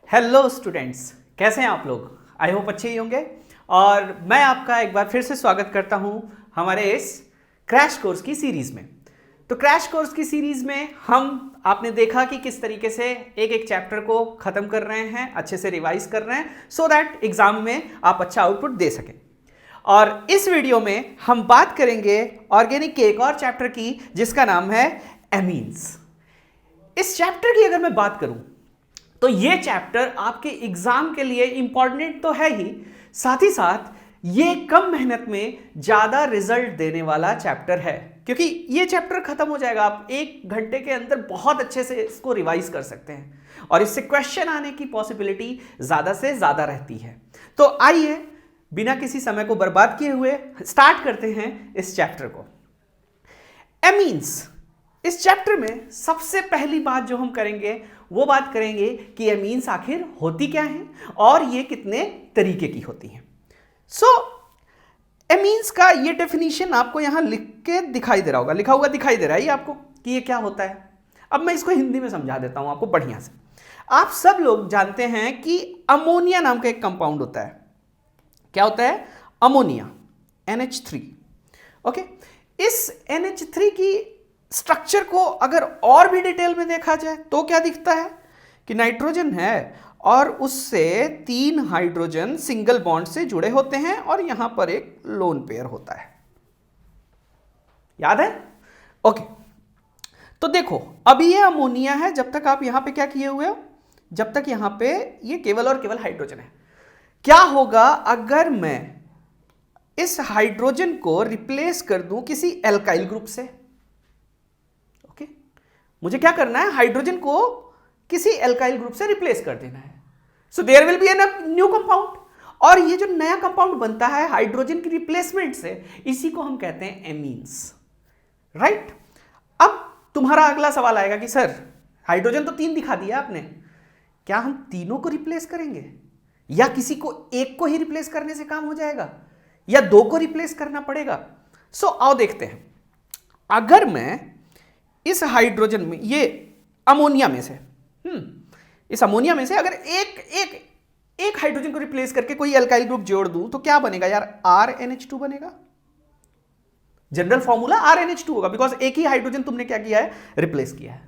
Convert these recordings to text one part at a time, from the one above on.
Hello students, कैसे हैं आप लोग। आई होप अच्छे ही होंगे। और मैं आपका एक बार फिर से स्वागत करता हूं हमारे इस क्रैश कोर्स की सीरीज में। तो क्रैश कोर्स की सीरीज में हम आपने देखा कि किस तरीके से एक एक चैप्टर को खत्म कर रहे हैं, अच्छे से रिवाइज कर रहे हैं सो दैट एग्जाम में आप अच्छा आउटपुट दे सकें। और इस वीडियो में हम बात करेंगे ऑर्गेनिक के एक और चैप्टर की जिसका नाम है एमीन्स। इस चैप्टर की अगर मैं बात करूं तो ये चैप्टर आपके एग्जाम के लिए इंपॉर्टेंट तो है ही, साथ ही साथ ये कम मेहनत में ज्यादा रिजल्ट देने वाला चैप्टर है, क्योंकि ये चैप्टर खत्म हो जाएगा, आप 1 घंटे के अंदर बहुत अच्छे से इसको रिवाइज कर सकते हैं और इससे क्वेश्चन आने की पॉसिबिलिटी ज्यादा से ज्यादा रहती है। तो आइए बिना किसी समय को बर्बाद किए हुए स्टार्ट करते हैं इस चैप्टर को। एमीन्स, इस चैप्टर में सबसे पहली बात जो हम करेंगे वो बात करेंगे कि एमीन्स आखिर होती क्या हैं और ये कितने तरीके की होती हैं। सो एमीन्स का ये डेफिनेशन आपको यहां लिख के दिखाई दे रहा होगा, लिखा हुआ दिखाई दे रहा है ये आपको कि ये क्या होता है। अब मैं इसको हिंदी में समझा देता हूं आपको बढ़िया से। आप सब लोग जानते हैं कि अमोनिया नाम का एक कंपाउंड होता है। क्या होता है? Ammonia, NH3। ओके, इस NH3 की स्ट्रक्चर को अगर और भी डिटेल में देखा जाए तो क्या दिखता है कि नाइट्रोजन है और उससे 3 हाइड्रोजन सिंगल बॉन्ड से जुड़े होते हैं और यहां पर एक लोन पेयर होता है। याद है? ओके, तो देखो अभी ये अमोनिया है जब तक आप यहां पे क्या किए हुए हो, जब तक यहां पे ये केवल और केवल हाइड्रोजन है। क्या होगा अगर मैं इस हाइड्रोजन को रिप्लेस कर दूं किसी एल्काइल ग्रुप से? मुझे क्या करना है? हाइड्रोजन को किसी एल्काइल ग्रुप से रिप्लेस कर देना है। So there will be an new compound, और ये जो नया कंपाउंड बनता है हाइड्रोजन की रिप्लेसमेंट से, इसी को हम कहते हैं एमीन्स। राइट? अब तुम्हारा अगला सवाल आएगा कि सर हाइड्रोजन तो 3 दिखा दिया आपने, क्या हम तीनों को रिप्लेस करेंगे या किसी को एक को ही रिप्लेस करने से काम हो जाएगा या 2 को रिप्लेस करना पड़ेगा? सो आओ देखते हैं। अगर मैं इस हाइड्रोजन में, ये अमोनिया में से इस अमोनिया में से अगर एक हाइड्रोजन को रिप्लेस करके कोई एल्काइल ग्रुप जोड़ दूं तो क्या बनेगा यार? RNH2 बनेगा। जनरल फॉर्मूला RNH2 होगा, बिकॉज एक ही हाइड्रोजन तुमने क्या किया है? रिप्लेस किया है।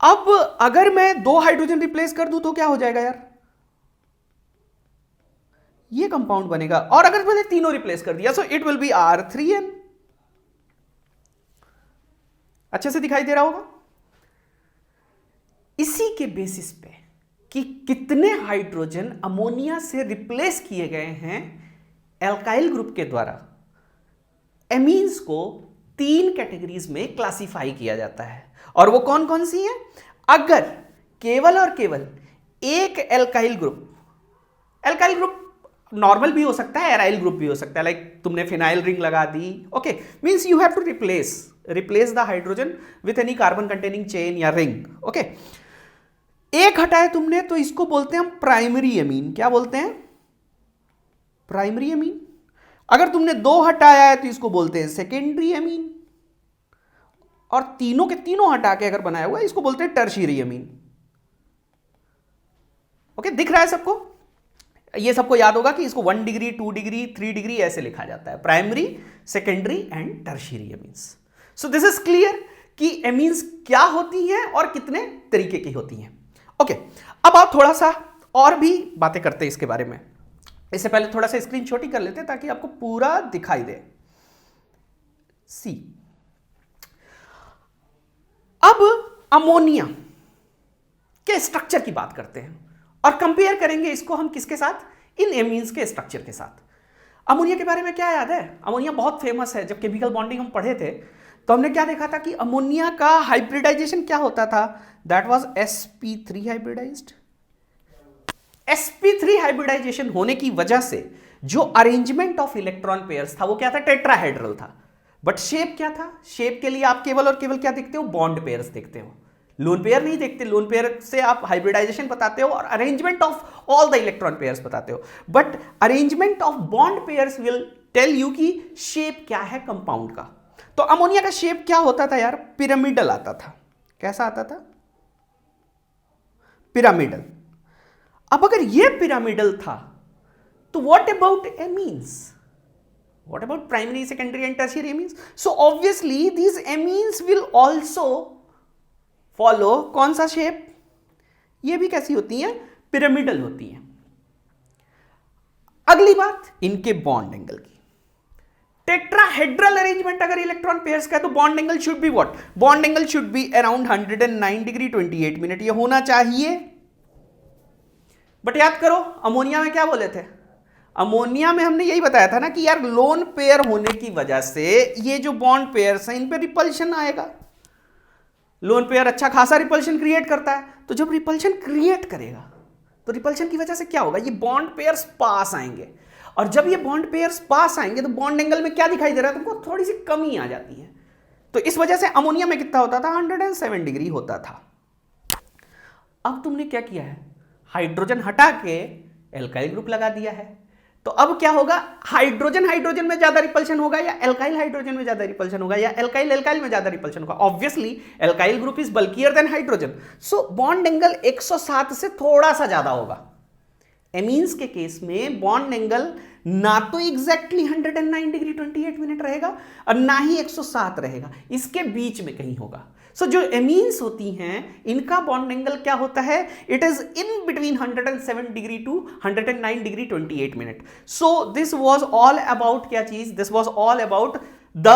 अब अगर मैं 2 हाइड्रोजन रिप्लेस कर दूं तो क्या हो जाएगा यार? ये कंपाउंड बनेगा। और अगर मैंने तीनों रिप्लेस कर दिया so it will B R3N। अच्छे से दिखाई दे रहा होगा। इसी के बेसिस पे कि कितने हाइड्रोजन अमोनिया से रिप्लेस किए गए हैं एल्काइल ग्रुप के द्वारा, एमीन्स को 3 कैटेगरीज में क्लासिफाई किया जाता है। और वो कौन कौन सी हैं? अगर केवल और केवल एक एल्काइल ग्रुप नॉर्मल भी हो सकता है, एराइल ग्रुप भी हो सकता है, लाइक तुमने फिनाइल रिंग लगा दी, okay, means you have to replace the hydrogen with any carbon containing chain या रिंग। ओके, एक हटाए तुमने तो इसको बोलते हैं हम प्राइमरी एमीन। क्या बोलते हैं? Primary amine. अगर तुमने 2 हटाया है तो इसको बोलते हैं सेकेंडरी एमीन, और तीनों के तीनों हटा के अगर बनाया हुआ है इसको बोलते हैं टर्शियरी एमीन। ओके, दिख रहा है सबको? ये सबको याद होगा कि इसको 1 डिग्री, 2 डिग्री, 3 डिग्री ऐसे लिखा जाता है, primary, secondary and tertiary amines. So this is clear कि एमीन्स क्या होती हैं और कितने तरीके की होती हैं। ओके, अब आप थोड़ा सा और भी बातें करते हैं इसके बारे में। इससे पहले थोड़ा सा स्क्रीन छोटी कर लेते हैं ताकि आपको पूरा दिखाई दे। सी, अब अमोनिया के स्ट्रक्चर की बात करते हैं और कंपेयर करेंगे इसको हम किसके साथ? इन एमीन्स के स्ट्रक्चर के साथ। अमोनिया के बारे में क्या याद है? अमोनिया बहुत फेमस है। जब केमिकल बॉन्डिंग हम पढ़े थे तो हमने क्या देखा था कि अमोनिया का हाइब्रिडाइजेशन क्या होता था? That was sp3 hybridised. sp3 hybridisation होने की वजह से जो अरेंजमेंट ऑफ इलेक्ट्रॉन पेयर्स था वो क्या था? टेट्राहेड्रल था। बट शेप क्या था? शेप के लिए आप केवल और केवल क्या देखते हो? बॉन्ड पेयर्स देखते हो, लोन पेयर नहीं देखते। लोन पेयर से आप हाइब्रिडाइजेशन बताते हो और arrangement of all the electron pairs बताते हो, but arrangement of bond pairs will tell you कि शेप क्या है कंपाउंड का। तो अमोनिया का शेप क्या होता था यार? पिरामिडल आता था। कैसा आता था? पिरामिडल। अब अगर ये पिरामिडल था तो what about amines, what about primary, secondary and tertiary amines? So obviously these amines will also follow कौन सा शेप? ये भी कैसी होती हैं? पिरामिडल होती हैं। अगली बात इनके बॉन्ड एंगल की। टेट्राहेड्रल अरेंजमेंट अगर इलेक्ट्रॉन पेयर्स का है तो bond angle should be what? Bond angle should be around 109 degree 28 minute, ये होना चाहिए। बट याद करो अमोनिया में क्या बोले थे? अमोनिया में हमने यही बताया था ना कि यार लोन पेयर होने की वजह से ये जो बॉन्ड पेयर्स हैं इन पे रिपल्शन आएगा। लोन पेयर अच्छा खासा रिपल्शन क्रिएट करता है, तो जब रिपल्शन क्रिएट करेगा तो रिपल्शन की वजह से क्या होगा? ये बॉन्ड पेयर्स पास आएंगे, और जब ये बॉन्ड पेयर्स पास आएंगे तो बॉन्ड एंगल में क्या दिखाई दे रहा है तुमको? थोड़ी सी कमी आ जाती है। तो इस वजह से अमोनिया में कितना होता था? 107 डिग्री होता था। अब तुमने क्या किया है? हाइड्रोजन हटा के एल्काइल ग्रुप लगा दिया है, तो अब क्या होगा? हाइड्रोजन हाइड्रोजन में ज्यादा रिपल्शन होगा या एल्काइल हाइड्रोजन में ज्यादा रिपल्शन होगा या एल्काइल एल्काइल में ज्यादा रिपल्शन होगा? Obviously alkyl group is bulkier than hydrogen, so bond angle 107 से थोड़ा सा ज्यादा होगा। एमीन्स के केस में बॉन्ड एंगल ना तो एग्जैक्टली 109 डिग्री 28 मिनट रहेगा और ना ही 107 रहेगा, इसके बीच में कहीं होगा। सो जो एमीन्स होती हैं इनका बॉन्ड एंगल क्या होता है? It is in between 107 degree to 109 degree 28 minute. So this was all about क्या चीज? This was all about the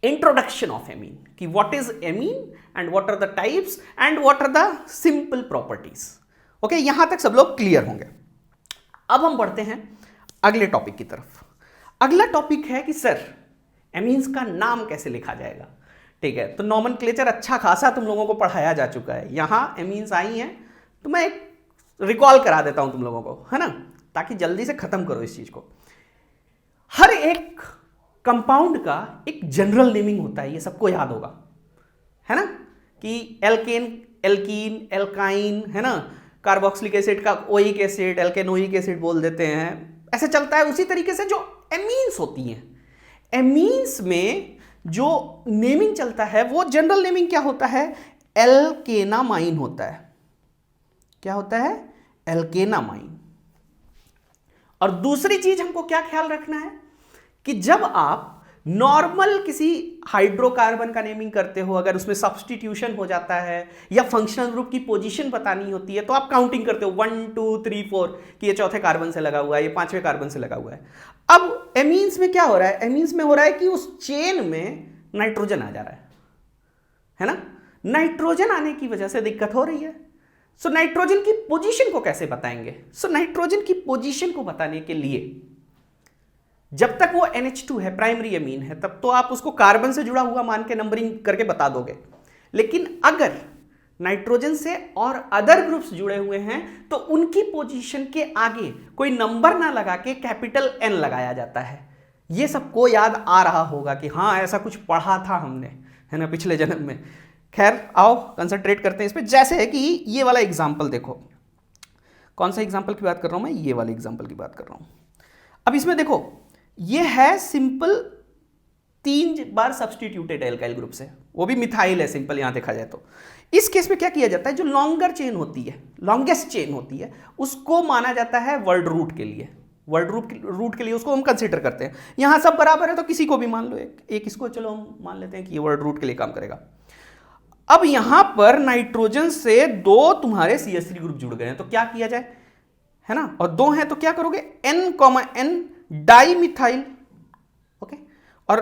introduction of amine, कि what is amine and what are the types and what are the simple properties. Okay, यहां तक सब लोग clear होंगे। अब हम बढ़ते हैं अगले टॉपिक की तरफ। अगला टॉपिक है कि सर एमीन्स का नाम कैसे लिखा जाएगा? ठीक है, तो नॉमेनक्लेचर अच्छा खासा तुम लोगों को पढ़ाया जा चुका है, यहां एमीन्स आई हैं तो मैं एक रिकॉल करा देता हूं तुम लोगों को, है ना, ताकि जल्दी से खत्म करो इस चीज को। हर एक कंपाउंड का एक जनरल नेमिंग होता है, ये सबको याद होगा, है ना, कि एल्केन एल्कीन एल्काइन, है ना, कार्बोक्सिलिक एसिड का ओइक एसिड एल्केनोइक एसिड बोल देते हैं, ऐसे चलता है। उसी तरीके से जो एमीन्स होती हैं, एमीन्स में जो नेमिंग चलता है वो जनरल नेमिंग क्या होता है? एल्केनामाइन होता है। क्या होता है? एल्केनामाइन। और दूसरी चीज हमको क्या ख्याल रखना है कि जब आप नॉर्मल किसी हाइड्रोकार्बन का नेमिंग करते हो, अगर उसमें सब्स्टिट्यूशन हो जाता है या फंक्शनल ग्रुप की पोजीशन बतानी होती है तो आप काउंटिंग करते हो 1 2 3 4 कि ये चौथे कार्बन से लगा हुआ है, ये पांचवें कार्बन से लगा हुआ है। अब एमीन्स में क्या हो रहा है? एमीन्स में हो रहा है कि उस चेन में नाइट्रोजन आ जा रहा है ना, नाइट्रोजन आने की वजह से दिक्कत हो रही है। सो नाइट्रोजन की पोजीशन को कैसे बताएंगे? सो नाइट्रोजन की पोजीशन को बताने के लिए जब तक वो NH2 है, प्राइमरी एमीन है, तब तो आप उसको कार्बन से जुड़ा हुआ मान के नंबरिंग करके बता दोगे। लेकिन अगर नाइट्रोजन से और अदर ग्रुप्स जुड़े हुए हैं तो उनकी पोजीशन के आगे कोई नंबर ना लगा के कैपिटल N लगाया जाता है। ये सबको याद आ रहा होगा कि हाँ ऐसा कुछ पढ़ा था हमने, है ना, पिछले जन्म में। खैर आओ कंसंट्रेट करते हैं इस पे। जैसे है कि ये वाला एग्जाम्पल देखो, कौन सा एग्जाम्पल की बात कर रहा हूं मैं? ये वाले एग्जाम्पल की बात कर रहा हूं। अब इसमें देखो ये है सिंपल 3 बार सब्सटीट्यूटेड एल्काइल ग्रुप से, वो भी मिथाइल है सिंपल यहां देखा जाए तो। इस केस में क्या किया जाता है? जो लॉन्गर चेन होती है, लॉन्गेस्ट चेन होती है, उसको माना जाता है वर्ड रूट के लिए। वर्ड रूट के लिए उसको हम कंसीडर करते हैं। यहां सब बराबर है तो किसी को भी मान लो, एक इसको चलो हम मान लेते हैं कि ये वर्ड रूट के लिए काम करेगा। अब यहां पर नाइट्रोजन से 2 तुम्हारे CH3 ग्रुप जुड़ गए हैं, तो क्या किया जाए, है ना, और 2 हैं तो क्या करोगे? N, di methyl. ओके, और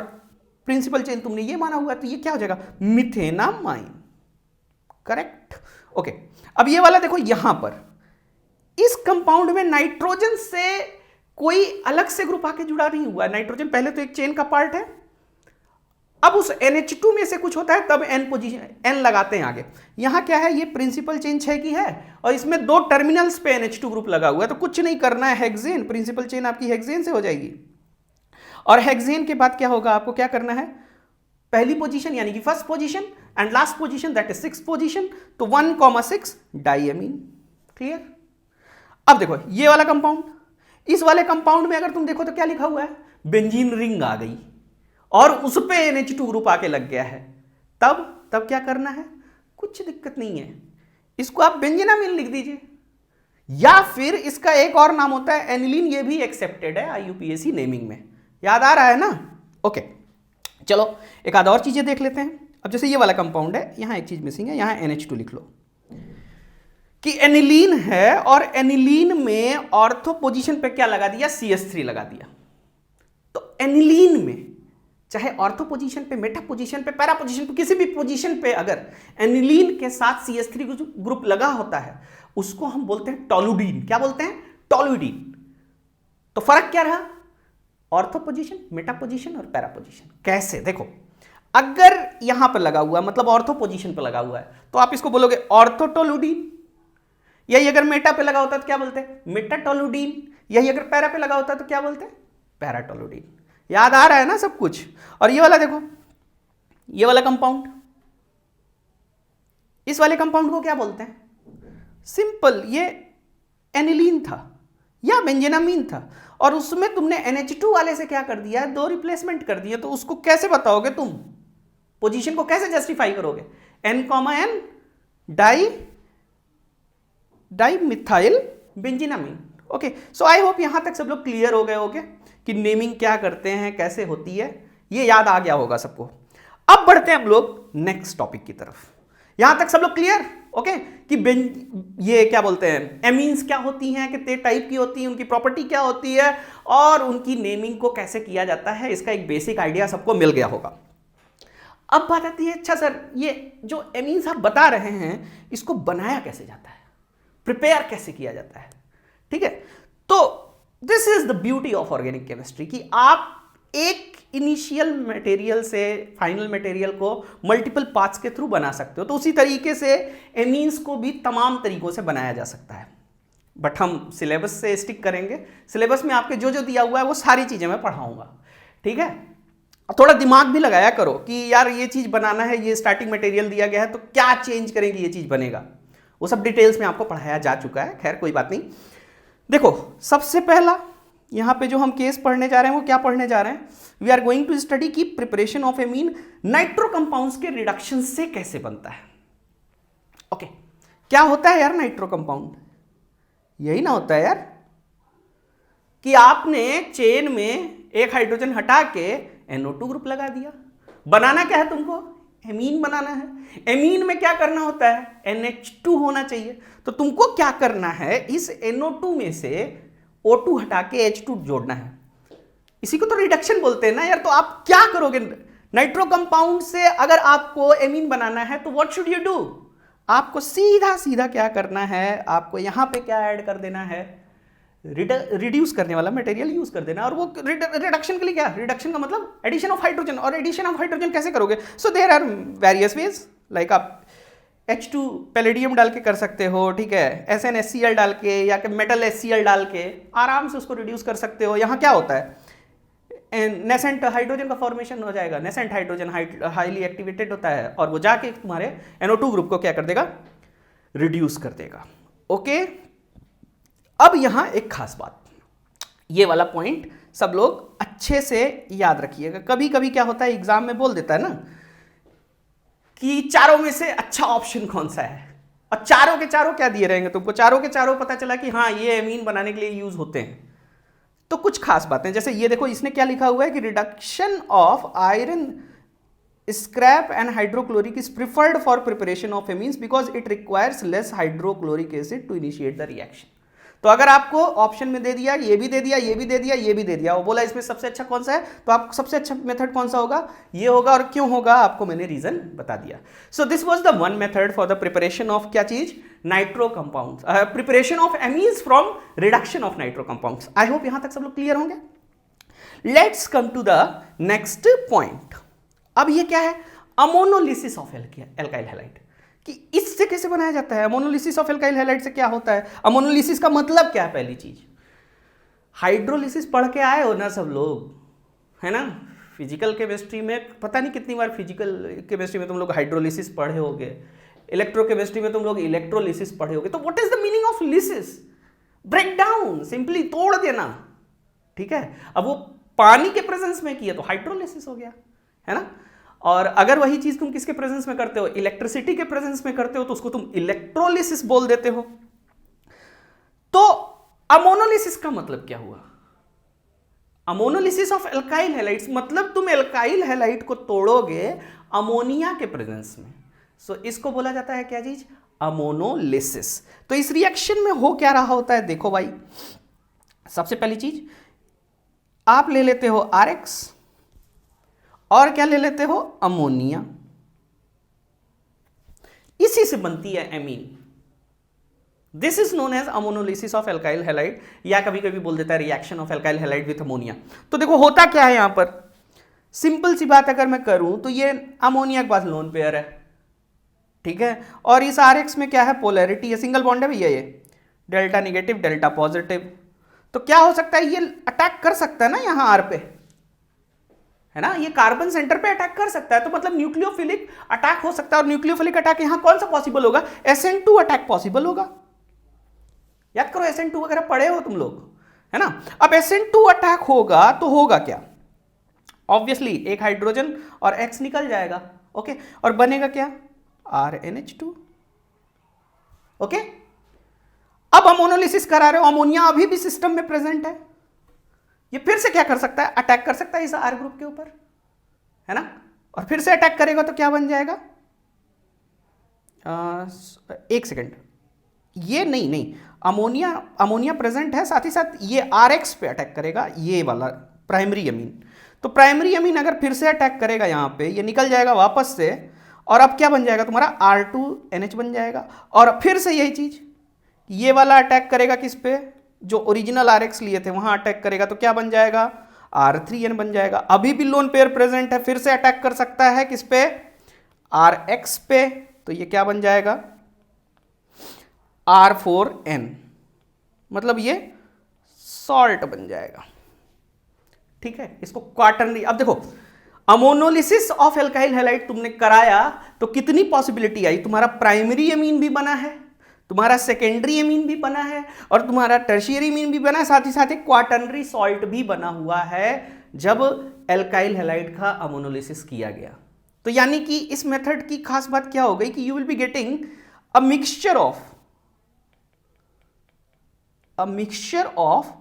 प्रिंसिपल चेन तुमने ये माना हुआ है तो ये क्या हो जाएगा? मिथेनामाइन। करेक्ट। ओके, अब ये वाला देखो, यहां पर इस कंपाउंड में नाइट्रोजन से कोई अलग से ग्रुप आके जुड़ा नहीं हुआ है। नाइट्रोजन पहले तो एक चेन का पार्ट है, अब उस NH2 में से कुछ होता है तब N पोजीशन N लगाते हैं आगे। यहां क्या है? ये प्रिंसिपल चेन 6 की है और इसमें 2 टर्मिनल्स पे NH2 ग्रुप लगा हुआ है, तो कुछ नहीं करना है, हेक्सेन, प्रिंसिपल चेन आपकी हेक्सेन से हो जाएगी। और हेक्सेन के बाद क्या होगा? आपको क्या करना है? पहली पोजीशन यानी कि first position and last position that is 6th position, तो 1,6 डाइएमीन। क्लियर? अब देखो ये वाला कंपाउंड, इस वाले कंपाउंड में अगर तुम देखो तो क्या लिखा हुआ है? बेंजीन रिंग आ गई और उस पे NH2 ग्रुप आके लग गया है। तब क्या करना है? कुछ दिक्कत नहीं है, इसको आप बेंजीनामीन लिख दीजिए। या फिर इसका एक और नाम होता है एनिलीन, ये भी एक्सेप्टेड है IUPAC नेमिंग में। याद आ रहा है ना? ओके, चलो एक आध और चीजें देख लेते हैं। अब जैसे ये वाला कंपाउंड है, यहां एक चीज मिसिंग है, यहां NH2 लिख लो कि एनिलीन है, और एनिलीन में ऑर्थो पोजीशन पे क्या लगा दिया? CH3 लगा दिया। तो एनिलीन में चाहे ऑर्थो पोजीशन पे, मेटा पोजीशन पे, पैरा पोजीशन पे, किसी भी पोजीशन पे अगर एनिलीन के साथ CH3 ग्रुप लगा होता है उसको हम बोलते हैं टोलुडीन। क्या बोलते हैं? टोलुडीन। तो फर्क क्या रहा? ऑर्थो पोजीशन, मेटा पोजीशन और पैरा पोजीशन। कैसे? देखो, अगर यहां पर लगा हुआ है मतलब ऑर्थो पोजीशन पर लगा हुआ है तो आप इसको बोलोगे ऑर्थोटोलुडीन। यही अगर मेटा पे लगा होता है तो क्या बोलते हैं? मेटाटोलुडीन। यही अगर पैरा पे लगा होता है तो क्या बोलते हैं? पैराटोलुडीन। याद आ रहा है ना सब कुछ? और ये वाला देखो, ये वाला कंपाउंड, इस वाले कंपाउंड को क्या बोलते हैं? सिंपल, ये एनिलीन था या बेंजेनामीन था, और उसमें तुमने NH2 वाले से क्या कर दिया? 2 रिप्लेसमेंट कर दिए। तो उसको कैसे बताओगे तुम? पोजीशन को कैसे जस्टिफाई करोगे? N, dimethyl benzenamine. Okay, so I hope यहां तक सब लोग क्लियर हो गए होंगे कि नेमिंग क्या करते हैं, कैसे होती है, ये याद आ गया होगा सबको। अब बढ़ते हैं हम लोग नेक्स्ट टॉपिक की तरफ। यहां तक सब लोग क्लियर? ओके, कि ये क्या बोलते हैं, एमीन्स क्या होती हैं, कितने टाइप की होती हैं, उनकी प्रॉपर्टी क्या होती है, और उनकी नेमिंग को कैसे किया जाता है, इसका एक बेसिक आइडिया सबको मिल गया होगा। अब बात आती है, अच्छा सर, ये जो एमीन्स आप बता रहे हैं इसको बनाया कैसे जाता है, प्रिपेयर कैसे किया जाता है? ठीक है, तो this is the beauty of organic chemistry कि आप एक इनिशियल मटेरियल से फाइनल मटेरियल को मल्टीपल पाथ्स के थ्रू बना सकते हो। तो उसी तरीके से एमीन्स को भी तमाम तरीकों से बनाया जा सकता है, बट हम सिलेबस से स्टिक करेंगे। सिलेबस में आपके जो जो दिया हुआ है वो सारी चीजें मैं पढ़ाऊंगा, ठीक है? थोड़ा दिमाग भी लगाया करो कि यार ये चीज बनाना है, ये स्टार्टिंग मटेरियल दिया गया है तो क्या चेंज करेंगे ये चीज बनेगा, वो सब डिटेल्स में आपको पढ़ाया जा चुका है। खैर कोई बात नहीं। देखो, सबसे पहला यहां पे जो हम केस पढ़ने जा रहे हैं वो क्या पढ़ने जा रहे हैं? We are going to study की preparation of amine nitro compounds के रिडक्शन से कैसे बनता है। ओके, क्या होता है यार नाइट्रो कंपाउंड? यही ना होता है यार कि आपने चेन में एक हाइड्रोजन हटा के NO2 ग्रुप लगा दिया। बनाना क्या है तुमको? एमीन बनाना है। एमीन में क्या करना होता है? NH2 होना चाहिए। तो तुमको क्या करना है? इस NO2 में से O2 हटा के H2 जोड़ना है। इसी को तो रिडक्शन बोलते हैं ना यार। तो आप क्या करोगे नाइट्रो कंपाउंड से? अगर आपको एमीन बनाना है तो व्हाट शुड यू डू? आपको सीधा सीधा क्या करना है? आपको यहां पे क्या ऐड कर देना है? रिड्यूस करने वाला मटेरियल यूज कर देना। और वो रिडक्शन के लिए क्या? रिडक्शन का मतलब एडिशन ऑफ हाइड्रोजन। और एडिशन ऑफ हाइड्रोजन कैसे करोगे? So there are various ways, like आप H2 पैलेडियम डाल के कर सकते हो, ठीक है, SnHCl डाल के या मेटल HCl डाल के आराम से उसको रिड्यूस कर सकते हो। यहाँ क्या होता है? नेसेंट हाइड्रोजन का फॉर्मेशन हो जाएगा। नेसेंट हाइड्रोजन हाईली एक्टिवेटेड होता है और वो जाके तुम्हारे NO2 ग्रुप को क्या कर देगा? रिड्यूस कर देगा। ओके, अब यहां एक खास बात, ये वाला पॉइंट सब लोग अच्छे से याद रखिएगा। कभी कभी क्या होता है, एग्जाम में बोल देता है ना कि चारों में से अच्छा ऑप्शन कौन सा है, और चारों के चारों क्या दिए रहेंगे तुमको? चारों के चारों पता चला कि हाँ ये एमीन बनाने के लिए यूज होते हैं। तो कुछ खास बातें, जैसे ये देखो, इसने क्या लिखा हुआ है कि reduction of iron scrap and hydrochloric is preferred for preparation of amines because it requires less hydrochloric acid to initiate the reaction. तो अगर आपको ऑप्शन में दे दिया, ये भी दे दिया, ये भी दे दिया, ये भी दे दिया, वो बोला इसमें सबसे अच्छा कौन सा है, तो आप सबसे अच्छा मेथड कौन सा होगा? ये होगा। और क्यों होगा आपको मैंने रीजन बता दिया। So this was the one method for the preparation of क्या चीज? Nitro compounds, preparation of amines from reduction of nitro compounds. I hope यहां तक सब लोग क्लियर होंगे। Let's come to the next point. अब ये क्या है? अमोनोलिसिस ऑफ एल्काइल हैलाइड, कि इससे कैसे बनाया जाता है? अमोनोलिसिस ऑफ एल्काइल हैलाइड से क्या होता है? अमोनोलिसिस का मतलब क्या है? पहली चीज, हाइड्रोलिसिस पढ़ के आए हो ना सब लोग, है ना? फिजिकल केमिस्ट्री में पता नहीं कितनी बार फिजिकल केमिस्ट्री में तुम लोग हाइड्रोलिसिस पढ़े होगे, इलेक्ट्रोकेमिस्ट्री में तुम लोग इलेक्ट्रोलिसिस पढ़े होगे। तो what is the meaning of lysis? Break down, simply तोड़ देना, ठीक है? अब वो पानी के प्रेजेंस में किया तो हाइड्रोलिसिस हो गया, है ना? और अगर वही चीज तुम किसके प्रेजेंस में करते हो? इलेक्ट्रिसिटी के प्रेजेंस में करते हो तो उसको तुम इलेक्ट्रोलिसिस बोल देते हो। तो अमोनोलिसिस का मतलब क्या हुआ? अमोनोलिसिस ऑफ एल्काइल हैलाइड्स मतलब तुम एल्काइल हैलाइड को तोड़ोगे अमोनिया के प्रेजेंस में। सो इसको बोला जाता है क्या चीज? अमोनोलिसिस। तो इस रिएक्शन में हो क्या रहा होता है, देखो भाई। सबसे पहली चीज, आप ले लेते हो RX और क्या ले लेते हो? अमोनिया। इसी से बनती है amine. This is known as ammonolysis of alkyl halide, या कभी कभी बोल देता है reaction of alkyl halide with ammonia. तो देखो होता क्या है यहां पर, सिंपल सी बात अगर मैं करूं तो ये अमोनिया के पास लोन पेयर है, ठीक है, और इस RX में क्या है? पोलैरिटी है, सिंगल बॉन्ड है भैया, ये डेल्टा निगेटिव डेल्टा पॉजिटिव। तो क्या हो सकता है, ये अटैक कर सकता है ना यहां R पे, है ना, ये कार्बन सेंटर पे अटैक कर सकता है। तो मतलब न्यूक्लियोफिलिक अटैक हो सकता है, और न्यूक्लियोफिलिक अटैक यहां कौन सा पॉसिबल होगा? SN2 अटैक पॉसिबल होगा। याद करो SN2 वगैरह पढ़े हो तुम लोग, है ना। अब SN2 अटैक होगा तो होगा क्या? ऑब्वियसली एक हाइड्रोजन और X निकल जाएगा, ओके, और बनेगा क्या? RNH2, okay. अब अमोनोलिसिस करा रहे हो, अमोनिया अभी भी सिस्टम में प्रेजेंट है, ये फिर से क्या कर सकता है? अटैक कर सकता है इस R ग्रुप के ऊपर, है ना, और फिर से अटैक करेगा तो क्या बन जाएगा? एक सेकेंड, ये नहीं, अमोनिया प्रेजेंट है, साथ ही साथ ये RX पे अटैक करेगा, ये वाला प्राइमरी अमीन। तो प्राइमरी अमीन अगर फिर से अटैक करेगा यहां पे, ये निकल जाएगा वापस से, और अब क्या बन जाएगा तुम्हारा? R2NH बन जाएगा। और फिर से यही चीज, ये वाला अटैक करेगा किस पे? जो ओरिजिनल RX लिए थे वहां अटैक करेगा, तो क्या बन जाएगा? R3N बन जाएगा। अभी भी लोन पेयर प्रेजेंट है, फिर से अटैक कर सकता है किस पे? RX पे, तो ये क्या बन जाएगा? R4N, मतलब ये सॉल्ट बन जाएगा, ठीक है। इसको क्वाटर्नरी, अब देखो अमोनोलिसिस ऑफ एल्काइल हैलाइड तुमने कराया तो कितनी पॉसिबिलिटी आई? तुम्हारा प्राइमरी अमीन भी बना है, तुम्हारा सेकेंडरी अमीन भी बना है, और तुम्हारा टर्शियरी अमीन भी बना है, साथ ही साथ एक क्वाटर्नरी सॉल्ट भी बना हुआ है जब एल्काइल हैलाइड का अमोनोलिसिस किया गया। तो यानी कि इस मेथड की खास बात क्या हो गई कि you will be getting a mixture of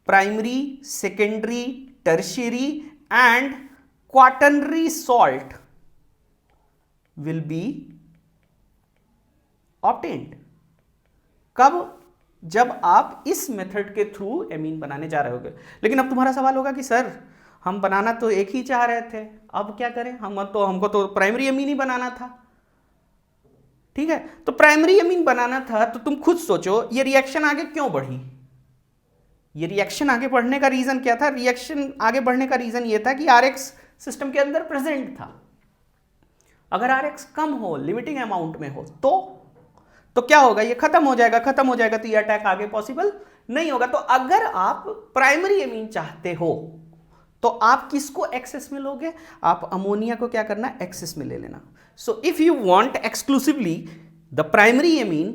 primary, secondary, tertiary and quaternary salt will be obtained. कब? जब आप इस मेथड के थ्रू एमीन बनाने जा रहे होगे। लेकिन अब तुम्हारा सवाल होगा कि सर हम बनाना तो एक ही चाह रहे थे, अब क्या करें? हमको तो प्राइमरी अमीन ही बनाना था, ठीक है। तो प्राइमरी अमीन बनाना था तो तुम खुद सोचो ये रिएक्शन आगे क्यों बढ़ी? ये रिएक्शन आगे बढ़ने का रीजन क्या था? रिएक्शन आगे बढ़ने का रीजन ये था कि RX सिस्टम के अंदर प्रेजेंट था। अगर RX कम हो, लिमिटिंग अमाउंट में हो, तो क्या होगा? ये खत्म हो जाएगा, तो ये अटैक आगे पॉसिबल नहीं होगा। तो अगर आप प्राइमरी अमीन चाहते हो तो आप किसको एक्सेस में लोगे? आप अमोनिया को क्या करना? एक्सेस में ले लेना। So if you want exclusively the primary amine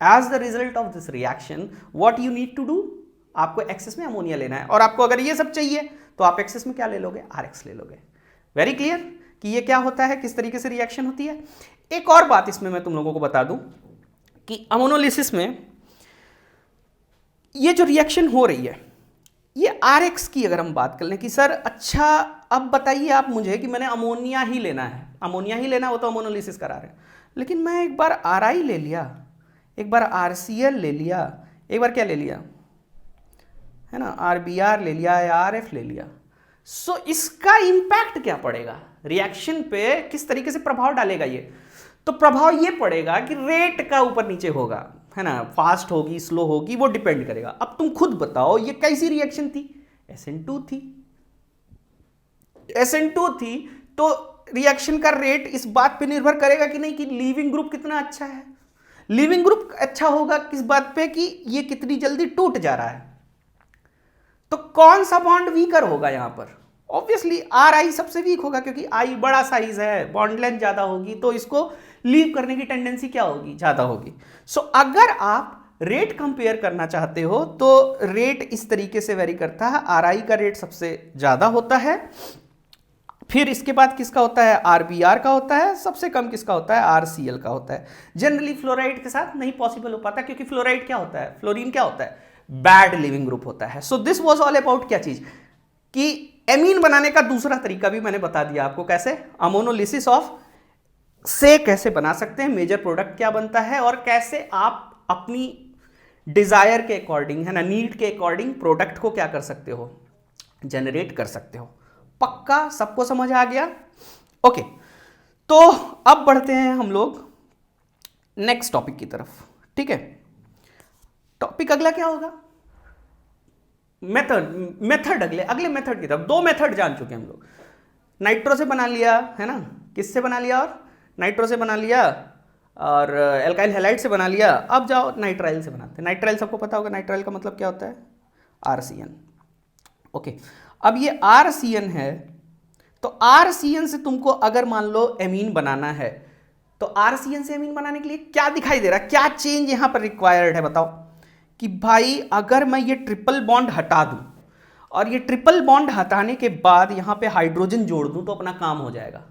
as the result of this reaction, what you need to do? आपको एक्सेस में अमोनिया लेना है, और आपको अगर ये सब चाहिए तो आप एक्सेस में क्या ले लोगे? RX ले लोगे। वेरी क्लियर कि ये क्या होता है, किस तरीके से रिएक्शन होती है। एक और बात इसमें मैं तुम लोगों को बता दूं कि अमोनोलिसिस में ये जो रिएक्शन हो रही है, ये RX की अगर हम बात कर लें कि सर अच्छा अब बताइए आप मुझे कि मैंने अमोनिया ही लेना है, वो तो अमोनोलिसिस करा रहे हैं, लेकिन मैं एक बार RI ले लिया, एक बार RCl ले लिया, एक बार क्या ले लिया, है ना, RBr ले लिया या RF ले लिया। सो इसका इंपैक्ट क्या पड़ेगा रिएक्शन पे? किस तरीके से प्रभाव डालेगा ये? तो प्रभाव ये पड़ेगा कि रेट का ऊपर नीचे होगा, है ना, फास्ट होगी, स्लो होगी, वो डिपेंड करेगा। अब तुम खुद बताओ ये कैसी रिएक्शन थी? SN2 थी, तो रिएक्शन का रेट इस बात पे निर्भर करेगा कि नहीं कि लीविंग ग्रुप कितना अच्छा है। लीविंग ग्रुप अच्छा होगा किस बात पे? कि ये कितनी जल्दी टूट जा रहा है। तो कौन सा बॉन्ड वीकर होगा यहां पर? ऑब्वियसली RI सबसे वीक होगा, क्योंकि I बड़ा साइज है, बॉन्ड लेंथ ज्यादा होगी, तो इसको लीव करने की टेंडेंसी क्या होगी? ज्यादा होगी। सो अगर आप रेट कंपेयर करना चाहते हो तो रेट इस तरीके से वेरी करता है। RI का रेट सबसे ज्यादा होता है, फिर इसके बाद किसका होता है, RBr का होता है, सबसे कम किसका होता है, RCl का होता है। जनरली फ्लोराइड के साथ नहीं पॉसिबल हो पाता, क्योंकि फ्लोराइड क्या होता है, फ्लोरीन क्या होता है, बैड लिविंग ग्रुप होता है। So this was all about क्या चीज, कि एमीन बनाने का दूसरा तरीका भी मैंने बता दिया आपको, कैसे अमोनोलिसिस ऑफ से कैसे बना सकते हैं, मेजर प्रोडक्ट क्या बनता है, और कैसे आप अपनी डिजायर के अकॉर्डिंग, है ना, नीड के अकॉर्डिंग प्रोडक्ट को क्या कर सकते हो, जनरेट कर सकते हो। पक्का सबको समझ आ गया? ओके, तो अब बढ़ते हैं हम लोग नेक्स्ट टॉपिक की तरफ। ठीक है, टॉपिक अगला क्या होगा, मेथड अगले मेथड की तरफ। दो मेथड जान चुके हम लोग, नाइट्रो से बना लिया, है ना, किससे बना लिया, और नाइट्रो से बना लिया, और एल्काइल हैलाइड से बना लिया। अब जाओ नाइट्राइल से बनाते हैं। नाइट्राइल सबको पता होगा, नाइट्राइल का मतलब क्या होता है, RCN। ओके, अब ये RCN है, तो RCN से तुमको अगर मान लो एमीन बनाना है, तो RCN से एमीन बनाने के लिए क्या दिखाई दे रहा है, क्या चेंज यहां पर रिक्वायर्ड है, बताओ। कि भाई अगर मैं ये ट्रिपल बॉन्ड हटा दूं, और ये ट्रिपल बॉन्ड हटाने के बाद यहां पे हाइड्रोजन जोड़ दूं, तो अपना काम हो जाएगा।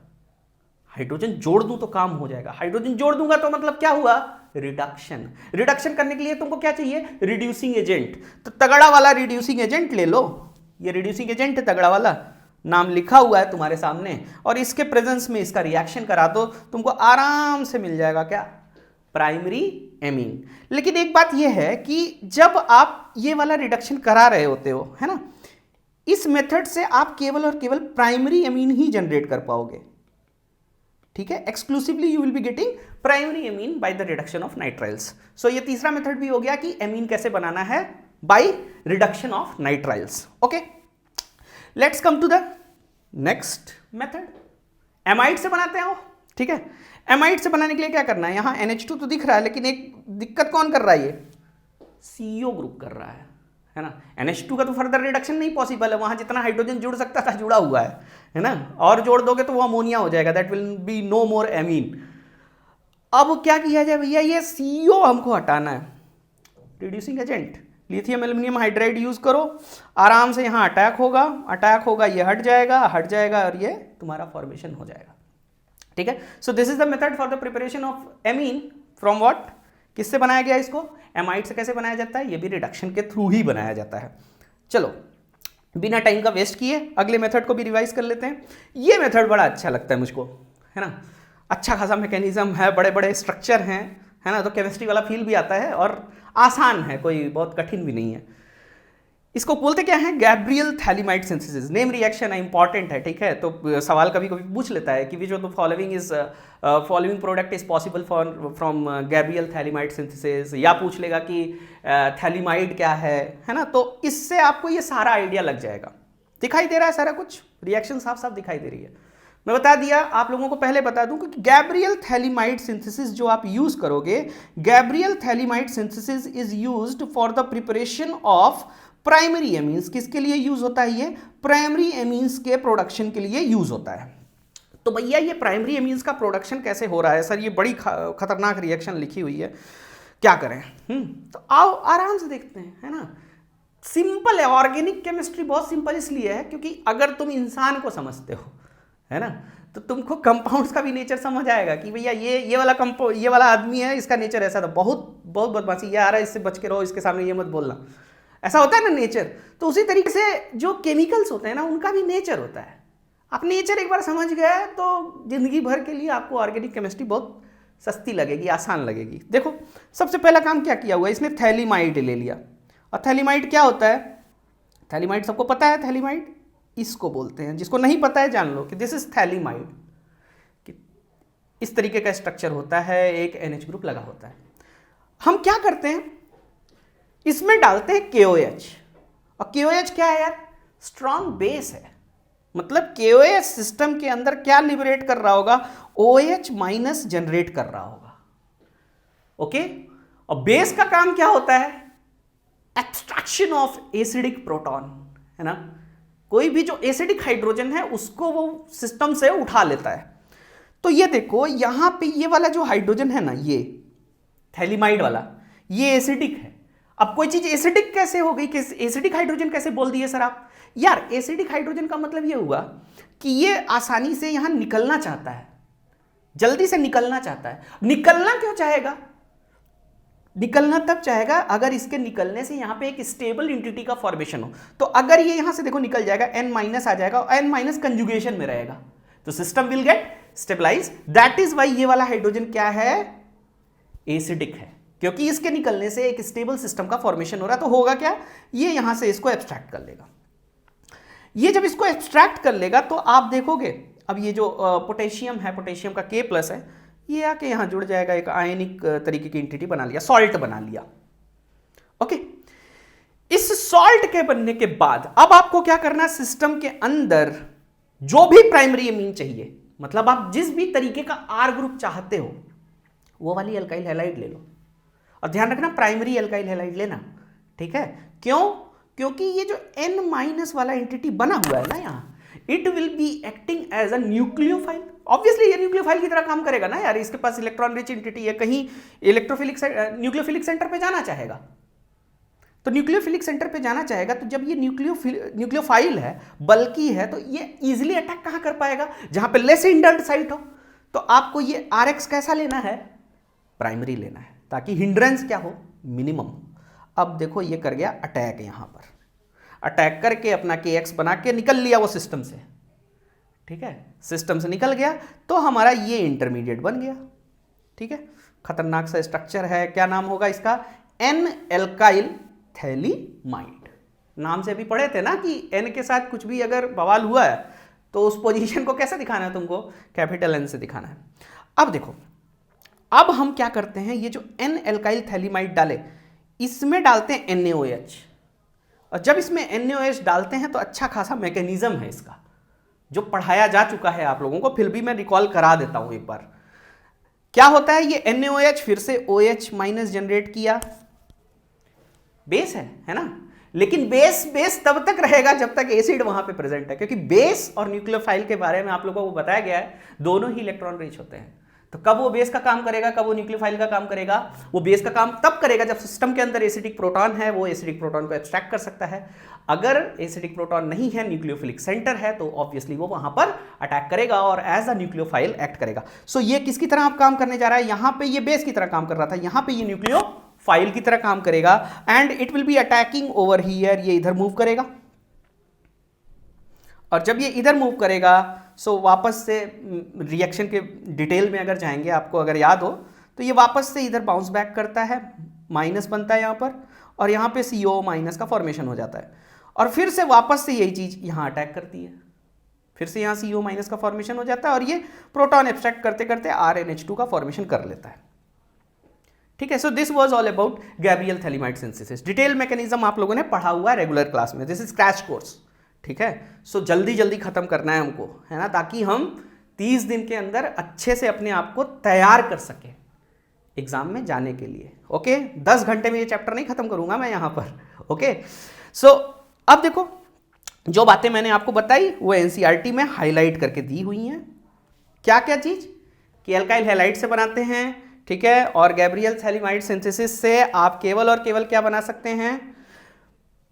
हाइड्रोजन जोड़ दूं तो काम हो जाएगा। हाइड्रोजन जोड़ दूंगा तो मतलब क्या हुआ, रिडक्शन। रिडक्शन करने के लिए तुमको क्या चाहिए, रिड्यूसिंग एजेंट। तो तगड़ा वाला रिड्यूसिंग एजेंट ले लो, ये रिड्यूसिंग एजेंट है तगड़ा वाला, नाम लिखा हुआ है तुम्हारे सामने, और इसके प्रेजेंस में इसका रिएक्शन करा दो, तुमको आराम से मिल जाएगा क्या, प्राइमरी एमीन। लेकिन एक बात यह है कि जब आप ये वाला रिडक्शन करा रहे होते हो, है ना, इस मेथड से आप केवल और केवल प्राइमरी एमीन ही जनरेट कर पाओगे। ठीक है, exclusively you will be getting primary amine by the reduction of nitriles. So ये तीसरा मेथड भी हो गया कि एमीन कैसे बनाना है, by reduction of nitriles. Okay, let's come to the next method, amide से बनाते हैं वो। ठीक है, एमाइड से बनाने के लिए क्या करना है, यहां NH2 तो दिख रहा है, लेकिन एक दिक्कत कौन कर रहा है, ये CO ग्रुप कर रहा है ना। NH2 का तो फर्दर रिडक्शन नहीं पॉसिबल है, वहां जितना हाइड्रोजन जुड़ सकता था जुड़ा हुआ है ना, और जोड़ दोगे तो वो अमोनिया हो जाएगा, that will be no more amine. अब क्या किया जाए भैया, ये CO हमको हटाना है, reducing agent lithium aluminium hydride use करो, आराम से यहाँ अटैक होगा, ये हट जाएगा और ये तुम्हारा फॉर्मेशन हो जाएगा। ठीक है, so this is the method for the preparation of amine from what, किससे बनाया गया इसको, एमाइड से। कैसे बनाया जाता है, ये भी रिडक्शन के थ्रू ही बनाया जाता है। चलो बिना टाइम का वेस्ट किए अगले मेथड को भी रिवाइज कर लेते हैं। ये मेथड बड़ा अच्छा लगता है मुझको, है ना, अच्छा खासा मैकेनिज्म है, बड़े बड़े स्ट्रक्चर हैं, है ना, तो केमिस्ट्री वाला फील भी आता है, और आसान है, कोई बहुत कठिन भी नहीं है। इसको बोलते क्या है, Gabriel phthalimide synthesis. Name reaction है, इंपॉर्टेंट है। ठीक है, तो सवाल कभी कभी पूछ लेता है कि which of the following product is possible from Gabriel phthalimide synthesis, या पूछ लेगा कि थैलीमाइड क्या है ना। तो इससे आपको ये सारा आइडिया लग जाएगा, दिखाई दे रहा है सारा कुछ, रिएक्शन साफ साफ दिखाई दे रही है। मैं बता दिया आप लोगों को, पहले बता दूं कि गैब्रियल थैलीमाइड सिंथेसिस जो आप यूज करोगे, Gabriel phthalimide synthesis is used for the preparation of primary amines. किसके लिए यूज होता है ये, प्राइमरी एमीन्स के प्रोडक्शन के लिए यूज होता है। तो भैया ये प्राइमरी एमीन्स का प्रोडक्शन कैसे हो रहा है सर, ये बड़ी खतरनाक रिएक्शन लिखी हुई है, क्या करें। तो आओ आराम से देखते हैं, है ना। सिंपल है, ऑर्गेनिक केमिस्ट्री बहुत सिंपल इसलिए है क्योंकि अगर तुम इंसान को समझते हो, है ना, तो तुमको कंपाउंड्स का भी नेचर समझ आएगा कि भैया ये वाला आदमी है, इसका नेचर ऐसा था, बहुत बहुत बदमाशी, ये आ रहा है, इससे बच के रहो, इसके सामने ये मत बोलना, ऐसा होता है ना नेचर। तो उसी तरीके से जो केमिकल्स होते हैं ना, उनका भी नेचर होता है। आप नेचर एक बार समझ गए तो जिंदगी भर के लिए आपको ऑर्गेनिक केमिस्ट्री बहुत सस्ती लगेगी, आसान लगेगी। देखो सबसे पहला काम क्या किया हुआ है, इसने थैलीमाइड ले लिया। और थैलीमाइड क्या होता है, थैलीमाइड सबको पता है, थैलीमाइड इसको बोलते हैं, जिसको नहीं पता है जान लो कि दिस इज थैलीमाइड। कि इस तरीके का स्ट्रक्चर होता है, एक NH ग्रुप लगा होता है। हम क्या करते हैं, इसमें डालते हैं KOH। और KOH क्या है यार, स्ट्रॉन्ग बेस है। मतलब KOH सिस्टम के अंदर क्या लिबरेट कर रहा होगा, OH माइनस जनरेट कर रहा होगा। ओके, और बेस का काम क्या होता है, एक्सट्रैक्शन ऑफ एसिडिक प्रोटॉन, है ना। कोई भी जो एसिडिक हाइड्रोजन है उसको वो सिस्टम से उठा लेता है। तो ये देखो यहां पे ये वाला जो हाइड्रोजन है ना, ये थैलीमाइड वाला, ये एसिडिक है। अब कोई चीज एसिडिक कैसे हो गई, एसिडिक हाइड्रोजन कैसे बोल दिए सर आप, यार एसिडिक हाइड्रोजन का मतलब ये हुआ कि ये आसानी से यहां निकलना चाहता है, जल्दी से निकलना चाहता है। निकलना क्यों चाहेगा? निकलना तब चाहेगा अगर इसके निकलने से यहां पे एक स्टेबल एंटिटी का फॉर्मेशन हो। तो अगर ये यहां से देखो निकल जाएगा, N माइनस आ जाएगा और N माइनस कंजुगेशन में रहेगा, तो system will get stabilize. That is why ये वाला हाइड्रोजन क्या है? एसिडिक है, क्योंकि इसके निकलने से एक स्टेबल सिस्टम का फॉर्मेशन हो रहा है। तो होगा क्या, ये यहां से इसको एब्स्ट्रैक्ट कर लेगा। ये जब इसको एब्स्ट्रैक्ट कर लेगा तो आप देखोगे अब ये जो पोटेशियम है, पोटेशियम का K प्लस है, ये आके यहां जुड़ जाएगा, एक आयनिक तरीके की एंटिटी बना लिया, सॉल्ट बना लिया। ओके, इस सॉल्ट के बनने के बाद अब आपको क्या करना है, सिस्टम के अंदर जो भी प्राइमरी एमीन चाहिए, मतलब आप जिस भी तरीके का R ग्रुप चाहते हो वो वाली अल्काइल हैलाइड ले लो। और ध्यान रखना प्राइमरी अल्काइल हैलाइड लेना, ठीक है? क्यों? क्योंकि ये जो N माइनस वाला एंटिटी बना हुआ है ना यहाँ, it will be acting as a nucleophile. Obviously ये न्यूक्लियोफाइल की तरह काम करेगा ना यार, इसके पास इलेक्ट्रॉन रिच एंटिटी है, कहीं इलेक्ट्रोफिलिक न्यूक्लियोफिलिक सेंटर पे जाना चाहेगा। तो न्यूक्लियोफिलिक सेंटर पे जाना चाहेगा, तो जब ये न्यूक्लियोफाइल है, बल्कि है, तो ये इजीली अटैक कहां कर पाएगा? जहां पे लेस हिंडर्ड साइट हो। तो आपको ये RX कैसा लेना है? प्राइमरी लेना है, ताकि हिंड्रेंस क्या हो? मिनिमम। अब देखो ये कर गया अटैक, यहां पर अटैक करके अपना KX बना के निकल लिया वो सिस्टम से, ठीक है? सिस्टम से निकल गया तो हमारा ये इंटरमीडिएट बन गया, ठीक है? खतरनाक सा स्ट्रक्चर है, क्या नाम होगा इसका? N alkyl phthalimide. नाम से भी पढ़े थे ना कि N के साथ कुछ भी अगर बवाल हुआ है तो उस पोजीशन को कैसे दिखाना है तुमको? कैपिटल N से दिखाना है। अब देखो, अब हम क्या करते हैं, ये जो N एल्काइल थैलीमाइड डाले, इसमें डालते हैं NaOH। और जब इसमें NaOH डालते हैं तो अच्छा खासा मैकेनिज्म है इसका, जो पढ़ाया जा चुका है आप लोगों को, फिर भी मैं रिकॉल करा देता हूं एक बार। क्या होता है, ये NaOH फिर से OH माइनस जनरेट किया, बेस है ना? लेकिन बेस तब तक रहेगा जब तक एसिड वहां पे प्रेजेंट है, क्योंकि बेस और न्यूक्लियोफाइल के बारे में आप लोगों को बताया गया है, दोनों ही इलेक्ट्रॉन रिच होते हैं। तो कब वो बेस का काम करेगा, कब वो न्यूक्लियोफाइल का काम करेगा? वो बेस का काम तब करेगा जब सिस्टम के अंदर एसिडिक प्रोटॉन है, वो एसिडिक प्रोटॉन को एक्सट्रैक्ट कर सकता है। अगर एसिडिक प्रोटॉन नहीं है, न्यूक्लियोफिलिक सेंटर है, तो ऑब्वियसली वो वहां पर अटैक करेगा और एज अ न्यूक्लियोफाइल एक्ट करेगा। सो ये किसकी तरह आप काम करने जा रहा है? यहां पे ये बेस की तरह काम कर रहा था, यहां पे ये न्यूक्लियोफाइल की तरह काम करेगा, and it will B attacking over here. ये इधर मूव करेगा, और जब ये इधर मूव करेगा सो वापस से रिएक्शन के डिटेल में अगर जाएंगे, आपको अगर याद हो तो ये वापस से इधर बाउंस बैक करता है, माइनस बनता है यहाँ पर, और यहाँ पे CO माइनस का फॉर्मेशन हो जाता है, और फिर से वापस से यही चीज यहाँ अटैक करती है, फिर से यहाँ CO माइनस का फॉर्मेशन हो जाता है, और ये प्रोटॉन एब्स्ट्रैक्ट करते करते RNH2 का फॉर्मेशन कर लेता है, ठीक है? So this was all about Gabriel phthalimide synthesis. Detail mechanism आप लोगों ने पढ़ा हुआ है रेगुलर क्लास में, दिस इज क्रैश कोर्स, ठीक है? सो जल्दी जल्दी खत्म करना है हमको, है ना, ताकि हम 30 दिन के अंदर अच्छे से अपने आप को तैयार कर सके एग्जाम में जाने के लिए। ओके, 10 घंटे में ये चैप्टर नहीं खत्म करूंगा मैं यहाँ पर। ओके, सो अब देखो, जो बातें मैंने आपको बताई वो NCERT में हाईलाइट करके दी हुई हैं। क्या क्या चीज कि अल्काइल हैलाइड से बनाते हैं, ठीक है? और गैब्रियल थैलीमाइड सिंथेसिस से आप केवल और केवल क्या बना सकते हैं?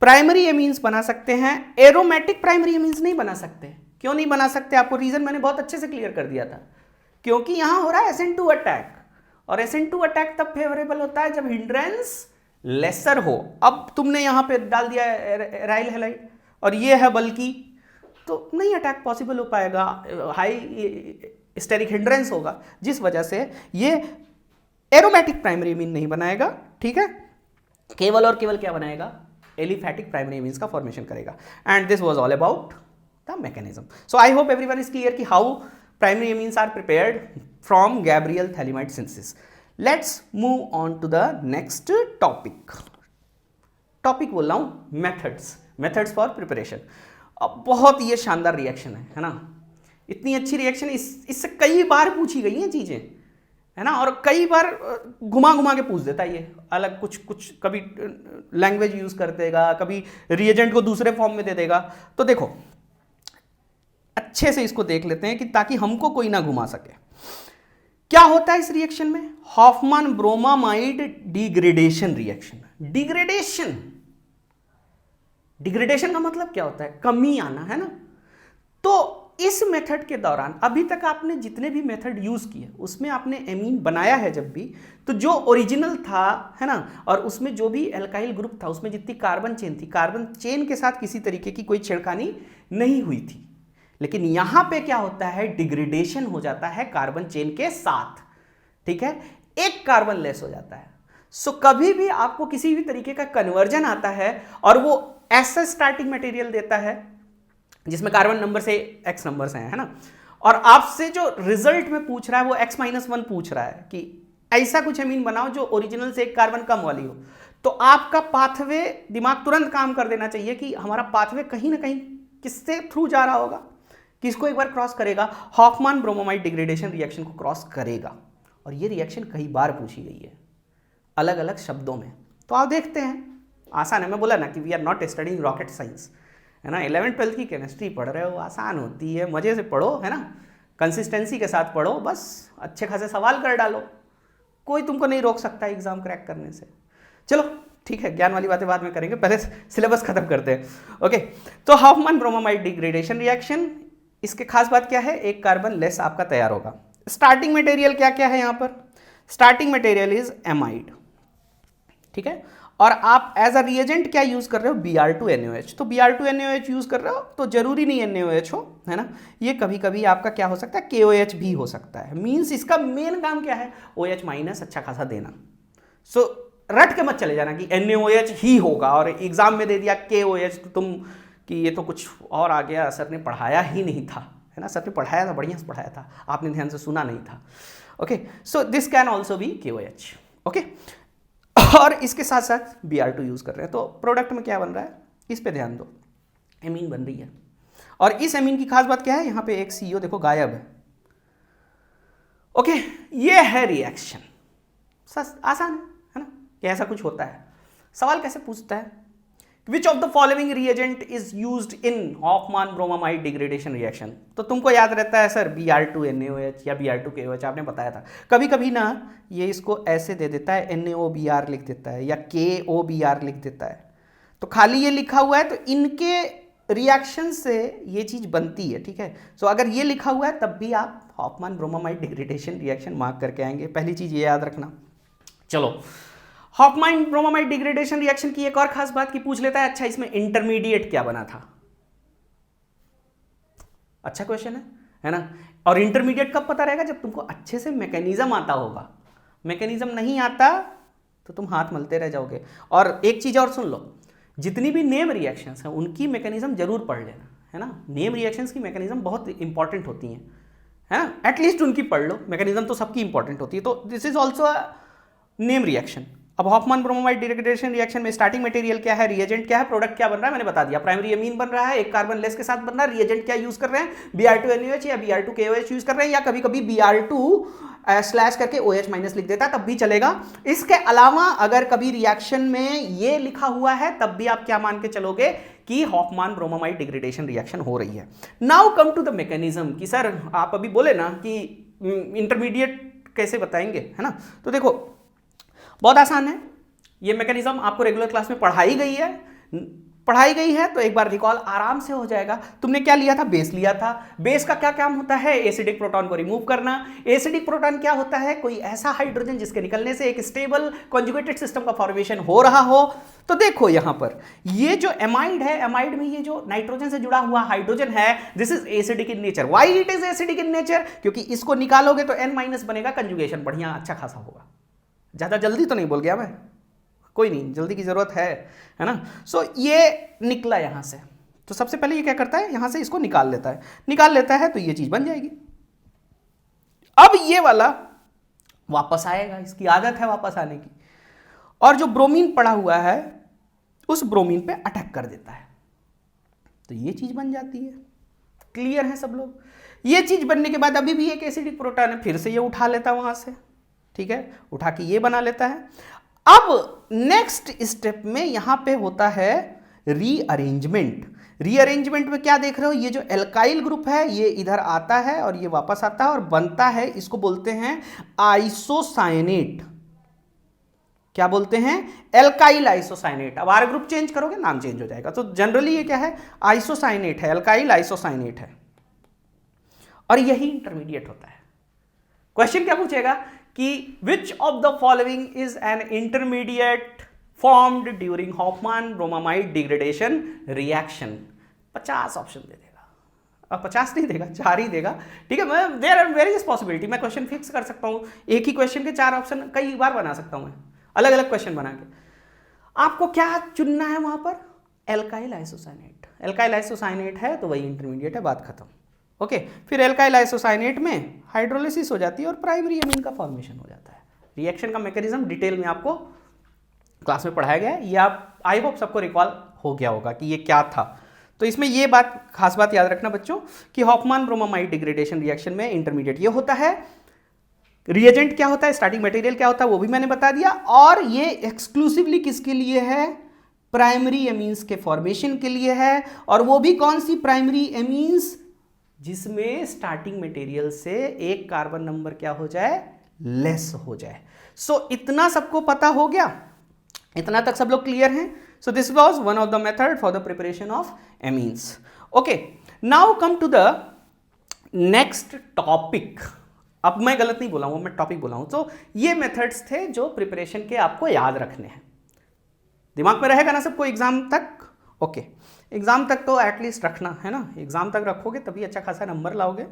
प्राइमरी एमीन्स बना सकते हैं। एरोमेटिक प्राइमरी एमीन्स नहीं बना सकते। क्यों नहीं बना सकते? आपको रीजन मैंने बहुत अच्छे से क्लियर कर दिया था, क्योंकि यहां हो रहा है SN2 अटैक, और SN2 अटैक तब फेवरेबल होता है जब हिंड्रेंस लेसर हो। अब तुमने यहां पे डाल दिया एराइल हैलाइड और ये है बल्कि, तो नहीं अटैक पॉसिबल हो पाएगा, हाई स्टेरिक हिंड्रेंस होगा, जिस वजह से ये एरोमेटिक प्राइमरी एमीन नहीं बनाएगा, ठीक है? केवल और केवल क्या बनाएगा? एलिफैटिक प्राइमरी एमीन्स का फॉर्मेशन करेगा। And this was all about the mechanism. So I hope everyone is clear कि how primary amines are prepared from Gabriel phthalimide synthesis. Let's move on to the next topic. Topic बोल रहा हूं methods for preparation. अब बहुत ये शानदार reaction है ना? इतनी अच्छी रिएक्शन, इससे कई बार पूछी गई हैं चीजें, है ना? और कई बार घुमा घुमा के पूछ देता है ये, अलग कुछ कभी लैंग्वेज यूज कर देगा, कभी रिएजेंट को दूसरे फॉर्म में दे देगा। तो देखो अच्छे से इसको देख लेते हैं कि ताकि हमको कोई ना घुमा सके। क्या होता है इस रिएक्शन में? Hoffmann bromamide degradation reaction. Degradation का मतलब क्या होता है? कमी आना, है ना। तो इस मेथड के दौरान अभी तक आपने जितने भी मेथड यूज किए उसमें आपने एमीन बनाया है जब भी, तो जो ओरिजिनल था, है ना, और उसमें जो भी एल्काइल ग्रुप था उसमें जितनी कार्बन चेन थी, कार्बन चेन के साथ किसी तरीके की कोई छेड़खानी नहीं हुई थी। लेकिन यहां पे क्या होता है? डिग्रेडेशन हो जाता है कार्बन चेन के साथ, ठीक है, एक कार्बन लेस हो जाता है। सो कभी भी आपको किसी भी तरीके का कन्वर्जन आता है और वो ऐसा स्टार्टिंग मटेरियल देता है जिसमें कार्बन नंबर से एक्स नंबर से है ना, और आपसे जो रिजल्ट में पूछ रहा है वो x-1 पूछ रहा है कि ऐसा कुछ अमीन बनाओ जो ओरिजिनल से एक कार्बन कम वाली हो, तो आपका पाथवे, दिमाग तुरंत काम कर देना चाहिए कि हमारा पाथवे कहीं ना कहीं किससे थ्रू जा रहा होगा, किसको एक बार क्रॉस करेगा? हॉफमैन ब्रोमोमाइड डिग्रेडेशन रिएक्शन को क्रॉस करेगा। और ये रिएक्शन कई बार पूछी गई है अलग अलग शब्दों में, तो आप देखते हैं। आसान है, मैं बोला ना कि we are not studying rocket science, है ना। 11th-12th की केमिस्ट्री पढ़ रहे हो, आसान होती है, मजे से पढ़ो, है ना, कंसिस्टेंसी के साथ पढ़ो, बस अच्छे खासे सवाल कर डालो, कोई तुमको नहीं रोक सकता एग्जाम क्रैक करने से। चलो ठीक है, ज्ञान वाली बातें बाद में करेंगे, पहले सिलेबस खत्म करते हैं। ओके, तो हॉफमैन ब्रोमोमाइड डिग्रेडेशन रिएक्शन, इसके खास बात क्या है? एक कार्बन लेस आपका तैयार होगा। स्टार्टिंग मटेरियल क्या क्या है यहाँ पर? स्टार्टिंग मटेरियल इज एमाइड, ठीक है, और आप एज अ रिएजेंट क्या यूज कर रहे हो? Br2NaOH। तो Br2NaOH यूज कर रहे हो तो जरूरी नहीं NaOH हो, है ना, ये कभी कभी आपका क्या हो सकता है? KOH भी हो सकता है। मींस इसका मेन काम क्या है? OH- अच्छा खासा देना। सो रट के मत चले जाना कि NaOH ही होगा और एग्जाम में दे दिया KOH, तो तुम कि ये तो कुछ और आ गया, सर ने पढ़ाया ही नहीं था, है ना, सर ने पढ़ाया था, बढ़िया से पढ़ाया था, आपने ध्यान से सुना नहीं था। Okay, so this can also B KOH। Okay, और इसके साथ साथ Br2 यूज कर रहे हैं, तो प्रोडक्ट में क्या बन रहा है इस पे ध्यान दो, एमीन बन रही है। और इस एमीन की खास बात क्या है? यहाँ पे एक CO देखो गायब है। ओके, ये है रिएक्शन। आसान है ना, कि ऐसा कुछ होता है। सवाल कैसे पूछता है? Which of the following reagent is used in Hofmann bromamide degradation reaction? तो तुमको याद रहता है सर Br2NaOH या Br2KOH, आपने बताया था। कभी कभी ना ये इसको ऐसे दे देता है, NaOBr लिख देता है या KOBr लिख देता है, तो खाली ये लिखा हुआ है तो इनके रिएक्शन से ये चीज बनती है, ठीक है। सो अगर ये लिखा हुआ है तब भी आप Hoffmann bromamide degradation reaction mark करके आएंगे, पहली चीज ये याद रखना। चलो, हॉफमैन ब्रोमोमाइड डिग्रेडेशन रिएक्शन की एक और खास बात की पूछ लेता है, अच्छा इसमें इंटरमीडिएट क्या बना था? अच्छा क्वेश्चन है ना। और इंटरमीडिएट कब पता रहेगा? जब तुमको अच्छे से मैकेनिज्म आता होगा। मैकेनिज्म नहीं आता तो तुम हाथ मलते रह जाओगे। और एक चीज और सुन लो, जितनी भी नेम रिएक्शंस हैं उनकी मैकेनिज्म जरूर पढ़ लेना, है ना। नेम रिएक्शंस की मैकेनिज्म बहुत इंपॉर्टेंट होती हैं, है ना, एटलीस्ट उनकी पढ़ लो। मैकेनिज्म तो सबकी इंपॉर्टेंट होती है, तो this is also name reaction. अब हॉफमैन ब्रोमोमाइड डिग्रेडेशन रिएक्शन में स्टार्टिंग मटेरियल क्या है, रिएजेंट क्या है, प्रोडक्ट क्या बन रहा है, मैंने बता दिया। प्राइमरी अमीन बन रहा है, एक कार्बन लेस के साथ बन रहा है। रिएजेंट क्या यूज कर रहे हैं? Br2NaOH या Br2KOH यूज कर रहे हैं, या कभी कभी Br2 स्लैश करके OH- लिख देता है, तब भी चलेगा। इसके अलावा अगर कभी रिएक्शन में ये लिखा हुआ है तब भी आप क्या मान के चलोगे कि हॉफमैन ब्रोमोमाइड डिग्रेडेशन रिएक्शन हो रही है। Now come to the mechanism, कि सर आप अभी बोले ना कि इंटरमीडिएट कैसे बताएंगे, है ना। तो देखो बहुत आसान है, ये मैकेनिज्म आपको रेगुलर क्लास में पढ़ाई गई है, तो एक बार रिकॉल आराम से हो जाएगा। तुमने क्या लिया था? बेस लिया था। बेस का क्या काम होता है? एसिडिक प्रोटॉन को रिमूव करना। एसिडिक प्रोटॉन क्या होता है? कोई ऐसा हाइड्रोजन जिसके निकलने से एक स्टेबल कॉन्जुगेटेड सिस्टम का फॉर्मेशन हो रहा हो। तो देखो यहां पर ये जो एमाइड है, एमाइड में ये जो नाइट्रोजन से जुड़ा हुआ हाइड्रोजन है, this is acidic in nature. Why it is acidic in nature? क्योंकि इसको निकालोगे तो N- बनेगा, कंजुगेशन बढ़िया अच्छा खासा होगा। ज्यादा जल्दी तो नहीं बोल गया मैं? कोई नहीं, जल्दी की जरूरत है ना। सो ये निकला यहां से, तो सबसे पहले ये क्या करता है, यहां से इसको निकाल लेता है तो ये चीज बन जाएगी। अब ये वाला वापस आएगा, इसकी आदत है वापस आने की, और जो ब्रोमीन पड़ा हुआ है उस ब्रोमीन पे अटैक कर देता है, तो ये चीज बन जाती है। क्लियर है सब लोग? ये चीज बनने के बाद अभी भी एक एसिडिक प्रोटॉन है, फिर से ये उठा लेता वहां से, ठीक है, उठा के ये बना लेता है। अब नेक्स्ट स्टेप में यहां पे होता है रीअरेंजमेंट। रीअरेंजमेंट में क्या देख रहे हो? ये जो एल्काइल ग्रुप है ये इधर आता है और ये वापस आता है और बनता है, इसको बोलते हैं आइसोसायनेट। क्या बोलते हैं, एल्काइल आइसोसाइनेट। अब आर ग्रुप चेंज करोगे नाम चेंज हो जाएगा। तो जनरली ये क्या है, आइसोसाइनेट है, एल्काइल आइसोसाइनेट है, और यही इंटरमीडिएट होता है। क्वेश्चन क्या पूछेगा कि which of the following is an intermediate formed during Hofmann bromamide degradation reaction. 50 option दे देगा, अब 50 नहीं देगा, 4 ही देगा, ठीक है। मैं देयर आर वेरियस पॉसिबिलिटी, मैं क्वेश्चन फिक्स कर सकता हूं, एक ही क्वेश्चन के 4 ऑप्शन कई बार बना सकता हूं मैं, अलग अलग क्वेश्चन बना के। आपको क्या चुनना है वहां पर, एल्काइल आइसोसाइनेट। एल्काइल आइसोसाइनेट है तो वही इंटरमीडिएट है, बात खत्म। ओके, फिर एल्काइल आइसोसाइनेट में हाइड्रोलिसिस हो जाती है और प्राइमरी एमीन का फॉर्मेशन हो जाता है। रिएक्शन का मैकेनिज्म डिटेल में आपको क्लास में पढ़ाया गया है, ये आप आई होप सबको रिकॉल हो गया होगा कि ये क्या था। तो इसमें ये बात, खास बात याद रखना बच्चों कि हॉफमैन ब्रोमामाइड डिग्रेडेशन रिएक्शन में इंटरमीडिएट ये होता है। रिएजेंट क्या होता है, स्टार्टिंग मटेरियल क्या होता है वो भी मैंने बता दिया, और ये एक्सक्लूसिवली किसके लिए है, प्राइमरी एमीन्स के फॉर्मेशन के लिए है। और वो भी कौन सी प्राइमरी एमीन्स, जिसमें स्टार्टिंग मटेरियल से एक कार्बन नंबर क्या हो जाए, लेस हो जाए। सो इतना सबको पता हो गया, इतना तक सब लोग क्लियर हैं। So this was one of the method for the preparation of amines. Okay, now come to the next topic. अब मैं गलत नहीं बोला हूं, मैं टॉपिक बोला हूं। तो ये मेथड्स थे जो प्रिपरेशन के आपको याद रखने हैं, दिमाग में रहेगा ना सबको एग्जाम तक। ओके, एग्जाम तक तो एटलीस्ट रखना है ना, एग्जाम तक रखोगे तभी अच्छा खासा नंबर लाओगे,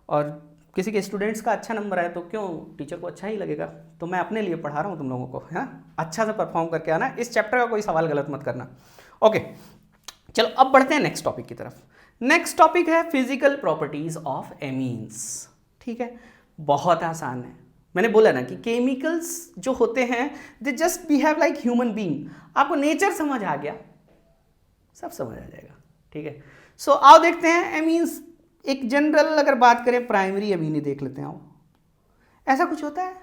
और किसी के स्टूडेंट्स का अच्छा नंबर आए तो क्यों, टीचर को अच्छा ही लगेगा। तो मैं अपने लिए पढ़ा रहा हूँ तुम लोगों को, है ना, अच्छा से परफॉर्म करके आना। इस चैप्टर का कोई सवाल गलत मत करना। ओके, चलो अब बढ़ते हैं नेक्स्ट टॉपिक की तरफ। नेक्स्ट टॉपिक है फिजिकल प्रॉपर्टीज ऑफ एमीन्स। ठीक है, बहुत आसान है। मैंने बोला ना कि केमिकल्स जो होते हैं they just behave like human being. आपको नेचर समझ आ गया, सब समझ आ जाएगा। ठीक है, सो आओ देखते हैं एमीन्स। एक जनरल अगर बात करें प्राइमरी एमीन ही देख लेते हैं। आओ, ऐसा कुछ होता है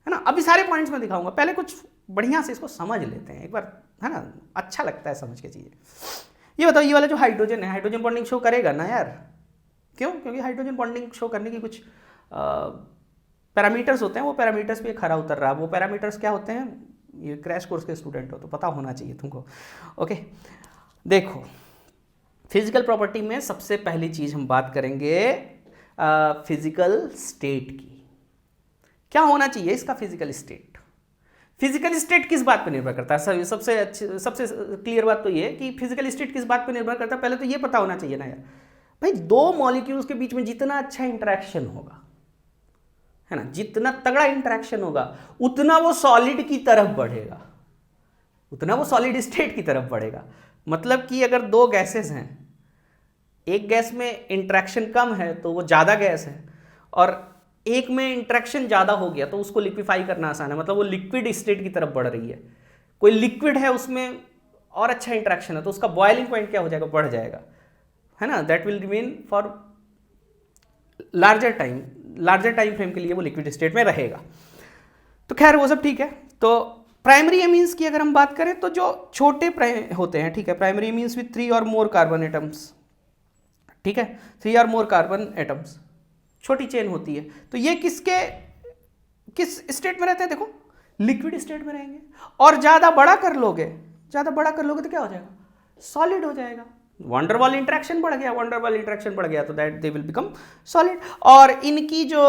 ना। अभी सारे पॉइंट्स में दिखाऊंगा, पहले कुछ बढ़िया से इसको समझ लेते हैं एक बार, है ना, अच्छा लगता है समझ के चीजें। ये बताओ, ये वाला जो हाइड्रोजन है, हाइड्रोजन बॉन्डिंग शो करेगा ना यार, क्यों, क्योंकि हाइड्रोजन बॉन्डिंग शो करने की कुछ पैरामीटर्स होते हैं, वो पैरामीटर्स पे खरा उतर रहा है। वो पैरामीटर्स क्या होते हैं, ये क्रैश कोर्स के स्टूडेंट हो तो पता होना चाहिए तुमको। ओके, देखो फिजिकल प्रॉपर्टी में सबसे पहली चीज हम बात करेंगे फिजिकल स्टेट की। क्या होना चाहिए इसका फिजिकल स्टेट। फिजिकल स्टेट किस बात पर निर्भर करता है, सबसे क्लियर बात तो ये कि फिजिकल स्टेट किस बात पर निर्भर करता है, पहले तो ये पता होना चाहिए ना यार भाई, दो मॉलिक्यूल्स के बीच में जितना अच्छा इंटरेक्शन होगा, है ना, जितना तगड़ा इंटरेक्शन होगा उतना वो सॉलिड की तरफ बढ़ेगा, उतना वो सॉलिड स्टेट की तरफ बढ़ेगा। मतलब कि अगर दो गैसेस हैं, एक गैस में इंटरेक्शन कम है तो वो ज़्यादा गैस है, और एक में इंटरेक्शन ज़्यादा हो गया तो उसको लिक्विफाई करना आसान है, मतलब वो लिक्विड स्टेट की तरफ बढ़ रही है। कोई लिक्विड है उसमें और अच्छा इंटरेक्शन है तो उसका बॉइलिंग पॉइंट क्या हो जाएगा, बढ़ जाएगा, है ना, that will remain for larger time frame के लिए वो लिक्विड स्टेट में रहेगा। तो खैर वो सब ठीक है। तो प्राइमरी एमीन्स की अगर हम बात करें तो जो छोटे होते हैं, ठीक है, प्राइमरी एमीन्स विथ 3 और मोर कार्बन एटम्स, ठीक है, 3 और मोर कार्बन एटम्स, छोटी चेन होती है। तो ये किस स्टेट में रहते हैं, देखो लिक्विड स्टेट में रहेंगे। और ज़्यादा बड़ा कर लोगे तो क्या हो जाएगा, सॉलिड हो जाएगा। वंडरवॉल इंटरेक्शन बढ़ गया तो that they will become solid. और इनकी जो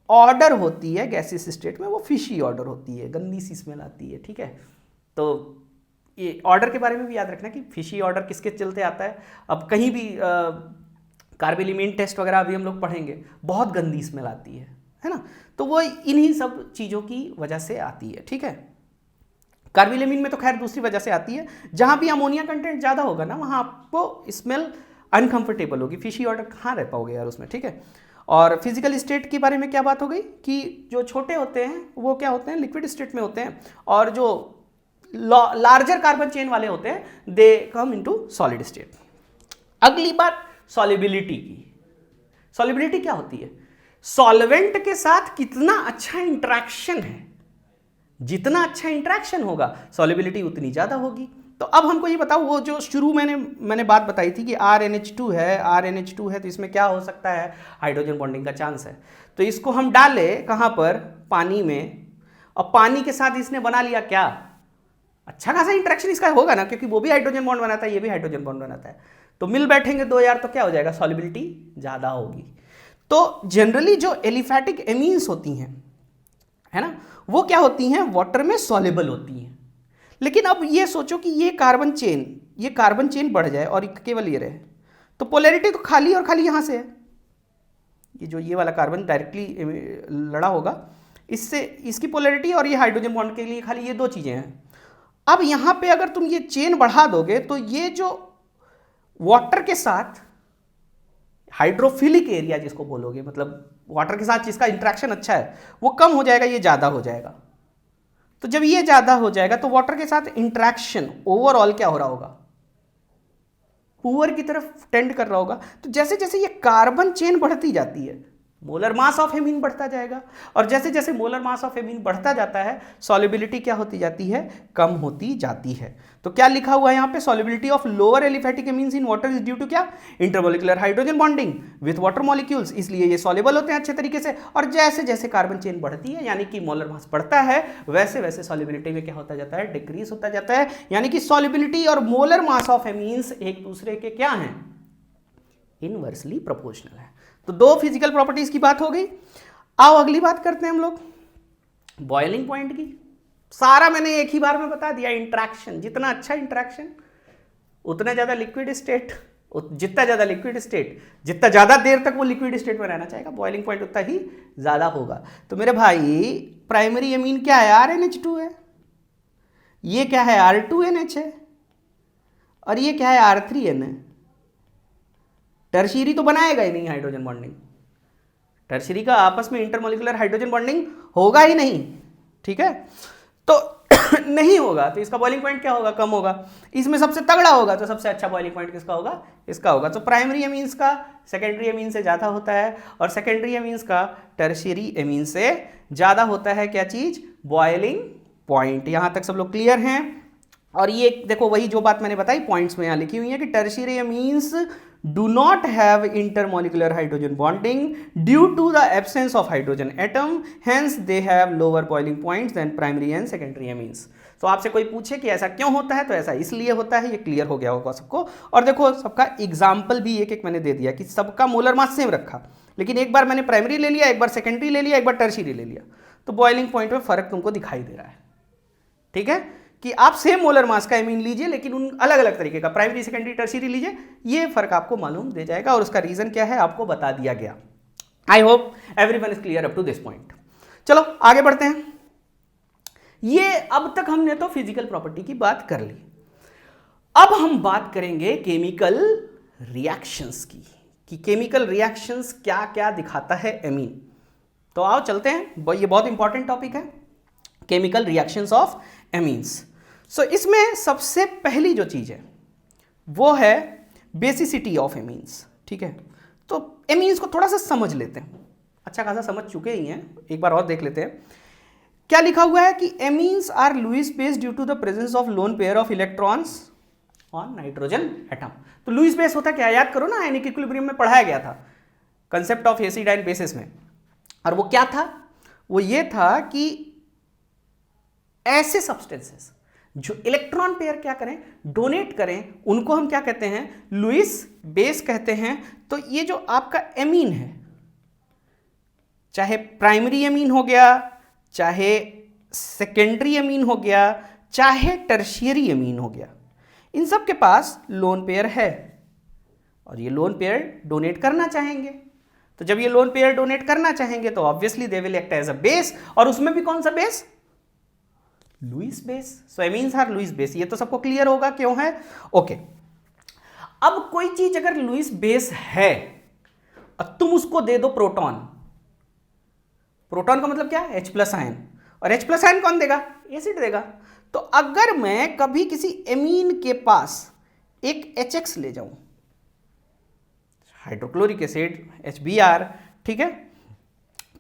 ऑर्डर होती है गैसियस स्टेट में वो फिशी ऑर्डर होती है, गंदी सी स्मेल आती है। ठीक है, तो ये ऑर्डर के बारे में भी याद रखना कि फिशी ऑर्डर किसके चलते आता है। अब कहीं भी कार्बेलिमीन टेस्ट वगैरह अभी हम लोग पढ़ेंगे, बहुत गंदी स्मेल आती है ना, तो वो इन्हीं सब चीज़ों की वजह से आती है। ठीक है, कार्बेलिमीन में तो खैर दूसरी वजह से आती है, जहाँ भी अमोनिया कंटेंट ज़्यादा होगा ना वहाँ आपको स्मेल अनकंफर्टेबल होगी, फिशी ऑर्डर कहाँ रह पाओगे यार उसमें। ठीक है, और फिजिकल स्टेट के बारे में क्या बात हो गई कि जो छोटे होते हैं वो क्या होते हैं, लिक्विड स्टेट में होते हैं, और जो लार्जर कार्बन चेन वाले होते हैं दे कम इनटू सॉलिड स्टेट। अगली बात सॉलिबिलिटी की। सॉलिबिलिटी क्या होती है, सॉल्वेंट के साथ कितना अच्छा इंटरेक्शन है, जितना अच्छा इंटरेक्शन होगा सॉलिबिलिटी उतनी ज़्यादा होगी। तो अब हमको ये बताओ, वो जो शुरू मैंने बात बताई थी कि RNH2 है तो इसमें क्या हो सकता है, हाइड्रोजन बॉन्डिंग का चांस है। तो इसको हम डालें कहाँ पर, पानी में, और पानी के साथ इसने बना लिया क्या, अच्छा खासा इंटरेक्शन इसका होगा ना, क्योंकि वो भी हाइड्रोजन बॉन्ड बनाता है, ये भी हाइड्रोजन बॉन्ड बनाता है, तो मिल बैठेंगे दो यार, तो क्या हो जाएगा, सॉल्युबिलिटी ज्यादा होगी। तो जनरली जो एलिफैटिक एमीन्स होती हैं, है ना, वो क्या होती हैं, वाटर में सॉल्युबल होती हैं। लेकिन अब ये सोचो कि ये कार्बन चेन बढ़ जाए और केवल ये रहे, तो पोलैरिटी तो खाली और खाली यहां से है, ये वाला कार्बन डायरेक्टली लड़ा होगा इससे, इसकी पोलैरिटी और ये हाइड्रोजन बॉन्ड के लिए खाली ये दो चीजें हैं। अब यहां पे अगर तुम ये चेन बढ़ा दोगे तो ये जो वाटर के साथ हाइड्रोफिलिक एरिया जिसको बोलोगे, मतलब वाटर के साथ जिसका इंटरेक्शन अच्छा है, वो कम हो जाएगा, ये ज्यादा हो जाएगा। तो जब ये ज्यादा हो जाएगा तो वाटर के साथ इंटरेक्शन ओवरऑल क्या हो रहा होगा, पुअर की तरफ टेंड कर रहा होगा। तो जैसे जैसे ये कार्बन चेन बढ़ती जाती है, मोलर मास ऑफ एमीन बढ़ता जाएगा, और जैसे जैसे मोलर मास ऑफ एमीन बढ़ता जाता है, सॉल्युबिलिटी क्या होती जाती है, कम होती जाती है। तो क्या लिखा हुआ है यहाँ पे, solubility of lower aliphatic amines in water is due to क्या, intermolecular hydrogen bonding with water molecules, इसलिए ये सॉल्युबल होते हैं अच्छे तरीके से। और जैसे जैसे कार्बन चेन बढ़ती है, यानी कि मोलर मास बढ़ता है, वैसे वैसे सॉल्युबिलिटी में क्या होता जाता है, डिक्रीज होता जाता है। यानी कि सॉल्युबिलिटी और मोलर मास ऑफ एमीन्स एक दूसरे के क्या हैं, इनवर्सली प्रोपोर्शनल है। तो दो फिजिकल प्रॉपर्टीज की बात हो गई। आओ अगली बात करते हैं हम लोग बॉइलिंग पॉइंट की। सारा मैंने एक ही बार में बता दिया, इंट्रैक्शन, जितना अच्छा इंट्रैक्शन उतना ज्यादा लिक्विड स्टेट, जितना ज्यादा लिक्विड स्टेट, जितना ज्यादा देर तक वो लिक्विड स्टेट में रहना चाहेगा, बॉइलिंग पॉइंट उतना ही ज्यादा होगा। तो मेरे भाई प्राइमरी एमीन क्या है, RNH2 है, ये क्या है, R2NH है, और ये क्या है, R3N है। टर्शियरी तो बनाएगा ही नहीं हाइड्रोजन बॉन्डिंग, टर्शियरी का आपस में इंटरमोलिकुलर हाइड्रोजन बॉन्डिंग होगा ही नहीं, ठीक है, तो नहीं होगा, तो इसका बॉइलिंग पॉइंट क्या होगा, कम होगा। इसमें सबसे तगड़ा होगा तो सबसे अच्छा बॉइलिंग पॉइंट किसका होगा, इसका होगा। तो प्राइमरी एमीन्स का सेकेंडरी एमीन से ज्यादा होता है, और सेकेंडरी एमीन्स का टर्शियरी एमीन से ज्यादा होता है क्या चीज, बॉइलिंग पॉइंट। यहां तक सब लोग क्लियर हैं। और ये देखो वही जो बात मैंने बताई पॉइंट्स में यहां लिखी हुई है कि tertiary amines do not have intermolecular hydrogen bonding due to the absence of hydrogen atom, hence they have lower boiling points than primary and secondary amines। तो आपसे कोई पूछे कि ऐसा क्यों होता है, तो ऐसा इसलिए होता है, ये क्लियर हो गया होगा सबको। और देखो सबका एग्जाम्पल भी एक एक मैंने दे दिया कि सबका मोलर मास सेम रखा, लेकिन एक बार मैंने प्राइमरी ले लिया, एक बार सेकेंडरी ले लिया, एक बार टर्शियरी ले लिया, तो बॉइलिंग पॉइंट में फर्क तुमको दिखाई दे रहा है, ठीक है, कि आप सेम मोलर मास का एमीन लीजिए लेकिन उन अलग अलग तरीके का, प्राइमरी सेकेंडरी टर्शियरी लीजिए, ये फर्क आपको मालूम दे जाएगा, और उसका रीजन क्या है आपको बता दिया गया। I hope everyone is clear up to this point. चलो आगे बढ़ते हैं। ये अब तक हमने तो फिजिकल प्रॉपर्टी की बात कर ली, अब हम बात करेंगे केमिकल रिएक्शंस की, कि केमिकल रिएक्शंस क्या क्या दिखाता है एमीन। तो आओ चलते हैं, ये बहुत इंपॉर्टेंट टॉपिक है, केमिकल रिएक्शंस ऑफ एमीन्स। सो इसमें सबसे पहली जो चीज है वो है बेसिसिटी ऑफ एमीन्स, ठीक है। तो एमीन्स को थोड़ा सा समझ लेते हैं, अच्छा खासा समझ चुके ही हैं, एक बार और देख लेते हैं क्या लिखा हुआ है कि amines are Lewis base due to the presence of lone pair of electrons on nitrogen atom. तो लुईस बेस होता क्या, याद करो ना, आयनिक इक्विलिब्रियम में पढ़ाया गया था कंसेप्ट ऑफ एसिडाइन बेसिस में, और वो क्या था, वो ये था कि ऐसे सब्सटेंसेस जो इलेक्ट्रॉन पेयर क्या करें, डोनेट करें, उनको हम क्या कहते हैं, लुईस बेस कहते हैं। तो ये जो आपका एमीन है, चाहे प्राइमरी एमीन हो गया, चाहे सेकेंडरी एमीन हो गया, चाहे टर्शियरी एमीन हो गया, इन सब के पास लोन पेयर है, और ये लोन पेयर डोनेट करना चाहेंगे। तो जब ये लोन पेयर डोनेट करना चाहेंगे तो obviously they will act as a base, और उसमें भी कौन सा base, Lewis base. So amines are Lewis base, ये तो सबको क्लियर होगा क्यों है, ओके। अब कोई चीज अगर लुईस बेस है और तुम उसको दे दो प्रोटॉन, प्रोटॉन का मतलब क्या है, H+ आयन, और H+ आयन कौन देगा, एसिड देगा। तो अगर मैं कभी किसी एमीन के पास एक HX ले जाऊं, हाइड्रोक्लोरिक एसिड HBr, ठीक है,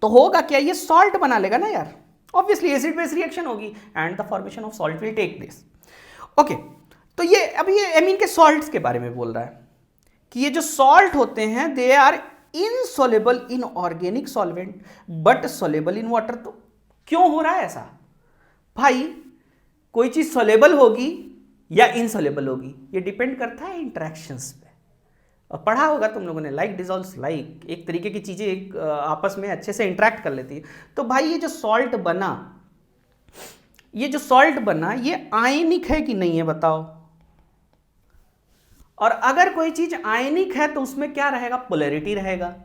तो होगा क्या, ये सॉल्ट बना लेगा ना यार, ऑब्वियसली एसिड बेस रिएक्शन होगी and the formation of salt will take place, okay. तो ये अभी ये एमीन के सॉल्ट्स के बारे में बोल रहा है कि ये जो सॉल्ट होते हैं they are insoluble in organic solvent but soluble in water. तो क्यों हो रहा है ऐसा, भाई कोई चीज सोलेबल होगी या इनसोलेबल होगी, ये डिपेंड करता है इंटरेक्शंस पे। और पढ़ा होगा तुम लोगों ने, लाइक डिजॉल्व्स लाइक, एक तरीके की चीजें एक आपस में अच्छे से इंटरेक्ट कर लेती है। तो भाई ये जो सॉल्ट बना, ये आयनिक है कि नहीं है बताओ। और अगर कोई चीज आयनिक है तो उसमें क्या रहेगा, पोलैरिटी रहेगा।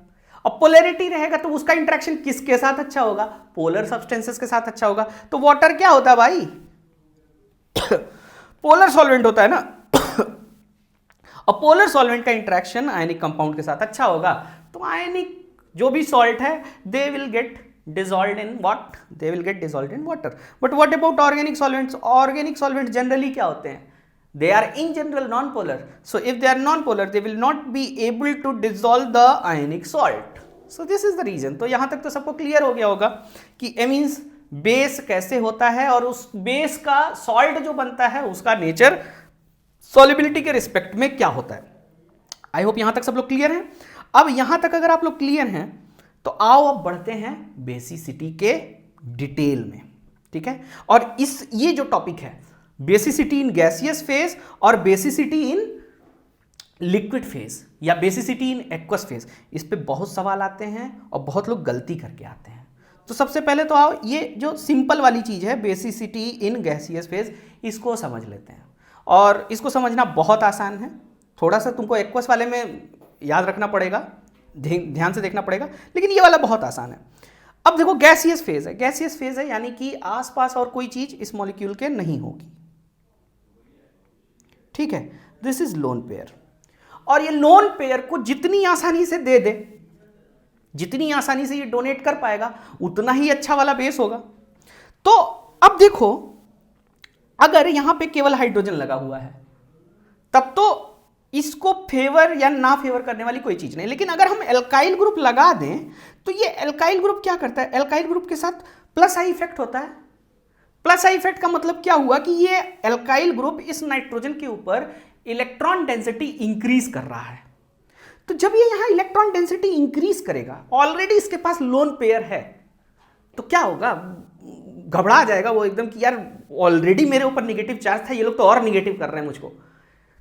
और पोलैरिटी रहेगा तो उसका इंटरेक्शन किसके साथ अच्छा होगा, पोलर सब्सटेंसेस के साथ अच्छा होगा। तो वाटर क्या होता है भाई, पोलर सॉल्वेंट होता है ना। और पोलर सॉल्वेंट का इंटरेक्शन आयनिक कंपाउंड के साथ अच्छा होगा। तो आयनिक जो भी सॉल्ट है they will get dissolved in what, they will get dissolved in water. But what about organic solvents? Organic solvents generally क्या होते हैं, they are in general non-polar. So if they are non-polar, they will not be able to dissolve the ionic salt. So this is the reason. तो यहाँ तक तो सबको clear हो गया होगा कि एमीन्स बेस कैसे होता है और उस बेस का सॉल्ट जो बनता है उसका नेचर सॉल्युबिलिटी के रिस्पेक्ट में क्या होता है। आई होप यहाँ तक सब लोग क्लियर हैं। अब यहाँ तक अगर आप लोग क्लियर हैं तो आओ अब बढ़ते हैं बेसिसिटी के डिटेल में, ठीक है। और ये जो टॉपिक है बेसिसिटी इन गैसियस फेज और बेसिसिटी इन लिक्विड फेज या बेसिसिटी इन एक्वस फेज, इस पे बहुत सवाल आते हैं और बहुत लोग गलती करके आते हैं। तो सबसे पहले तो आओ ये जो सिंपल वाली चीज है बेसिसिटी इन गैसियस फेज, इसको समझ लेते हैं। और इसको समझना बहुत आसान है, थोड़ा सा तुमको एक्वस वाले में याद रखना पड़ेगा, ध्यान से देखना पड़ेगा, लेकिन ये वाला बहुत आसान है। अब देखो गैसियस फेज है, गैसियस फेज है यानी कि आसपास और कोई चीज इस मॉलिक्यूल के नहीं होगी, ठीक है। This is lone pair. और ये लोन पेयर को जितनी आसानी से दे दे, जितनी आसानी से ये डोनेट कर पाएगा, उतना ही अच्छा वाला बेस होगा। तो अब देखो अगर यहां पे केवल हाइड्रोजन लगा हुआ है तब तो इसको फेवर या ना फेवर करने वाली कोई चीज नहीं। लेकिन अगर हम एल्काइल ग्रुप लगा दें तो ये एल्काइल ग्रुप क्या करता है, एल्काइल ग्रुप के साथ प्लस आई इफेक्ट होता है। प्लस आई इफेक्ट का मतलब क्या हुआ कि ये एल्काइल ग्रुप इस नाइट्रोजन के ऊपर इलेक्ट्रॉन डेंसिटी इंक्रीज कर रहा है। तो जब ये यहां इलेक्ट्रॉन डेंसिटी इंक्रीज करेगा, ऑलरेडी इसके पास लोन पेयर है, तो क्या होगा, घबरा जाएगा वो एकदम कि यार ऑलरेडी मेरे ऊपर नेगेटिव चार्ज था, ये लोग तो और नेगेटिव कर रहे हैं मुझको।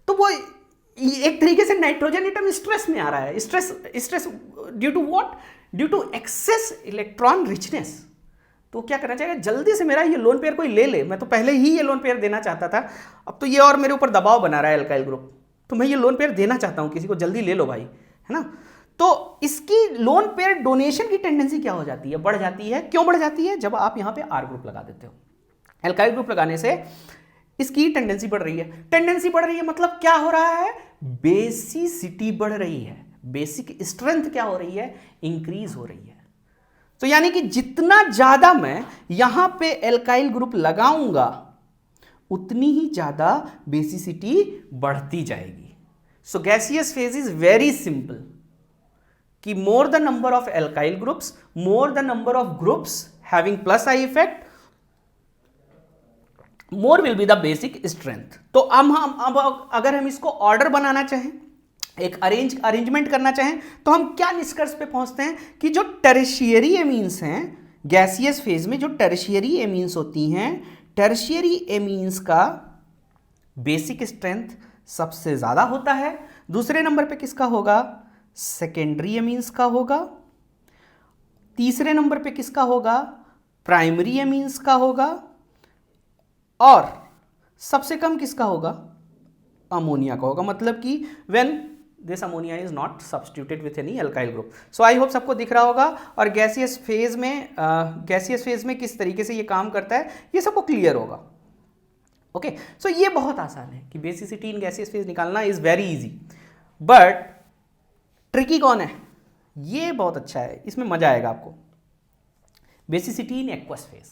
तो वो एक तरीके से नाइट्रोजन एटम स्ट्रेस में आ रहा है। Stress due to what, due to excess electron richness. तो क्या करना चाहिए, जल्दी से मेरा ये लोन पेयर कोई ले ले, मैं तो पहले ही ये लोन पेयर देना चाहता था, अब तो ये और मेरे ऊपर दबाव बना रहा है एल्काइल ग्रुप, तो मैं ये लोन पेयर देना चाहता हूं किसी को, जल्दी ले लो भाई, है ना। तो इसकी लोन पेयर डोनेशन की टेंडेंसी क्या हो जाती है, बढ़ जाती है। क्यों बढ़ जाती है, जब आप यहां पे आर ग्रुप लगा देते हो। एल्काइल ग्रुप लगाने से इसकी टेंडेंसी बढ़ रही है। टेंडेंसी बढ़ रही है मतलब क्या हो रहा है, बेसिसिटी बढ़ रही है, बेसिक स्ट्रेंथ क्या हो रही है, इंक्रीज हो रही है। तो यानी कि जितना ज्यादा मैं यहां पे एल्काइल ग्रुप लगाऊंगा उतनी ही ज्यादा बेसिसिटी बढ़ती जाएगी। So gaseous phase is very simple कि more the number of alkyl groups, more the number of groups having plus I effect, more will be the basic strength. तो अब अगर हम इसको ऑर्डर बनाना चाहें, एक अरेंजमेंट करना चाहें, तो हम क्या निष्कर्ष पे पहुंचते हैं कि जो टर्शियरी एमीन्स हैं गैसियस फेज में, जो टर्शियरी एमीन्स होती हैं, टर्शियरी एमीन्स का बेसिक स्ट्रेंथ सबसे ज्यादा होता है। दूसरे नंबर पे किसका होगा, सेकेंडरी एमीन्स का होगा। तीसरे नंबर पे किसका होगा, प्राइमरी एमीन्स का होगा। और सबसे कम किसका होगा, अमोनिया का होगा। मतलब कि when this ammonia is not substituted with any alkyl group. So I hope सबको दिख रहा होगा। और गैसियस फेज में किस तरीके से ये काम करता है ये सबको क्लियर होगा। ओके, सो ये बहुत आसान है कि बेसिसिटी इन गैसियस फेज निकालना is very easy. But tricky कौन है, ये बहुत अच्छा है, इसमें मजा आएगा आपको। Basicity in aqueous phase,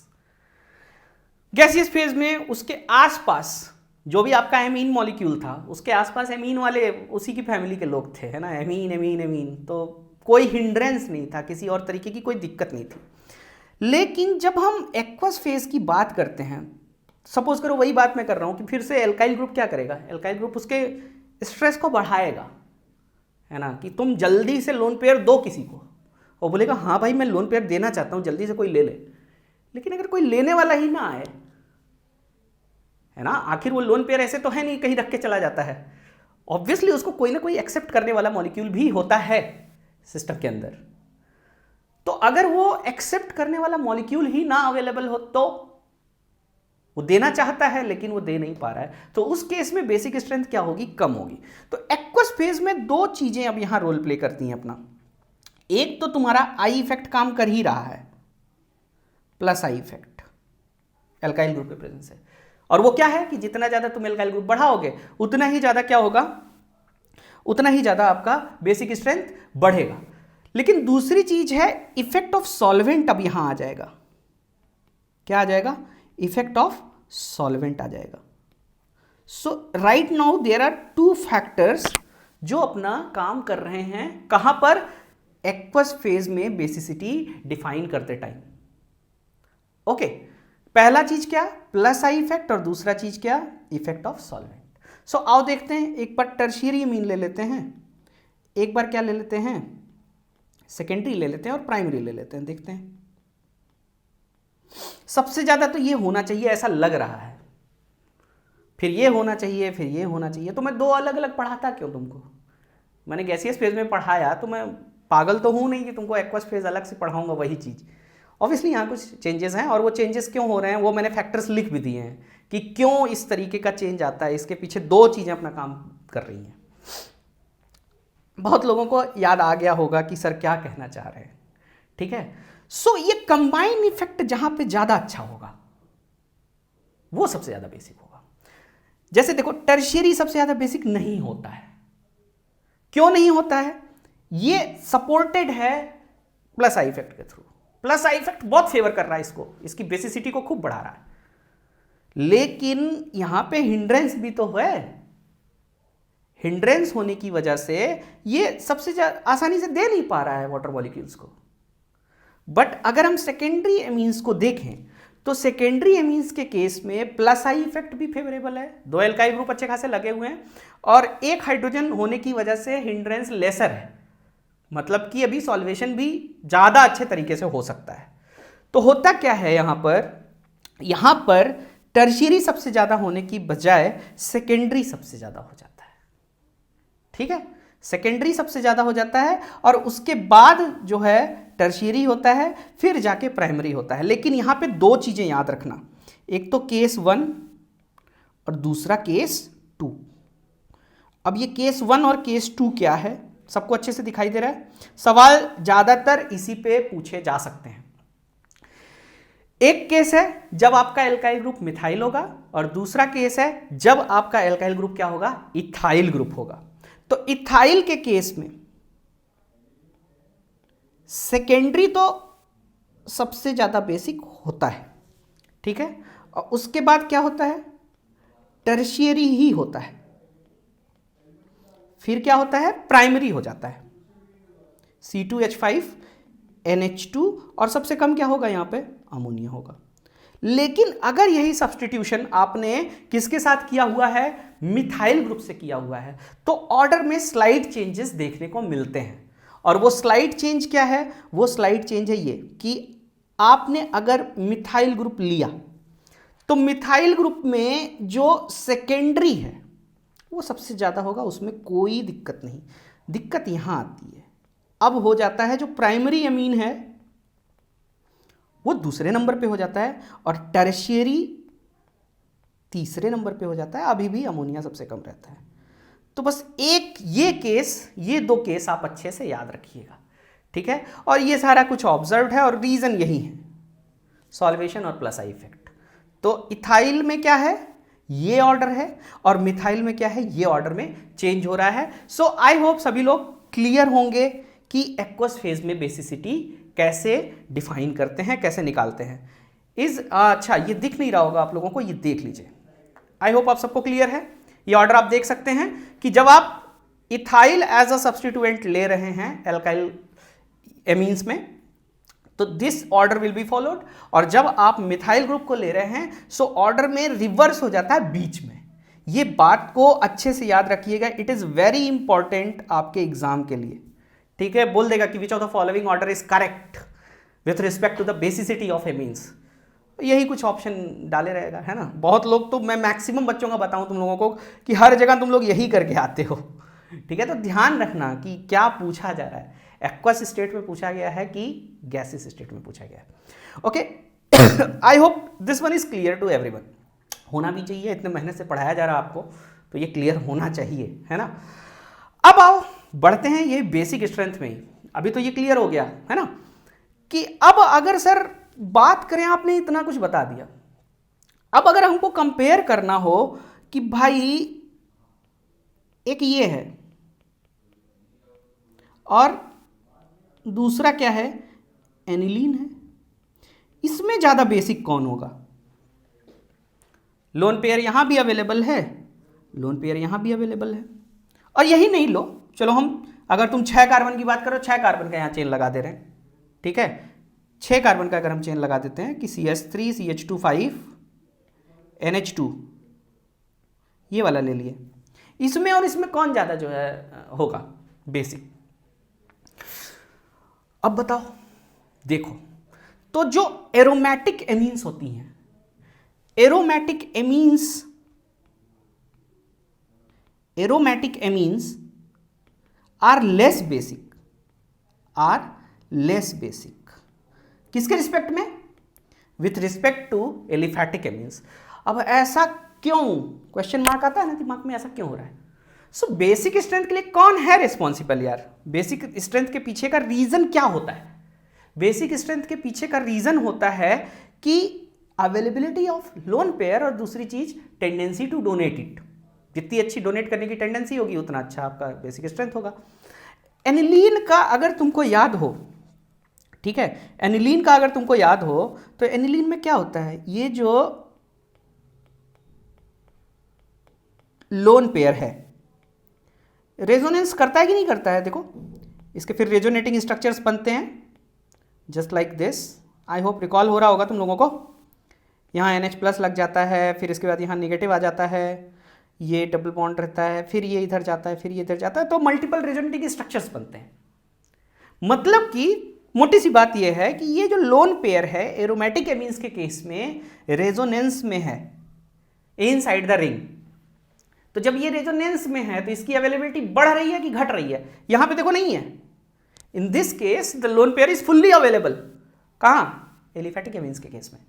gaseous phase में उसके आसपास जो भी आपका एमीन मॉलिक्यूल था उसके आसपास एमीन वाले उसी की फैमिली के लोग थे, है ना, एमीन एमीन एमीन, तो कोई हिंड्रेंस नहीं था, किसी और तरीके की कोई दिक्कत नहीं थी। लेकिन जब हम एक्वस फेज की बात करते हैं, सपोज करो वही बात मैं कर रहा हूं कि फिर से एल्काइल ग्रुप क्या करेगा, एल्काइल ग्रुप उसके स्ट्रेस को बढ़ाएगा, है ना, कि तुम जल्दी से लोन पेयर दो किसी को, और बोलेगा हाँ भाई मैं लोन पेयर देना चाहता हूँ, जल्दी से कोई ले ले। लेकिन अगर कोई लेने वाला ही ना आए है ना, आखिर वो लोन पेयर ऐसे तो है नहीं कहीं रख के चला जाता है, ऑब्वियसली उसको कोई ना कोई एक्सेप्ट करने वाला मॉलिक्यूल भी होता है सिस्टम के अंदर। तो अगर वो एक्सेप्ट करने वाला मॉलिक्यूल ही ना अवेलेबल हो तो वो देना चाहता है लेकिन वो दे नहीं पा रहा है, तो उस केस में बेसिक स्ट्रेंथ क्या होगी, कम होगी। तो एक्वस फेज में दो चीजें अब यहां रोल प्ले करती हैं अपना। एक तो तुम्हारा आई इफेक्ट काम कर ही रहा है, plus I effect alkyl group के प्रेजेंस है, और वो क्या है कि जितना ज्यादा तुम एल्काइल ग्रुप बढ़ाओगे उतना ही ज्यादा क्या होगा, उतना ही ज्यादा आपका बेसिक स्ट्रेंथ बढ़ेगा। लेकिन दूसरी चीज है इफेक्ट ऑफ सॉल्वेंट, अब यहां आ जाएगा, क्या आ जाएगा, इफेक्ट ऑफ सॉल्वेंट आ जाएगा। So right now there are two factors जो अपना काम कर रहे हैं कहां पर, एक्वस फेज में बेसिसिटी डिफाइन करते टाइम। ओके, पहला चीज क्या, प्लस आई इफेक्ट, और दूसरा चीज क्या, इफेक्ट ऑफ सॉल्वेंट। सो आओ देखते हैं, एक बार टर्शियरी अमीन ले लेते हैं, एक बार क्या ले लेते हैं, सेकेंडरी ले लेते हैं और प्राइमरी ले लेते हैं, देखते हैं। सबसे ज्यादा तो ये होना चाहिए ऐसा लग रहा है, फिर ये होना चाहिए, फिर ये होना चाहिए। तो मैं दो अलग अलग पढ़ाता क्यों तुमको, मैंने गैसियस फेज में पढ़ाया तो मैं पागल तो हूं नहीं कि तुमको एक्वस फेज अलग से पढ़ाऊंगा वही चीज। ऑब्वियसली यहाँ कुछ चेंजेस हैं, और वो चेंजेस क्यों हो रहे हैं वो मैंने फैक्टर्स लिख भी दिए हैं कि क्यों इस तरीके का चेंज आता है, इसके पीछे दो चीजें अपना काम कर रही हैं। बहुत लोगों को याद आ गया होगा कि सर क्या कहना चाह रहे हैं, ठीक है। सो ये कंबाइन इफेक्ट जहां पे ज्यादा अच्छा होगा वो सबसे ज्यादा बेसिक होगा। जैसे देखो टर्शियरी सबसे ज्यादा बेसिक नहीं होता है, क्यों नहीं होता है, ये सपोर्टेड है प्लस आई इफेक्ट के थ्रू। प्लस आई इफेक्ट बहुत फेवर कर रहा है इसको, इसकी बेसिसिटी को खूब बढ़ा रहा है, लेकिन यहां पे हिंड्रेंस भी तो है। हिंड्रेंस होने की वजह से ये सबसे आसानी से दे नहीं पा रहा है वाटर मॉलिक्यूल्स को। बट अगर हम सेकेंडरी एमीन्स को देखें तो सेकेंडरी एमीन्स के केस में प्लस आई इफेक्ट भी फेवरेबल है, दो एल्काइल ग्रुप अच्छे खासे लगे हुए हैं और एक हाइड्रोजन होने की वजह से हिंड्रेंस लेसर है, मतलब कि अभी सॉल्वेशन भी ज्यादा अच्छे तरीके से हो सकता है। तो होता क्या है यहां पर टर्शियरी सबसे ज्यादा होने की बजाय सेकेंडरी सबसे ज्यादा हो जाता है, ठीक है, सेकेंडरी सबसे ज्यादा हो जाता है और उसके बाद जो है टर्शियरी होता है, फिर जाके प्राइमरी होता है। लेकिन यहां पे दो चीजें याद रखना, एक तो केस 1 और दूसरा केस 2। अब ये केस 1 और केस 2 क्या है, सबको अच्छे से दिखाई दे रहा है, सवाल ज्यादातर इसी पे पूछे जा सकते हैं। एक केस है जब आपका एल्काइल ग्रुप मिथाइल होगा और दूसरा केस है जब आपका एल्काइल ग्रुप क्या होगा, इथाइल ग्रुप होगा। तो इथाइल के केस में सेकेंडरी तो सबसे ज्यादा बेसिक होता है, ठीक है, और उसके बाद क्या होता है, टर्शियरी ही होता है, फिर क्या होता है, प्राइमरी हो जाता है, C2H5 NH2 और सबसे कम क्या होगा यहां पे, अमोनिया होगा। लेकिन अगर यही सब्स्टिट्यूशन आपने किसके साथ किया हुआ है, मिथाइल ग्रुप से किया हुआ है, तो ऑर्डर में स्लाइड चेंजेस देखने को मिलते हैं। और वो स्लाइड चेंज क्या है, वो स्लाइड चेंज है ये कि आपने अगर मिथाइल ग्रुप लिया तो मिथाइल ग्रुप में जो सेकेंडरी है वो सबसे ज्यादा होगा, उसमें कोई दिक्कत नहीं। दिक्कत यहां आती है, अब हो जाता है जो प्राइमरी अमीन है वो दूसरे नंबर पे हो जाता है और टर्शियरी तीसरे नंबर पे हो जाता है, अभी भी अमोनिया सबसे कम रहता है। तो बस एक ये केस, ये दो केस आप अच्छे से याद रखिएगा, ठीक है। और ये सारा कुछ ऑब्जर्व्ड है और रीजन यही है, सॉल्वेशन और प्लस आई इफेक्ट। तो इथाइल में क्या है, ये ऑर्डर है, और मिथाइल में क्या है, ये ऑर्डर में चेंज हो रहा है। सो आई होप सभी लोग क्लियर होंगे कि एक्वस फेज में बेसिसिटी कैसे डिफाइन करते हैं, कैसे निकालते हैं। अच्छा ये दिख नहीं रहा होगा आप लोगों को, ये देख लीजिए, आई होप आप सबको क्लियर है। ये ऑर्डर आप देख सकते हैं कि जब आप इथाइल एज अ सब्स्टिट्यूएंट ले रहे हैं एल्काइल एमीन्स में तो this order will be followed, और जब आप मिथाइल ग्रुप को ले रहे हैं सो ऑर्डर में रिवर्स हो जाता है बीच में। ये बात को अच्छे से याद रखिएगा, इट इज वेरी इंपॉर्टेंट आपके एग्जाम के लिए, ठीक है। बोल देगा कि which of the following order is correct with respect to the basicity of amines, यही कुछ ऑप्शन डाले रहेगा, है ना। बहुत लोग तो, मैं मैक्सिमम बच्चों का बताऊं तुम लोगों को कि हर जगह तुम लोग यही करके आते हो, ठीक है। तो ध्यान रखना कि क्या पूछा जा रहा है। एक्वस स्टेट में पूछा गया है कि गैसेस स्टेट में पूछा गया है। Okay, I hope this one is clear to everyone. होना भी चाहिए, इतने महीने से पढ़ाया जा रहा है आपको, तो ये क्लियर होना चाहिए, है ना। अब आओ बढ़ते हैं ये बेसिक स्ट्रेंथ में ही। अभी तो ये क्लियर हो गया है ना कि अब अगर सर बात करें, आपने इतना कुछ बता दिया, अब अगर हमको कंपेयर करना हो कि भाई एक ये है और दूसरा क्या है, एनिलीन है, इसमें ज्यादा बेसिक कौन होगा। लोन पेयर यहां भी अवेलेबल है, लोन पेयर यहां भी अवेलेबल है, और यही नहीं लो, चलो हम, अगर तुम 6 कार्बन की बात करो, 6 कार्बन का यहां चेन लगा दे रहे हैं, ठीक है। 6 कार्बन का अगर हम चेन लगा देते हैं कि CH3 CH2 5 NH2, ये वाला ले लिए, इसमें और इसमें कौन ज्यादा जो है होगा बेसिक। अब बताओ, देखो तो जो एरोमेटिक एमीन्स होती हैं, aromatic amines are less basic, किसके रिस्पेक्ट में, with respect to aliphatic amines. अब ऐसा क्यों, क्वेश्चन मार्क आता है ना दिमाग में, ऐसा क्यों हो रहा है। सो बेसिक स्ट्रेंथ के लिए कौन है रिस्पॉन्सिबल यार, बेसिक स्ट्रेंथ के पीछे का रीजन क्या होता है। बेसिक स्ट्रेंथ के पीछे का रीजन होता है कि अवेलेबिलिटी ऑफ लोन पेयर, और दूसरी चीज टेंडेंसी टू डोनेट इट, जितनी अच्छी डोनेट करने की टेंडेंसी होगी उतना अच्छा आपका बेसिक स्ट्रेंथ होगा। एनिलीन का अगर तुमको याद हो, ठीक है, एनिलीन का अगर तुमको याद हो तो एनिलीन में क्या होता है, ये जो लोन पेयर है रेजोनेंस करता है कि नहीं करता है। देखो इसके फिर रेजोनेटिंग स्ट्रक्चर्स बनते हैं just like this. I hope recall हो रहा होगा तुम लोगों को। यहाँ NH+ लग जाता है, फिर इसके बाद यहाँ नेगेटिव आ जाता है, ये डबल बॉन्ड रहता है, फिर ये इधर जाता है, फिर ये इधर जाता है, तो मल्टीपल रेजोनेटिंग स्ट्रक्चर्स बनते हैं। मतलब कि मोटी सी बात यह है कि ये जो लोन पेयर है एरोमेटिक एमीन्स के केस में रेजोनेंस में है इनसाइड द रिंग। तो जब ये रेजोनेंस में है तो इसकी अवेलेबिलिटी बढ़ रही है कि घट रही है, यहां पे देखो नहीं है। In this case the lone pair is fully available, कहां, एलिफैटिक एमीन्स के केस में,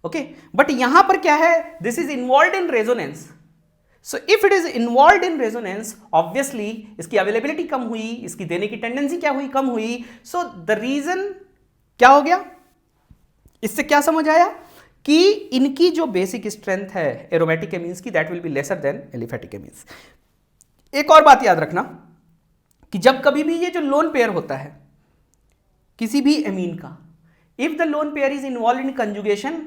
ओके। बट यहां पर क्या है, this is involve in resonance. So if it is involve in resonance, obviously इसकी अवेलेबिलिटी कम हुई, इसकी देने की टेंडेंसी क्या हुई, कम हुई। सो द रीजन क्या हो गया, इससे क्या समझ आया कि इनकी जो बेसिक स्ट्रेंथ है एरोमेटिक एमीन्स की, that will be lesser than aliphatic amines. एक और बात याद रखना कि जब कभी भी ये जो लोन पेयर होता है किसी भी एमीन का, if the lone pair is involve in conjugation,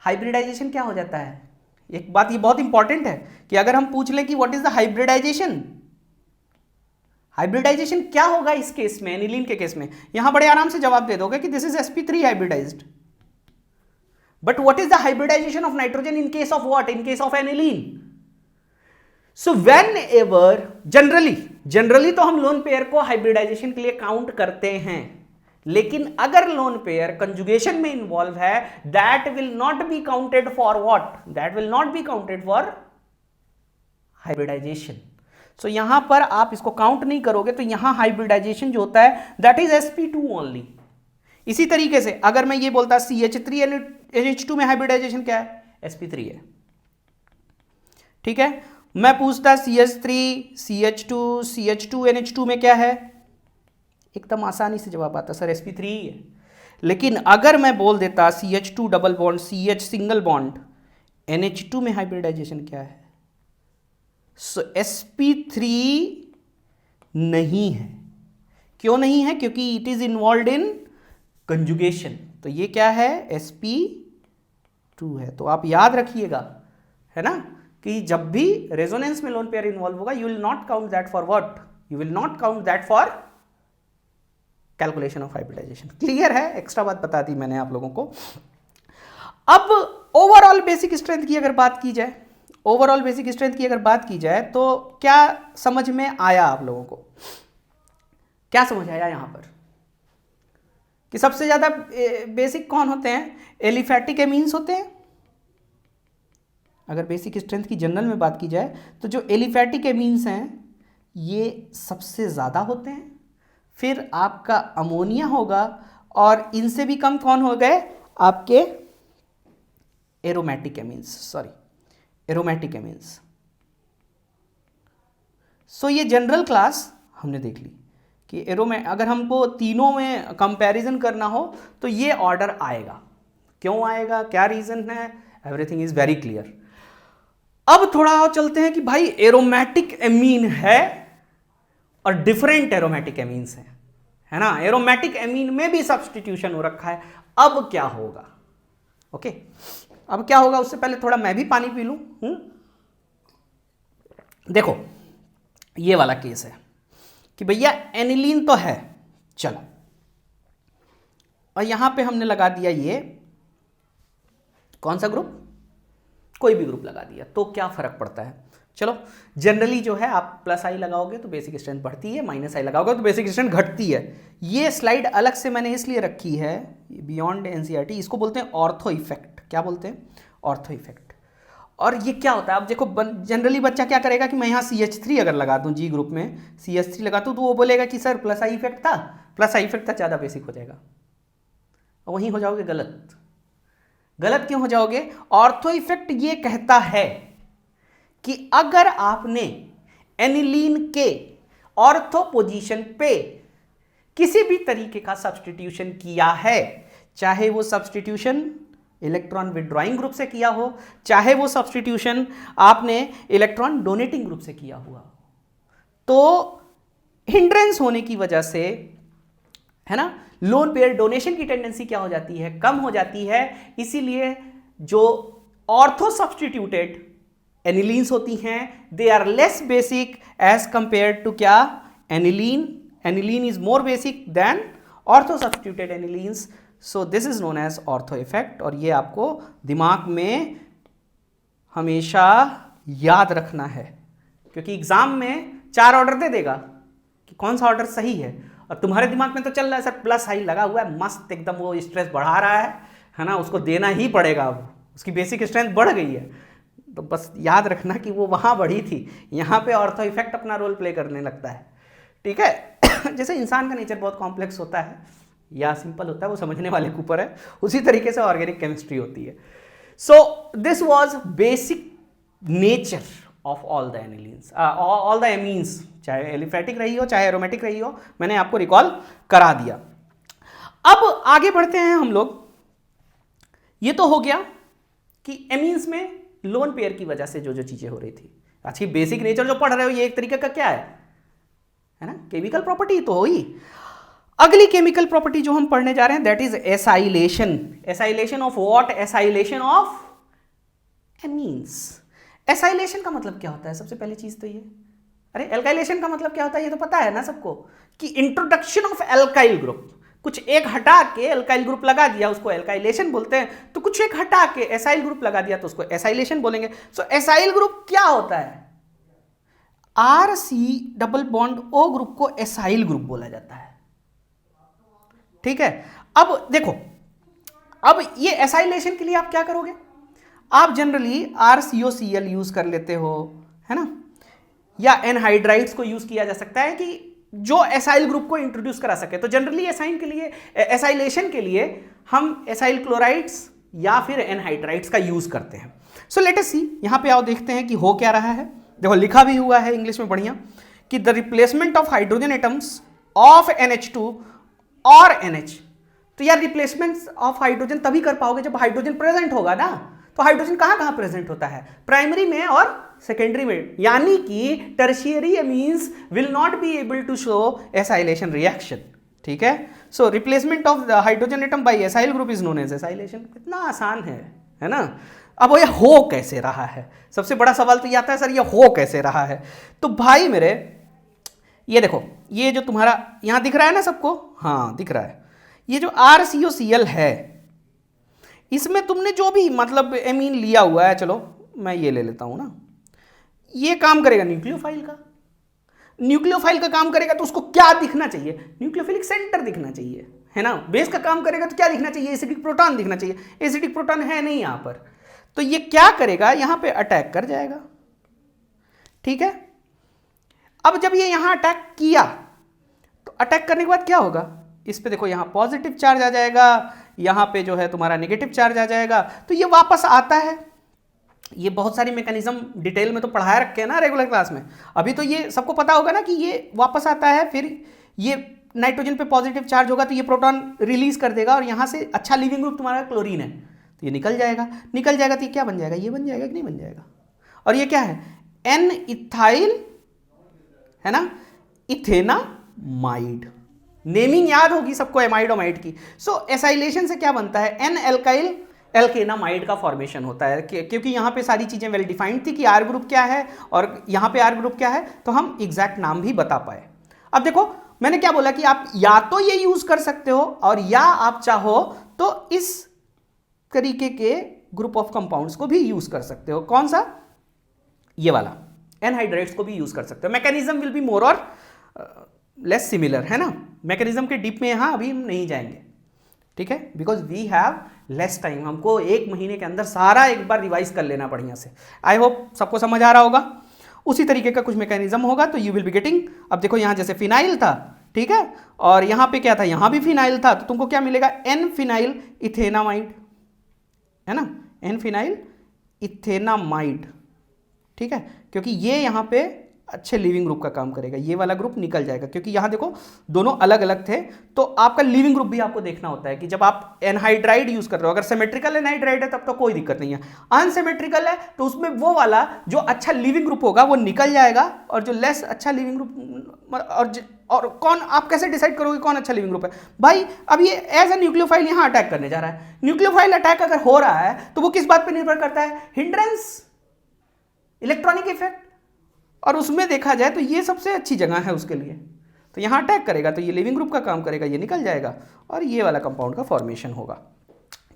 hybridization क्या हो जाता है। एक बात ये बहुत इंपॉर्टेंट है कि अगर हम पूछ लें कि what is the hybridization, hybridization क्या होगा इस केस में, एनिलीन के केस में, यहां बड़े आराम से जवाब दे दोगे कि this is sp3 hybridized. But what is the hybridization of nitrogen in case of what, in case of aniline. So whenever, generally तो हम लोन पेयर को हाइब्रिडाइजेशन के लिए काउंट करते हैं, लेकिन अगर लोन पेयर कंजुगेशन में इन्वॉल्व है, that will not be counted for what, that will not be counted for hybridization. So यहां पर आप इसको काउंट नहीं करोगे, तो यहां हाइब्रिडाइजेशन जो होता है दैट इज sp2 ओनली। इसी तरीके से अगर मैं ये बोलता CH3 NH2 में हाइब्रिडाइजेशन क्या है, sp3 है, ठीक है। मैं पूछता CH3 CH2 NH2 में क्या है, एकदम आसानी से जवाब आता सर sp3 ही है। लेकिन अगर मैं बोल देता CH2 double bond CH single bond NH2 में हाइब्रिडाइजेशन क्या है, सो sp3 नहीं है। क्यों नहीं है, क्योंकि it is involve in conjugation. तो ये क्या है, sp2 है। तो आप याद रखिएगा, है ना, कि जब भी रेजोनेंस में लोन पेयर इन्वॉल्व होगा, you will not count that for what, you will not count that for calculation of hybridization. Clear है, एक्स्ट्रा बात बता दी मैंने आप लोगों को। अब ओवरऑल बेसिक स्ट्रेंथ की अगर बात की जाए, ओवरऑल बेसिक स्ट्रेंथ की अगर बात की जाए तो क्या समझ में आया आप लोगों को, क्या समझ आया यहां पर कि सबसे ज़्यादा बेसिक कौन होते हैं? एलिफैटिक एमीन्स होते हैं। अगर बेसिक स्ट्रेंथ की जनरल में बात की जाए तो जो एलिफैटिक एमीन्स हैं ये सबसे ज़्यादा होते हैं। फिर आपका अमोनिया होगा और इनसे भी कम कौन हो गए? आपके एरोमेटिक एमीन्स, एरोमेटिक एमीन्स। सो ये जनरल क्लास हमने देख ली कि अगर हमको तीनों में कंपैरिजन करना हो तो ये ऑर्डर आएगा। क्यों आएगा, क्या रीजन है, एवरीथिंग इज वेरी क्लियर। अब थोड़ा और चलते हैं कि भाई एरोमेटिक एमीन है और डिफरेंट एरोमेटिक एमीन्स हैं, है ना। एरोमेटिक एमीन में भी सब्स्टिट्यूशन हो रखा है। अब क्या होगा? ओके, अब क्या होगा उससे पहले थोड़ा मैं भी पानी पी लूं। देखो ये वाला केस है कि भैया एनिलीन तो है, चलो, और यहां पे हमने लगा दिया ये कौन सा ग्रुप, कोई भी ग्रुप लगा दिया, तो क्या फर्क पड़ता है? चलो जनरली जो है आप प्लस आई लगाओगे तो बेसिक स्ट्रेंथ बढ़ती है, माइनस आई लगाओगे तो बेसिक स्ट्रेंथ घटती है। ये स्लाइड अलग से मैंने इसलिए रखी है, बियॉन्ड एनसीईआरटी, इसको बोलते हैं ऑर्थो इफेक्ट। क्या बोलते हैं? Ortho effect. और ये क्या होता है? अब देखो जनरली बच्चा क्या करेगा कि मैं यहाँ CH3 अगर लगा दूँ, जी ग्रुप में CH3 लगा दूँ तो वो बोलेगा कि सर प्लस आई इफेक्ट था, प्लस आई इफेक्ट था, ज़्यादा बेसिक हो जाएगा। और वहीं हो जाओगे गलत। गलत क्यों हो जाओगे? ऑर्थो इफेक्ट ये कहता है कि अगर आपने एनिलीन के ऑर्थो पोजीशन पे किसी भी तरीके का सब्स्टिट्यूशन किया है, चाहे वो सब्स्टिट्यूशन इलेक्ट्रॉन विड्रॉइंग ग्रुप से किया हो, चाहे वो सब्स्टिट्यूशन आपने इलेक्ट्रॉन डोनेटिंग ग्रुप से किया हुआ, तो हिंड्रेंस होने की वजह से, है ना, लोन पेयर डोनेशन की टेंडेंसी क्या हो जाती है? कम हो जाती है। इसीलिए जो ऑर्थो सब्स्टिट्यूटेड एनिलीन्स होती हैं they are less basic as compare to क्या? Aniline. Aniline is more basic than ortho substituted anilines. So this is known as ortho effect. और ये आपको दिमाग में हमेशा याद रखना है, क्योंकि एग्जाम में 4 ऑर्डर दे देगा कि कौन सा ऑर्डर सही है, और तुम्हारे दिमाग में तो चल रहा है सर प्लस आई लगा हुआ है, मस्त एकदम, वो स्ट्रेस बढ़ा रहा है ना, उसको देना ही पड़ेगा, अब उसकी बेसिक स्ट्रेंथ बढ़ गई है। तो बस याद रखना कि वो वहाँ बढ़ी थी, यहाँ पे ऑर्थो इफेक्ट अपना रोल प्ले करने लगता है। ठीक है। जैसे इंसान का नेचर बहुत कॉम्प्लेक्स होता है या सिंपल होता है, वो समझने वाले के ऊपर है, उसी तरीके से ऑर्गेनिक केमिस्ट्री होती है। So this was basic nature of all the anilines, all the amines, चाहे एलिफैटिक रही हो चाहे एरोमेटिक रही हो, मैंने आपको रिकॉल करा दिया। अब आगे बढ़ते हैं हम लोग। ये तो हो गया कि एमीन्स में लोन पेयर की वजह से जो जो चीजें हो रही थी। आज की बेसिक नेचर जो पढ़ रहे हो ये एक तरीके का क्या है ना, केमिकल प्रॉपर्टी तो हुई। अगली केमिकल प्रॉपर्टी जो हम पढ़ने जा रहे हैं that is acylation. Acylation of what? Acylation of amines. Acylation का मतलब क्या होता है? सबसे पहली चीज तो ये, अरे एल्काइलेशन का मतलब क्या होता है ये तो पता है ना सबको, कि इंट्रोडक्शन ऑफ एल्काइल ग्रुप। कुछ एक हटा के एल्काइल ग्रुप लगा दिया उसको एल्काइलेशन बोलते हैं, तो कुछ एक हटा के एसाइल ग्रुप लगा दिया तो उसको एसाइलेशन बोलेंगे। सो एसाइल ग्रुप क्या होता है? RC double bond O group को एसाइल ग्रुप बोला जाता है। ठीक है। अब देखो, अब ये एसाइलेशन के लिए आप क्या करोगे? आप जनरली RCOCl यूज कर लेते हो, है ना, या एनहाइड्राइड्स को यूज किया जा सकता है कि जो एसाइल ग्रुप को इंट्रोड्यूस करा सके। तो जनरली एसाइन के लिए, एसाइलेशन के लिए हम एसाइल क्लोराइड्स या फिर एनहाइड्राइड्स का यूज करते हैं। सो लेट अस सी, यहां पे आओ देखते हैं कि हो क्या रहा है। देखो लिखा भी हुआ है इंग्लिश में बढ़िया कि the replacement of hydrogen atoms of NH2 और NH। तो यार रिप्लेसमेंट ऑफ हाइड्रोजन तभी कर पाओगे जब हाइड्रोजन प्रेजेंट होगा ना। तो हाइड्रोजन कहां कहां प्रेजेंट होता है? प्राइमरी में और सेकेंडरी में, यानी कि tertiary amines will not be able to show acylation reaction. ठीक है। So replacement of the hydrogen atom by acyl group is known as acylation. कितना आसान है ना। अब वो ये हो कैसे रहा है? सबसे बड़ा सवाल तो ये आता है सर ये हो कैसे रहा है? तो भाई मेरे, ये देखो, ये जो तुम्हारा यहां दिख रहा है ना सबको, हाँ दिख रहा है, ये जो RCOCl है इसमें तुमने जो भी मतलब एमीन लिया हुआ है, चलो मैं ये ले लेता हूं ना, ये काम करेगा न्यूक्लियोफाइल का। न्यूक्लियोफाइल का काम करेगा तो उसको क्या दिखना चाहिए? न्यूक्लियोफिलिक सेंटर दिखना चाहिए, है ना, बेस का काम करेगा तो क्या दिखना चाहिए, एसिडिक प्रोटॉन दिखना चाहिए, एसिडिक प्रोटॉन है नहीं यहां पर, तो ये क्या करेगा, यहां पे अटैक कर जाएगा। ठीक है, अब जब ये यहां अटैक किया तो अटैक करने के बाद क्या होगा, इस पे देखो यहां पॉजिटिव चार्ज आ जाएगा, यहां पे जो है तुम्हारा नेगेटिव चार्ज आ जाएगा, तो ये वापस आता है। ये बहुत सारी मैकेनिज्म डिटेल में तो पढ़ाया रखे हैं ना रेगुलर क्लास में, अभी तो ये सबको पता होगा ना कि ये वापस आता है, फिर ये नाइट्रोजन पे पॉजिटिव चार्ज होगा तो ये प्रोटॉन रिलीज कर देगा और यहां से अच्छा लिविंग ग्रुप तुम्हारा क्लोरीन है तो ये निकल जाएगा तो ये क्या बन जाएगा, ये बन जाएगा कि नहीं बन जाएगा, और ये क्या है, एन इथाइल, है ना, इथेनामाइड। नेमिंग याद होगी सबको एमाइडोमाइड की। सो एसाइलेशन से क्या बनता है, एन एल्काइल एल्केनामाइड का फॉर्मेशन होता है, क्योंकि यहां पे सारी चीजें वेल डिफाइंड थी कि आर ग्रुप क्या है और यहां पे आर ग्रुप क्या है, तो हम एग्जैक्ट नाम भी बता पाए। अब देखो मैंने क्या बोला कि आप या तो ये यूज कर सकते हो और या आप चाहो तो इस तरीके के ग्रुप ऑफ कंपाउंड्स को भी यूज कर सकते हो। कौन सा, ये वाला एनहाइड्रेट्स को भी यूज कर सकते हो। मैकेनिज्म विल बी मोर और लेस सिमिलर, है ना, मैकेनिज्म के डीप में यहां अभी हम नहीं जाएंगे, ठीक है, because we have less time, हमको 1 महीने के अंदर सारा एक बार रिवाइज कर लेना बढ़िया से। आई होप सबको समझ आ रहा होगा। उसी तरीके का कुछ मैकेनिज्म होगा तो यू विल बी गेटिंग, अब देखो यहां जैसे फिनाइल था, ठीक है, और यहां पे क्या था, यहां भी फिनाइल था, तो तुमको क्या मिलेगा, एन फिनाइल इथेनामाइड, है ना, एन फिनाइल इथेनामाइड, ठीक है, क्योंकि ये यहां पे अच्छे लिविंग ग्रुप का काम करेगा, ये वाला ग्रुप निकल जाएगा, क्योंकि यहां देखो दोनों अलग अलग थे, तो आपका लिविंग ग्रुप भी आपको देखना होता है कि जब आप एनहाइड्राइड यूज कर रहे हो, अगर सिमेट्रिकल एनहाइड्राइड है तब तो कोई दिक्कत नहीं है, अनसिमेट्रिकल है तो उसमें वो वाला जो अच्छा लिविंग ग्रुप होगा वो निकल जाएगा, और जो लेस अच्छा लिविंग ग्रुप, और कौन, आप कैसे डिसाइड करोगे कौन अच्छा लिविंग ग्रुप है भाई, अब ये एज ए न्यूक्लियोफाइल यहां अटैक करने जा रहा है, न्यूक्लियोफाइल अटैक अगर हो रहा है तो वो किस बात पर निर्भर करता है, हिंड्रेंस, इलेक्ट्रॉनिक इफेक्ट, और उसमें देखा जाए तो ये सबसे अच्छी जगह है उसके लिए, तो यहां अटैक करेगा तो ये लिविंग ग्रुप का काम करेगा, ये निकल जाएगा और ये वाला कंपाउंड का फॉर्मेशन होगा,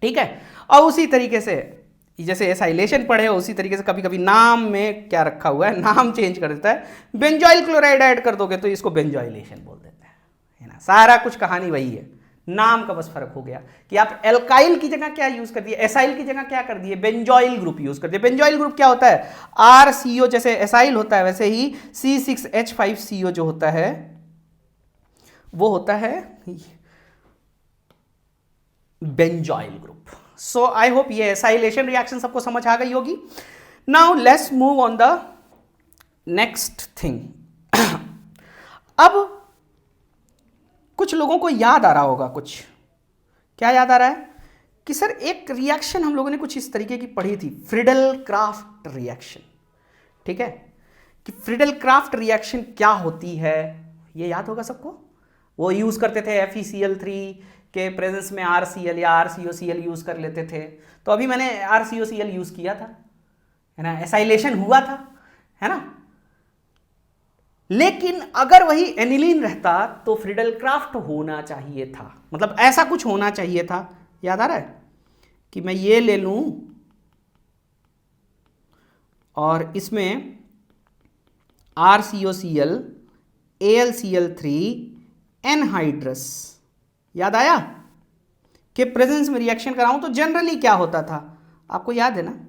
ठीक है। और उसी तरीके से जैसे एसाइलेशन पढ़े उसी तरीके से कभी कभी नाम में क्या रखा हुआ है, नाम चेंज कर देता है, बेंजॉइल क्लोराइड ऐड कर दोगे तो इसको बेंजॉइलेशन बोल देते हैं, है ना, सारा कुछ कहानी वही है, नाम का बस फर्क हो गया कि आप एल्काइल की जगह क्या यूज कर दिए, एसाइल की जगह क्या कर दिए, बेंजॉइल ग्रुप यूज कर दिए। बेंजॉइल ग्रुप क्या होता है, RCO, जैसे एसाइल होता है वैसे ही C6H5CO जो होता है वो होता है benzoyl group. So I hope ये एसाइलेशन रिएक्शन सबको समझ आ गई होगी। Now let's move on the next thing. अब कुछ लोगों को याद आ रहा होगा, कुछ क्या याद आ रहा है कि सर एक रिएक्शन हम लोगों ने कुछ इस तरीके की पढ़ी थी, फ्रीडल क्राफ्ट रिएक्शन, ठीक है, कि फ्रीडल क्राफ्ट रिएक्शन क्या होती है, ये याद होगा सबको। वो यूज करते थे FeCl3 के प्रेजेंस में RCl या RCOCl यूज कर लेते थे, तो अभी मैंने RCOCl यूज किया था, है ना, एसाइलेशन हुआ था, है ना, लेकिन अगर वही एनिलीन रहता तो फ्रीडल क्राफ्ट होना चाहिए था, मतलब ऐसा कुछ होना चाहिए था, याद आ रहा है कि मैं ये ले लूं और इसमें RCOCl AlCl3 एनहाइड्रस, याद आया, के प्रेजेंस में रिएक्शन कराऊं तो जनरली क्या होता था, आपको याद है ना,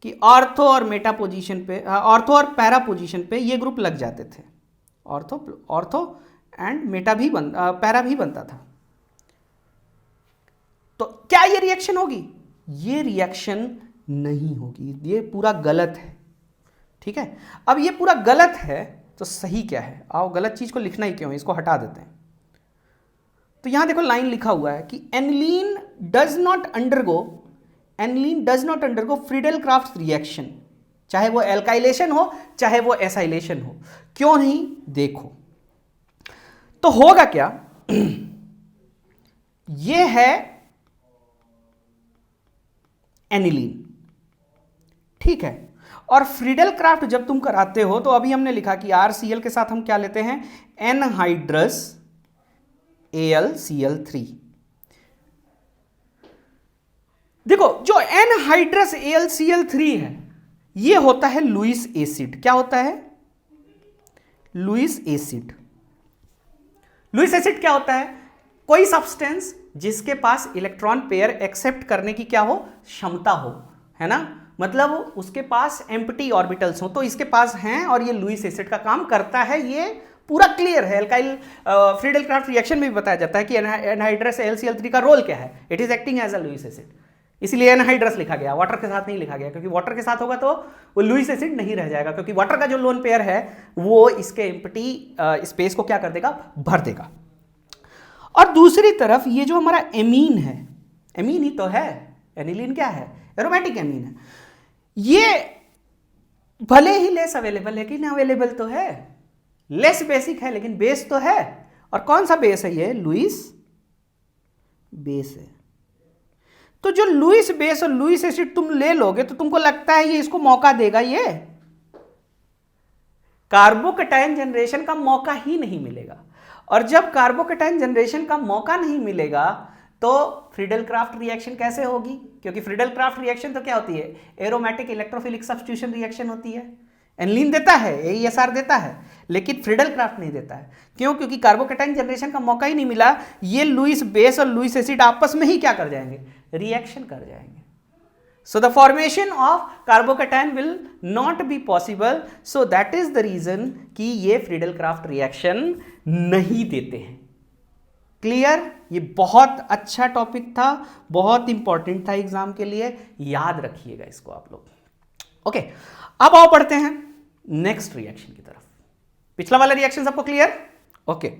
कि ऑर्थो और मेटा पोजीशन पे, ऑर्थो और पैरा पोजीशन पे ये ग्रुप लग जाते थे, ऑर्थो एंड मेटा भी पैरा भी बनता था। तो क्या ये रिएक्शन होगी, ये रिएक्शन नहीं होगी, ये पूरा गलत है, ठीक है। अब ये पूरा गलत है तो सही क्या है, आओ गलत चीज को लिखना ही क्यों, इसको हटा देते हैं। तो यहां देखो लाइन लिखा हुआ है कि aniline does not undergo Friedel craft reaction, चाहे वो एल्काइलेशन हो चाहे वो एसाइलेशन हो, क्यों नहीं, देखो तो होगा क्या, ये है एनिलीन, ठीक है, और फ्रीडल क्राफ्ट जब तुम कराते हो तो अभी हमने लिखा कि RCl के साथ हम क्या लेते हैं, एनहाइड्रस AlCl3। देखो जो एनहाइड्रस AlCl3 है ये होता है लुईस एसिड, क्या होता है, लुईस एसिड। लुईस एसिड क्या होता है? कोई सब्सटेंस जिसके पास इलेक्ट्रॉन पेयर एक्सेप्ट करने की क्या हो, क्षमता हो, है ना, मतलब उसके पास एम्प्टी ऑर्बिटल्स हो, तो इसके पास हैं और ये लुईस एसिड का काम करता है। ये पूरा क्लियर है। एल्काइल फ्रीडल क्राफ्ट रिएक्शन में भी बताया जाता है कि एनहाइड्रस LCl3 का रोल क्या है, it is acting as a Lewis acid, इसलिए एनहाइड्रस लिखा गया, वाटर के साथ नहीं लिखा गया, क्योंकि वाटर के साथ होगा तो वो लुईस एसिड नहीं रह जाएगा, क्योंकि वाटर का जो लोन पेयर है वो इसके एम्प्टी स्पेस को क्या कर देगा, भर देगा। और दूसरी तरफ ये जो हमारा एमीन है, एमीन ही तो है, एनिलीन क्या है, एरोमेटिक एमीन है, ये भले ही लेस अवेलेबल है, लेकिन अवेलेबल तो है, लेस बेसिक है लेकिन बेस तो है। और कौन सा बेस है, ये लुईस बेस है। तो जो लुईस बेस और लुईस एसिड तुम ले लोगे तो तुमको लगता है ये इसको मौका देगा, ये कार्बोकैटायन जनरेशन का मौका ही नहीं मिलेगा। और जब कार्बोकैटायन जनरेशन का मौका नहीं मिलेगा तो फ्रीडल क्राफ्ट रिएक्शन कैसे होगी, क्योंकि फ्रीडल क्राफ्ट रिएक्शन तो क्या होती है, एरोमेटिक इलेक्ट्रोफिलिक सब्स्टिट्यूशन रिएक्शन होती है। एनिलीन देता है, AESR देता है, लेकिन फ्रीडल क्राफ्ट नहीं देता है। क्यों? क्योंकि कार्बोकैटायन जनरेशन का मौका ही नहीं मिला। ये लुईस बेस और लुईस एसिड आपस में ही क्या कर जाएंगे, रिएक्शन कर जाएंगे। So the formation of carbocation will not be possible. So that is the reason कि ये फ्रीडल क्राफ्ट रिएक्शन नहीं देते हैं। क्लियर? ये बहुत अच्छा टॉपिक था, बहुत इंपॉर्टेंट था एग्जाम के लिए, याद रखिएगा इसको आप लोग। ओके, अब आओ पढ़ते हैं नेक्स्ट रिएक्शन की तरफ। पिछला वाला रिएक्शन सबको क्लियर? ओके,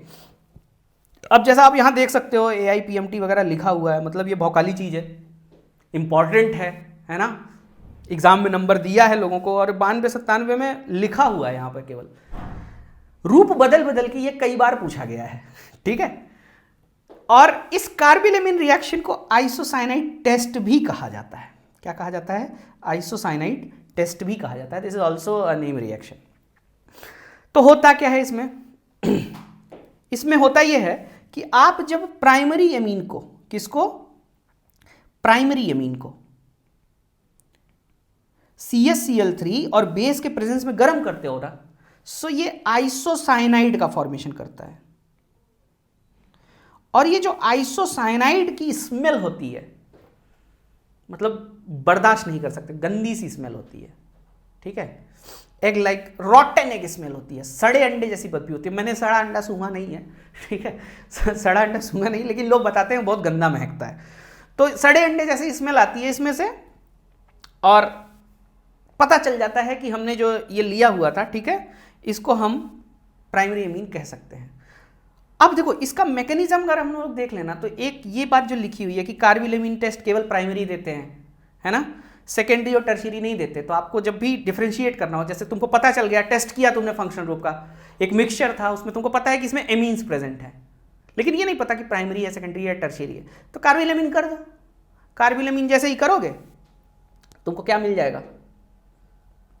अब जैसा आप यहां देख सकते हो AIPMT वगैरह लिखा हुआ है, मतलब ये भौकाली चीज है, इंपॉर्टेंट है ना, एग्जाम में नंबर दिया है लोगों को, और 92-97 में लिखा हुआ है यहां पर, केवल रूप बदल बदल के ये कई बार पूछा गया है, ठीक है। और इस कार्बिलेमिन रिएक्शन को आइसोसाइनाइड टेस्ट भी कहा जाता है। क्या कहा जाता है? आइसोसाइनाइड टेस्ट भी कहा जाता है। This is also a name reaction. तो होता क्या है इसमें? इसमें होता यह है कि आप जब प्राइमरी एमीन को, किसको, प्राइमरी एमीन को CSCl3 और बेस के प्रेजेंस में गर्म करते हो ना, सो ये आइसोसाइनाइड का फॉर्मेशन करता है। और ये जो आइसोसाइनाइड की स्मेल होती है, मतलब बर्दाश्त नहीं कर सकते, गंदी सी स्मेल होती है, ठीक है, एग लाइक रॉटन एग स्मेल होती है, सड़े अंडे जैसी बदबू होती है। मैंने सड़ा अंडा सूंघा नहीं है, ठीक है, सड़ा अंडा सूंघा नहीं, लेकिन लोग बताते हैं बहुत गंदा महकता है। तो सड़े अंडे जैसी स्मेल आती है इसमें से, और पता चल जाता है कि हमने जो ये लिया हुआ था, ठीक है, इसको हम प्राइमरी एमीन कह सकते हैं। अब देखो इसका मैकेनिज्म अगर हम लोग देख लेना, तो एक ये बात जो लिखी हुई है कि कार्बिलेमिन टेस्ट केवल प्राइमरी देते हैं, है ना, सेकेंडरी और टर्शियरी नहीं देते। तो आपको जब भी डिफरेंशिएट करना हो, जैसे तुमको पता चल गया, टेस्ट किया तुमने फंक्शनल ग्रुप का, एक मिक्सचर था, उसमें तुमको पता है कि इसमें एमीन्स प्रेजेंट है, लेकिन ये नहीं पता कि प्राइमरी है, सेकेंडरी है, टर्शियरी है, तो कार्बिलेमिन कर दो। कार्बिलेमिन जैसे ही करोगे तुमको क्या मिल जाएगा,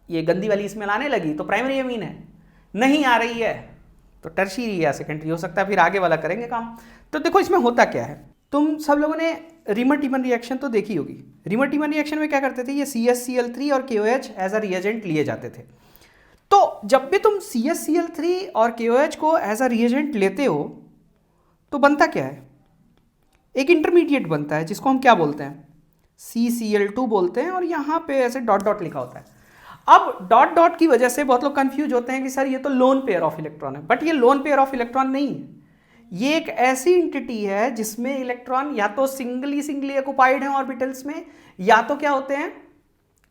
ये गंदी वाली स्मेल आने लगी तो प्राइमरी एमीन है, नहीं आ रही है तो टर्शियरी या सेकेंडरी हो सकता है, फिर आगे वाला करेंगे काम। तो देखो इसमें होता क्या है, तुम सब लोगों ने रीमर-टीमन रिएक्शन तो देखी होगी। रीमर-टीमन रिएक्शन में क्या करते थे, ये CSCl3 और KOH एज अ रिएजेंट लिए जाते थे। तो जब भी तुम CSCl3 और KOH को एज अ रिएजेंट लेते हो तो बनता क्या है, एक इंटरमीडिएट बनता है जिसको हम क्या बोलते हैं, CCl2 बोलते हैं, और यहाँ पे ऐसे डॉट डॉट लिखा होता है। अब डॉट डॉट की वजह से बहुत लोग कंफ्यूज होते हैं कि सर ये तो लोन पेयर ऑफ इलेक्ट्रॉन है, बट ये लोन पेयर ऑफ इलेक्ट्रॉन नहीं है। ये एक ऐसी एंटिटी है जिसमें इलेक्ट्रॉन या तो सिंगली ऑक्युपाइड हैं ऑर्बिटल्स में, या तो क्या होते हैं,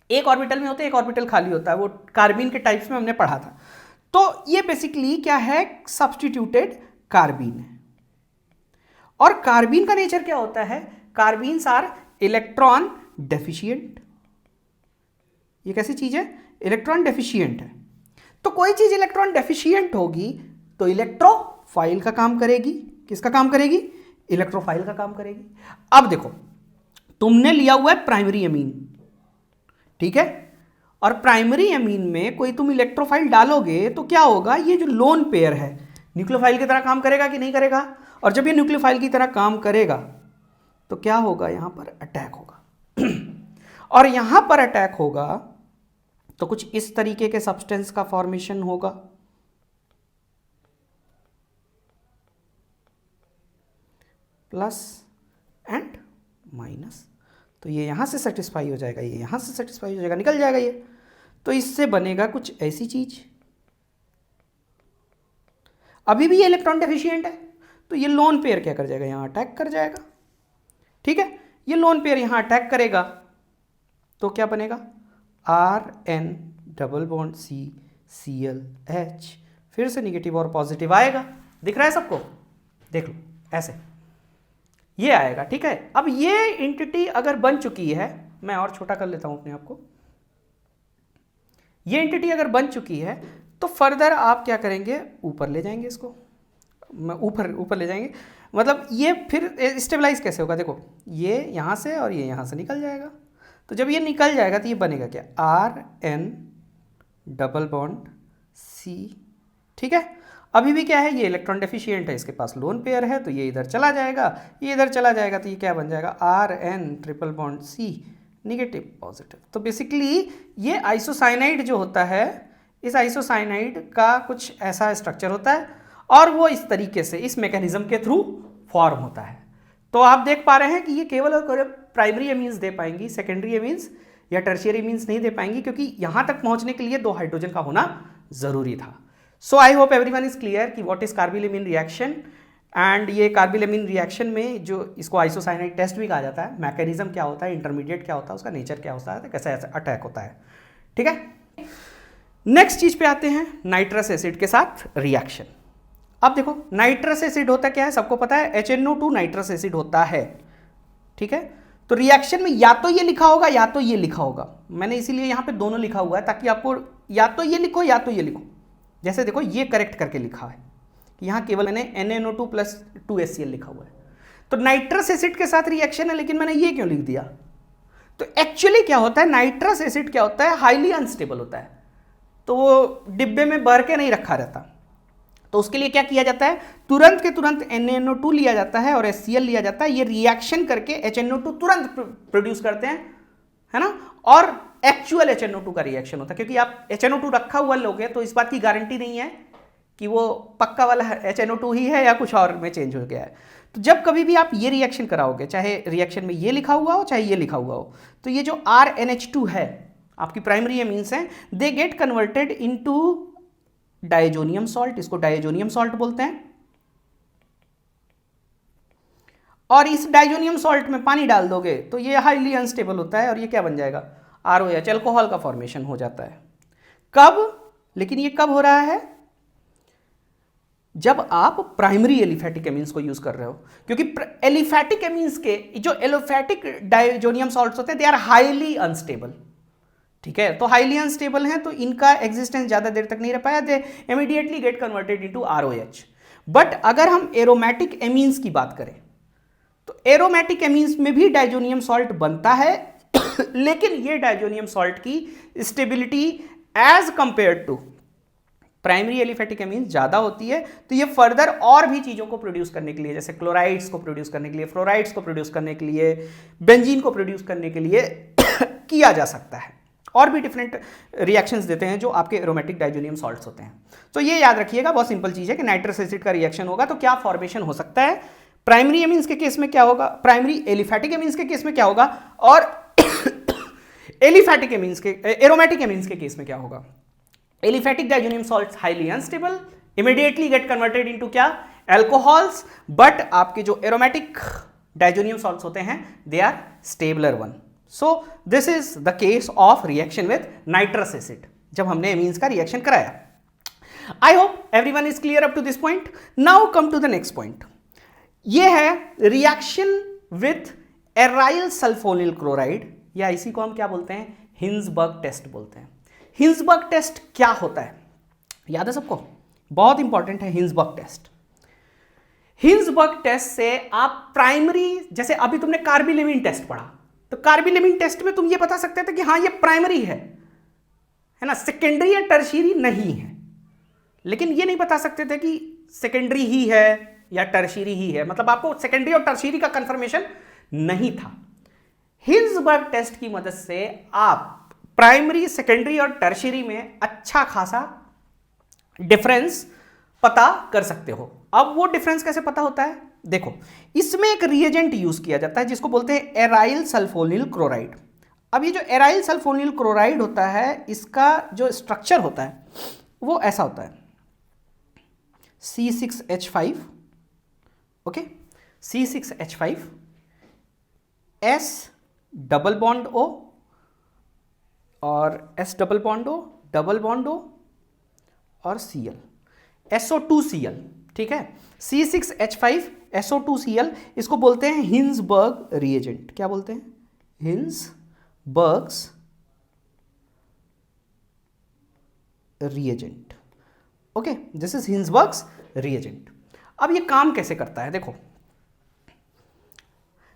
एक ऑर्बिटल में होते हैं, एक ऑर्बिटल खाली होता है। वो कार्बीन के टाइप्स में हमने पढ़ा था। तो ये बेसिकली क्या है, सब्स्टिट्यूटेड कार्बीन है। और कार्बीन का नेचर क्या होता है, कार्बीन्स आर इलेक्ट्रॉन डेफिशिएंट। ये कैसी चीज है, इलेक्ट्रॉन डेफिशिएंट है। तो कोई चीज इलेक्ट्रॉन डेफिशिएंट होगी तो इलेक्ट्रोफाइल का काम करेगी। किसका काम करेगी, इलेक्ट्रोफाइल का काम करेगी। अब देखो तुमने लिया हुआ है प्राइमरी एमीन, ठीक है, और प्राइमरी एमीन में कोई तुम इलेक्ट्रोफाइल डालोगे तो क्या होगा, ये जो लोन पेयर है न्यूक्लियोफाइल की तरह काम करेगा कि नहीं करेगा। और जब ये न्यूक्लियोफाइल की तरह काम करेगा तो क्या होगा, यहां पर अटैक होगा और यहां पर अटैक होगा तो कुछ इस तरीके के सब्सटेंस का फॉर्मेशन होगा। प्लस एंड माइनस, तो ये यहाँ से सेटिस्फाई हो जाएगा, ये यहाँ से सेटिस्फाई हो जाएगा, निकल जाएगा ये। तो इससे बनेगा कुछ ऐसी चीज, अभी भी ये इलेक्ट्रॉन डेफिशिएंट है, तो ये लोन पेयर क्या कर जाएगा, यहाँ अटैक कर जाएगा। ठीक है, ये लोन पेयर यहाँ अटैक करेगा तो क्या बनेगा, RN double bond CCl H, फिर से निगेटिव और पॉजिटिव आएगा, दिख रहा है सबको, देख लो ऐसे ये आएगा। ठीक है, अब ये एंटिटी अगर बन चुकी है, मैं और छोटा कर लेता हूं अपने आप को, ये एंटिटी अगर बन चुकी है तो फर्दर आप क्या करेंगे, ऊपर ले जाएंगे इसको, ऊपर ले जाएंगे, मतलब ये फिर स्टेबलाइज कैसे होगा, देखो ये यहाँ से और ये यहाँ से निकल जाएगा, तो जब ये निकल जाएगा तो ये बनेगा क्या, RN डबल बॉन्ड C। ठीक है, अभी भी क्या है, ये इलेक्ट्रॉन डेफिशिएंट है, इसके पास लोन पेयर है, तो ये इधर चला जाएगा, ये इधर चला जाएगा, तो ये क्या बन जाएगा, RN triple bond C negative positive. तो बेसिकली ये आइसोसाइनाइड जो होता है, इस आइसोसाइनाइड का कुछ ऐसा स्ट्रक्चर होता है और वो इस तरीके से इस मैकेनिज्म के थ्रू फॉर्म होता है। तो आप देख पा रहे हैं कि ये केवल और प्राइमरी एमीन्स दे पाएंगी, सेकेंडरी एमीन्स या टर्शियरी एमीन्स नहीं दे पाएंगी, क्योंकि यहां तक पहुंचने के लिए 2 हाइड्रोजन का होना जरूरी था। So I hope everyone is clear कि what is carbylamine reaction. And ये कार्बिल-एमीन रिएक्शन में जो इसको आइसोसाइनाइड टेस्ट भी कहा जाता है, मैकेनिज्म क्या होता है, इंटरमीडिएट क्या होता है, उसका नेचर क्या होता है, कैसे ऐसा अटैक होता है। ठीक है, नेक्स्ट चीज पे आते हैं, नाइट्रस एसिड के साथ रिएक्शन। अब देखो नाइट्रस एसिड होता क्या है, सबको पता है, HNO2 नाइट्रस एसिड होता है। ठीक है, तो रिएक्शन में या तो ये लिखा होगा या तो ये लिखा होगा, मैंने इसीलिए यहां पे दोनों लिखा हुआ है ताकि आपको या तो ये लिखो या तो ये लिखो। जैसे देखो ये करेक्ट करके लिखा है, यहां केवल मैंने NaNO2 + 2HCl लिखा हुआ है, तो नाइट्रस एसिड के साथ रिएक्शन है, लेकिन मैंने ये क्यों लिख दिया। तो एक्चुअली क्या होता है, नाइट्रस एसिड क्या होता है, हाईली अनस्टेबल होता है, तो वो डिब्बे में भर के नहीं रखा रहता। तो उसके लिए क्या किया जाता है, तुरंत के तुरंत NaNO2 लिया जाता है और HCl लिया जाता है, ये रिएक्शन करके HNO2 तुरंत प्रोड्यूस करते हैं, है ना, और एक्चुअल HNO2 का रिएक्शन होता है, क्योंकि आप HNO2 रखा हुआ लोगे तो इस बात की गारंटी नहीं है कि वो पक्का वाला HNO2 ही है या कुछ और में चेंज हो गया है। तो जब कभी भी आप ये रिएक्शन कराओगे, चाहे रिएक्शन में ये लिखा हुआ हो चाहे ये लिखा हुआ हो, तो ये जो RNH2 है आपकी प्राइमरी एमीन्स हैं, they get converted into diazonium salt, इसको डायजोनियम सॉल्ट बोलते हैं, और इस डायजोनियम सॉल्ट में पानी डाल दोगे तो ये हाईली अनस्टेबल होता है और ये क्या बन जाएगा, ROH, अल्कोहल का फॉर्मेशन हो जाता है। कब, लेकिन ये कब हो रहा है, जब आप प्राइमरी एलिफैटिक एमीन्स को यूज कर रहे हो, क्योंकि एलिफैटिक एमीन्स के जो एलिफैटिक डायजोनियम सॉल्ट्स होते हैं, दे आर हाईली अनस्टेबल। ठीक है, तो हाईली अनस्टेबल हैं तो इनका एग्जिस्टेंस ज्यादा देर तक नहीं रह पाया, दे immediately get converted into ROH। But अगर हम एरोमेटिक एमीन्स की बात करें तो एरोमेटिक एमीन्स में भी डायजोनियम सॉल्ट बनता है लेकिन ये डायजोनियम सॉल्ट की stability as compare to primary aliphatic amines ज्यादा होती है, तो ये फर्दर और भी चीजों को प्रोड्यूस करने के लिए, जैसे क्लोराइड्स को प्रोड्यूस करने के लिए, फ्लोराइड्स को प्रोड्यूस करने के लिए, बेंजीन को प्रोड्यूस करने के लिए किया जा सकता है, और भी डिफरेंट रिएक्शंस देते हैं जो आपके एरोमेटिक डायजोनियम सॉल्ट्स होते हैं। तो ये याद रखिएगा, बहुत सिंपल चीज है कि नाइट्रस एसिड का रिएक्शन होगा तो क्या फॉर्मेशन हो सकता है, प्राइमरी एमीन्स के केस में क्या होगा, प्राइमरी एलिफैटिक एमीन्स के केस में क्या होगा, और एलिफैटिक एमीन्स के एरोमेटिक एमीन्स के केस में क्या होगा। Aliphatic diazonium salts highly unstable, immediately get converted into क्या, अल्कोहल्स, बट आपके जो एरोमेटिक डायजोनियम सॉल्ट्स होते हैं they are stabler one. So this is the case of reaction with nitrous acid, जब हमने एमीन्स का रिएक्शन कराया। I hope everyone is clear up to this point. Now come to the next point, ये है reaction with aryl sulfonyl chloride, या इसी को हम क्या बोलते हैं, हिंसबर्ग टेस्ट बोलते हैं। हिंसबर्ग टेस्ट क्या होता है, याद है सबको, बहुत इंपॉर्टेंट है हिंसबर्ग टेस्ट। हिंसबर्ग टेस्ट से आप प्राइमरी, जैसे अभी तुमने कार्बिल-एमीन टेस्ट पढ़ा, तो कार्बिल-एमीन टेस्ट में तुम ये बता सकते थे कि हाँ ये प्राइमरी है ना, सेकेंडरी या टर्शियरी नहीं है, लेकिन ये नहीं बता सकते थे कि सेकेंडरी ही है या टर्शियरी ही है, मतलब आपको सेकेंडरी और टर्शियरी का कंफर्मेशन नहीं था। हिंसबर्ग टेस्ट की मदद से आप प्राइमरी, सेकेंडरी और टर्शियरी में अच्छा खासा डिफरेंस पता कर सकते हो। अब वो डिफरेंस कैसे पता होता है, देखो इसमें एक रिएजेंट यूज किया जाता है जिसको बोलते हैं एराइल सल्फोनिल क्लोराइड। अब ये जो एराइल सल्फोनिल क्लोराइड होता है इसका जो स्ट्रक्चर होता है वो ऐसा होता है C6H5, okay, C6H5 S double bond O और S double bond O double bond O और Cl SO2Cl, ठीक है। C6H5 SO2Cl इसको बोलते हैं हिंसबर्ग रिएजेंट। क्या बोलते हैं? Hinsberg's reagent, okay, this is Hinsberg's reagent. अब ये काम कैसे करता है? देखो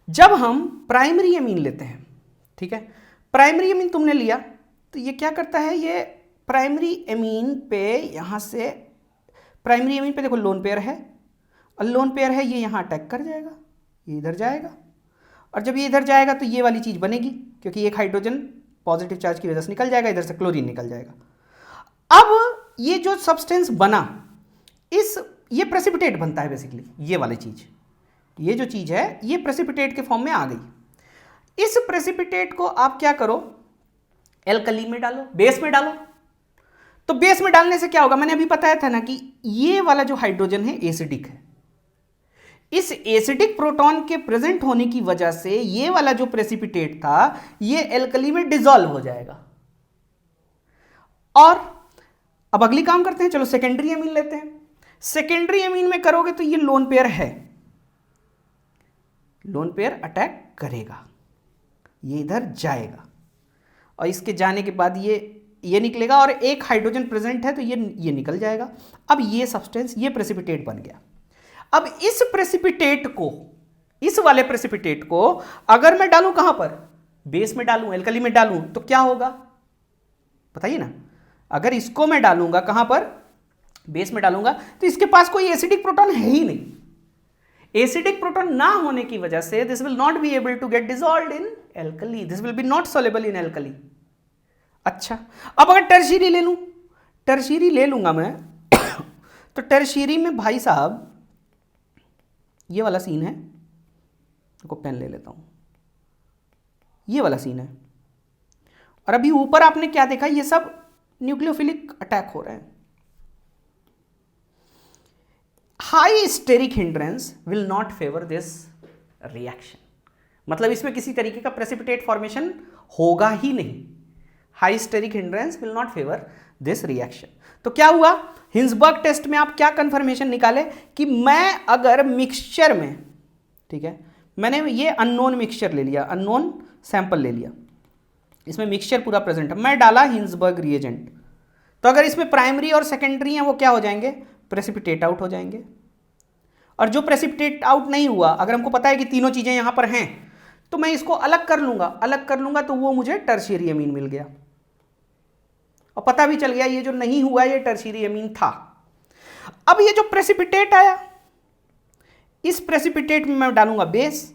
जब हम प्राइमरी एमीन लेते हैं, ठीक है, प्राइमरी एमीन तुमने लिया तो ये क्या करता है, ये प्राइमरी एमीन पे यहां से प्राइमरी एमीन पे देखो लोन पेयर है और लोन पेयर है, ये यहां अटैक कर जाएगा, ये इधर जाएगा और जब ये इधर जाएगा तो ये वाली चीज बनेगी क्योंकि एक हाइड्रोजन पॉजिटिव चार्ज की वजह से निकल जाएगा, इधर से क्लोरीन निकल जाएगा। अब ये जो सब्सटेंस बना ये प्रेसिपिटेट बनता है बेसिकली, ये वाली चीज, ये जो चीज है ये प्रेसिपिटेट के फॉर्म में आ गई। इस प्रेसिपिटेट को आप क्या करो, एल्कली में डालो, बेस में डालो। तो बेस में डालने से क्या होगा, मैंने अभी बताया था ना कि ये वाला जो हाइड्रोजन है एसिडिक है। इस एसिडिक प्रोटॉन के प्रेजेंट होने की वजह से ये वाला जो प्रेसिपिटेट था ये एल्कली में डिसॉल्व हो जाएगा। और अब अगली काम करते हैं, चलो सेकेंडरी एमीन लेते हैं। सेकेंडरी एमीन में करोगे तो ये लोन पेयर है, लोन पेयर अटैक करेगा, ये इधर जाएगा और इसके जाने के बाद ये निकलेगा और एक हाइड्रोजन प्रेजेंट है तो ये निकल जाएगा। अब ये सब्सटेंस, ये प्रेसिपिटेट बन गया। अब इस प्रेसिपिटेट को, इस वाले प्रेसिपिटेट को अगर मैं डालूं कहां पर, बेस में डालूं, एल्कली में डालूं तो क्या होगा बताइए ना। अगर इसको मैं डालूंगा कहां पर, बेस में डालूंगा तो इसके पास कोई एसिडिक प्रोटॉन है ही नहीं। एसिडिक प्रोटॉन ना होने की वजह से this will not be able to get dissolved in alkali, this will be not soluble in alkali. अच्छा, अब अगर टर्शीरी ले लूं, टर्शीरी ले लूंगा मैं तो टर्शीरी में भाई साहब ये वाला सीन है, को पेन ले लेता हूं, ये वाला सीन है और अभी ऊपर आपने क्या देखा, ये सब न्यूक्लियोफिलिक अटैक हो रहे हैं। High steric hindrance will not favour this reaction, मतलब इसमें किसी तरीके का प्रेसिपिटेट फॉर्मेशन होगा ही नहीं। High steric hindrance will not favour this reaction. तो क्या हुआ, हिंसबर्ग टेस्ट में आप क्या कंफर्मेशन निकाले कि मैं अगर मिक्सचर में, ठीक है, मैंने ये अननोन मिक्सचर ले लिया, अननोन सैंपल ले लिया, इसमें मिक्सचर पूरा प्रेजेंट है, मैं डाला हिंसबर्ग रिएजेंट, तो अगर इसमें प्राइमरी और सेकेंडरी हैं वो क्या हो जाएंगे, प्रेसिपिटेट आउट हो जाएंगे। और जो प्रेसिपिटेट आउट नहीं हुआ, अगर हमको पता है कि तीनों चीजें यहां पर हैं तो मैं इसको अलग कर लूंगा तो वो मुझे टर्शियरी अमीन मिल गया और पता भी चल गया ये जो नहीं हुआ ये टर्शियरी अमीन था। अब ये जो प्रेसिपिटेट आया, इस प्रेसिपिटेट में मैं डालूंगा बेस,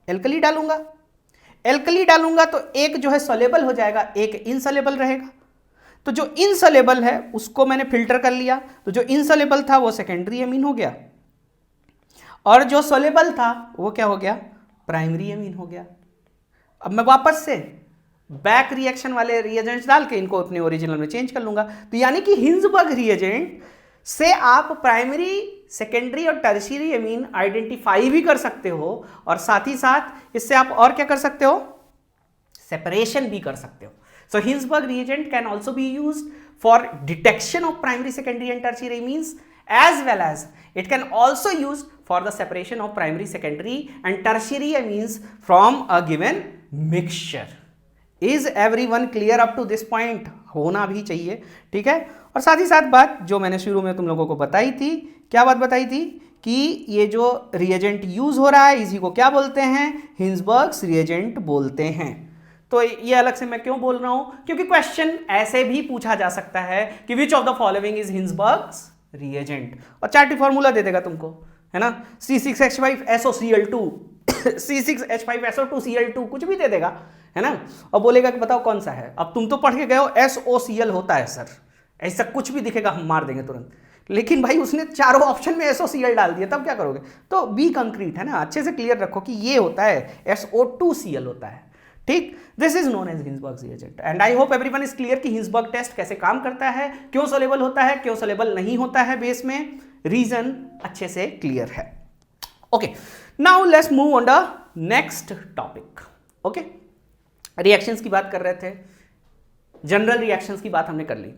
एल्कली डालूंगा, एल्कली डालूंगा तो एक जो है सॉल्युबल हो जाएगा, एक इनसॉल्युबल रहेगा। तो जो इनसॉल्युबल है उसको मैंने फिल्टर कर लिया, तो जो इनसॉल्युबल था वो सेकेंडरी अमीन हो गया और जो सॉल्युबल था वो क्या हो गया, प्राइमरी अमीन हो गया। अब मैं वापस से बैक रिएक्शन वाले रिएजेंट्स डाल के इनको अपने ओरिजिनल में चेंज कर लूंगा। तो यानी कि हिंसबर्ग रिएजेंट से आप प्राइमरी, सेकेंडरी और टर्शियरी अमीन आइडेंटिफाई भी कर सकते हो और साथ ही साथ इससे आप और क्या कर सकते हो, सेपरेशन भी कर सकते हो। So Hinsberg reagent can also be used for detection of primary, secondary and tertiary amines as well as it can also used for the separation of primary, secondary and tertiary amines from a given mixture. Is everyone clear up to this point? होना भी चाहिए, ठीक है। और साथ ही साथ बात जो मैंने शुरू में तुम लोगों को बताई थी, क्या बात बताई थी कि ये जो रिएजेंट यूज हो रहा है इसी को क्या बोलते हैं, हिंसबर्ग्स रिएजेंट बोलते हैं। तो ये अलग से मैं क्यों बोल रहा हूं, क्योंकि क्वेश्चन ऐसे भी पूछा जा सकता है कि which of the following is Hinsberg's reagent, और चार्टी फॉर्मूला दे देगा तुमको, है ना, C6H5SOCl2 C6H5SO2Cl2 कुछ भी दे देगा, है ना, और बोलेगा कि बताओ कौन सा है। अब तुम तो पढ़ के गए हो SOCl होता है सर, ऐसा कुछ भी दिखेगा हम मार देंगे तुरंत। लेकिन भाई उसने चारों ऑप्शन में SOCl डाल दिया, तब क्या करोगे? तो बी कंक्रीट है ना, अच्छे से क्लियर रखो कि ये होता है SO2Cl होता है, ठीक। This is known as Hinsberg reagent and I hope everyone is clear कि हिंसबर्ग टेस्ट कैसे काम करता है, क्यों सोलेबल होता है, क्यों सोलेबल नहीं होता है बेस में, रीजन अच्छे से क्लियर है। Okay, now let's move on the next topic. Okay, reactions की बात कर रहे थे, जनरल रिएक्शंस की बात हमने कर ली।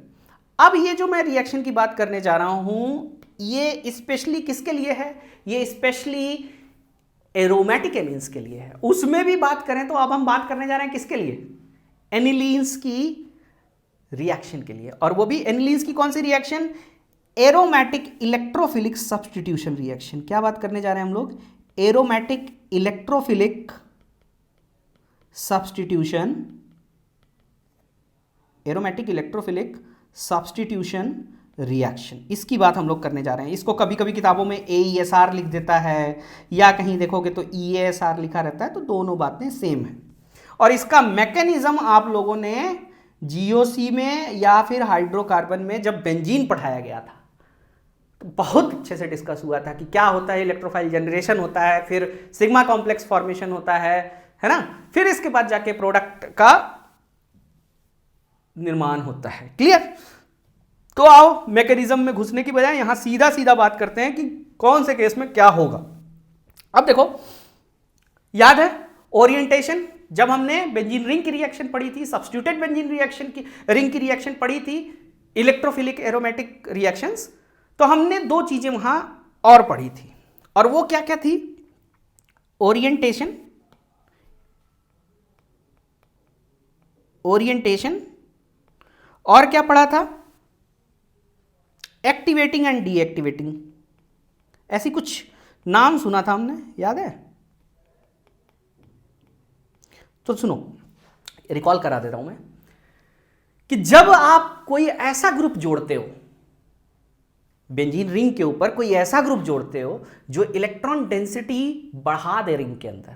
अब ये जो मैं रिएक्शन की बात करने जा रहा हूं, ये स्पेशली किसके लिए है? ये स्पेशली एरोमेटिक एमीन्स के लिए है। उसमें भी बात करें तो अब हम बात करने जा रहे हैं किसके लिए? एनिलीन्स की रिएक्शन के लिए। और वो भी एनिलीन्स की कौन सी reaction? Aromatic electrophilic substitution reaction. क्या बात करने जा रहे हैं हम लोग? Aromatic electrophilic substitution, aromatic electrophilic substitution reaction, इसकी बात हम लोग करने जा रहे हैं। इसको कभी कभी किताबों में AESR लिख देता है, या कहीं देखोगे तो EASR लिखा रहता है, तो दोनों बातें सेम है। और इसका मैकेनिज्म आप लोगों ने GOC में या फिर हाइड्रोकार्बन में जब बेंजीन पढ़ाया गया था तो बहुत अच्छे से डिस्कस हुआ था कि क्या होता है, इलेक्ट्रोफाइल जनरेशन होता है, फिर सिग्मा कॉम्प्लेक्स फॉर्मेशन होता है ना, फिर इसके बाद जाके प्रोडक्ट का निर्माण होता है। क्लियर? तो आओ मैकेनिज्म में घुसने की बजाय यहां सीधा सीधा बात करते हैं कि कौन से केस में क्या होगा। अब देखो, याद है ओरिएंटेशन, जब हमने बेंजीन रिंग की रिएक्शन पढ़ी थी, सब्स्टिट्यूटेड बेंजीन रिएक्शन की रिंग की रिएक्शन पढ़ी थी, इलेक्ट्रोफिलिक एरोमेटिक रिएक्शंस, तो हमने दो चीजें वहां और पढ़ी थी। और वो क्या क्या थी? ओरिएंटेशन और क्या पढ़ा था? एक्टिवेटिंग एंड डीएक्टिवेटिंग, ऐसी कुछ नाम सुना था हमने, याद है? तो सुनो, रिकॉल करा देता हूं मैं कि जब आप कोई ऐसा ग्रुप जोड़ते हो, बेंजीन रिंग के ऊपर कोई ऐसा ग्रुप जोड़ते हो जो इलेक्ट्रॉन डेंसिटी बढ़ा दे रिंग के अंदर,